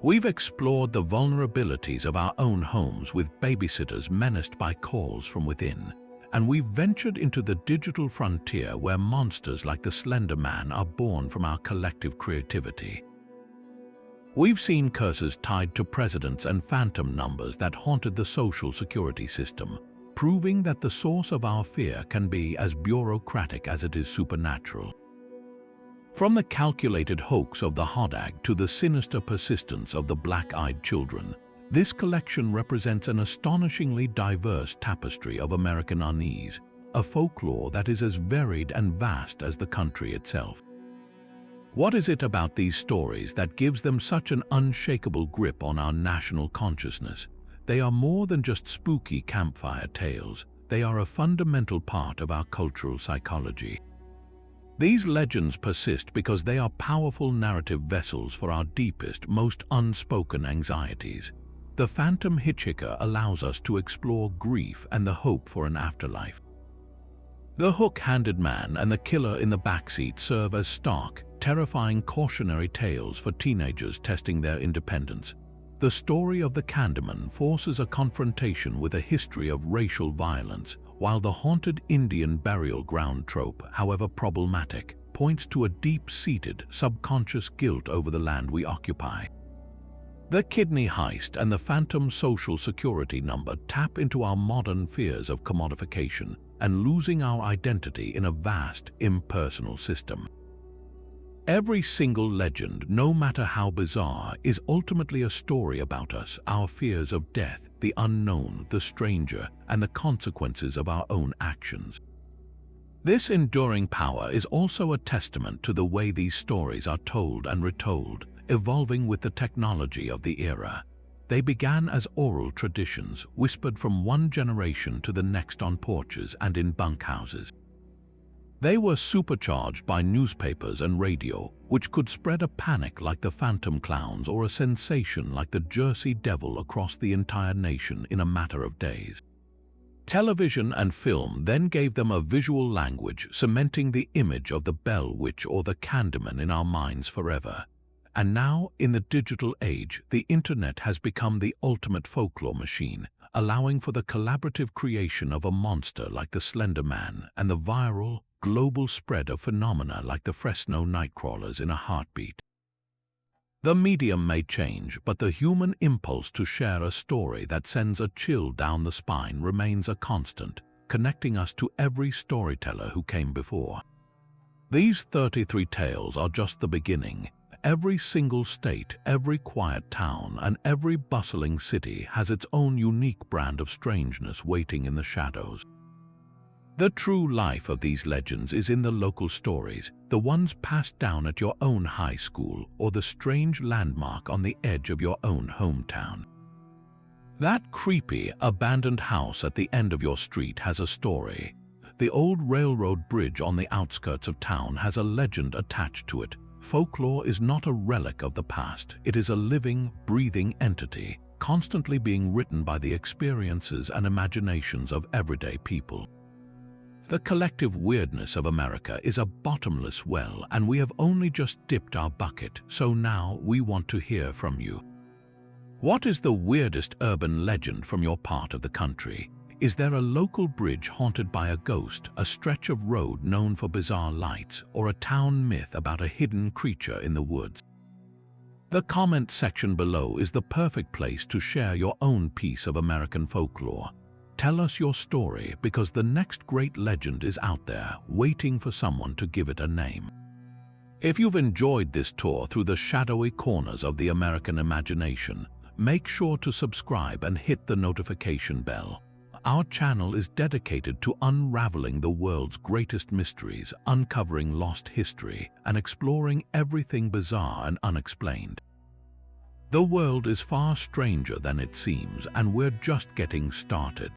Speaker 1: We've explored the vulnerabilities of our own homes with babysitters menaced by calls from within. And we've ventured into the digital frontier where monsters like the Slender Man are born from our collective creativity. We've seen curses tied to presidents and phantom numbers that haunted the social security system, proving that the source of our fear can be as bureaucratic as it is supernatural. From the calculated hoax of the Hodag to the sinister persistence of the black-eyed children, this collection represents an astonishingly diverse tapestry of American unease, a folklore that is as varied and vast as the country itself. What is it about these stories that gives them such an unshakable grip on our national consciousness? They are more than just spooky campfire tales. They are a fundamental part of our cultural psychology. These legends persist because they are powerful narrative vessels for our deepest, most unspoken anxieties. The Phantom Hitchhiker allows us to explore grief and the hope for an afterlife. The hook-handed man and the killer in the backseat serve as stark, terrifying cautionary tales for teenagers testing their independence. The story of the Candyman forces a confrontation with a history of racial violence, while the haunted Indian burial ground trope, however problematic, points to a deep-seated, subconscious guilt over the land we occupy. The kidney heist and the phantom social security number tap into our modern fears of commodification and losing our identity in a vast, impersonal system. Every single legend, no matter how bizarre, is ultimately a story about us, our fears of death, the unknown, the stranger, and the consequences of our own actions. This enduring power is also a testament to the way these stories are told and retold, evolving with the technology of the era. They began as oral traditions, whispered from one generation to the next on porches and in bunkhouses. They were supercharged by newspapers and radio, which could spread a panic like the Phantom Clowns or a sensation like the Jersey Devil across the entire nation in a matter of days. Television and film then gave them a visual language, cementing the image of the Bell Witch or the Candyman in our minds forever. And now, in the digital age, the internet has become the ultimate folklore machine, allowing for the collaborative creation of a monster like the Slender Man and the viral, global spread of phenomena like the Fresno Nightcrawlers in a heartbeat. The medium may change, but the human impulse to share a story that sends a chill down the spine remains a constant, connecting us to every storyteller who came before. These 33 tales are just the beginning. Every single state, every quiet town, and every bustling city has its own unique brand of strangeness waiting in the shadows. The true life of these legends is in the local stories, the ones passed down at your own high school or the strange landmark on the edge of your own hometown. That creepy, abandoned house at the end of your street has a story. The old railroad bridge on the outskirts of town has a legend attached to it. Folklore is not a relic of the past, it is a living, breathing entity, constantly being written by the experiences and imaginations of everyday people. The collective weirdness of America is a bottomless well, and we have only just dipped our bucket, so now we want to hear from you. What is the weirdest urban legend from your part of the country? Is there a local bridge haunted by a ghost, a stretch of road known for bizarre lights, or a town myth about a hidden creature in the woods? The comment section below is the perfect place to share your own piece of American folklore. Tell us your story, because the next great legend is out there, waiting for someone to give it a name. If you've enjoyed this tour through the shadowy corners of the American imagination, make sure to subscribe and hit the notification bell. Our channel is dedicated to unraveling the world's greatest mysteries, uncovering lost history, and exploring everything bizarre and unexplained. The world is far stranger than it seems, and we're just getting started.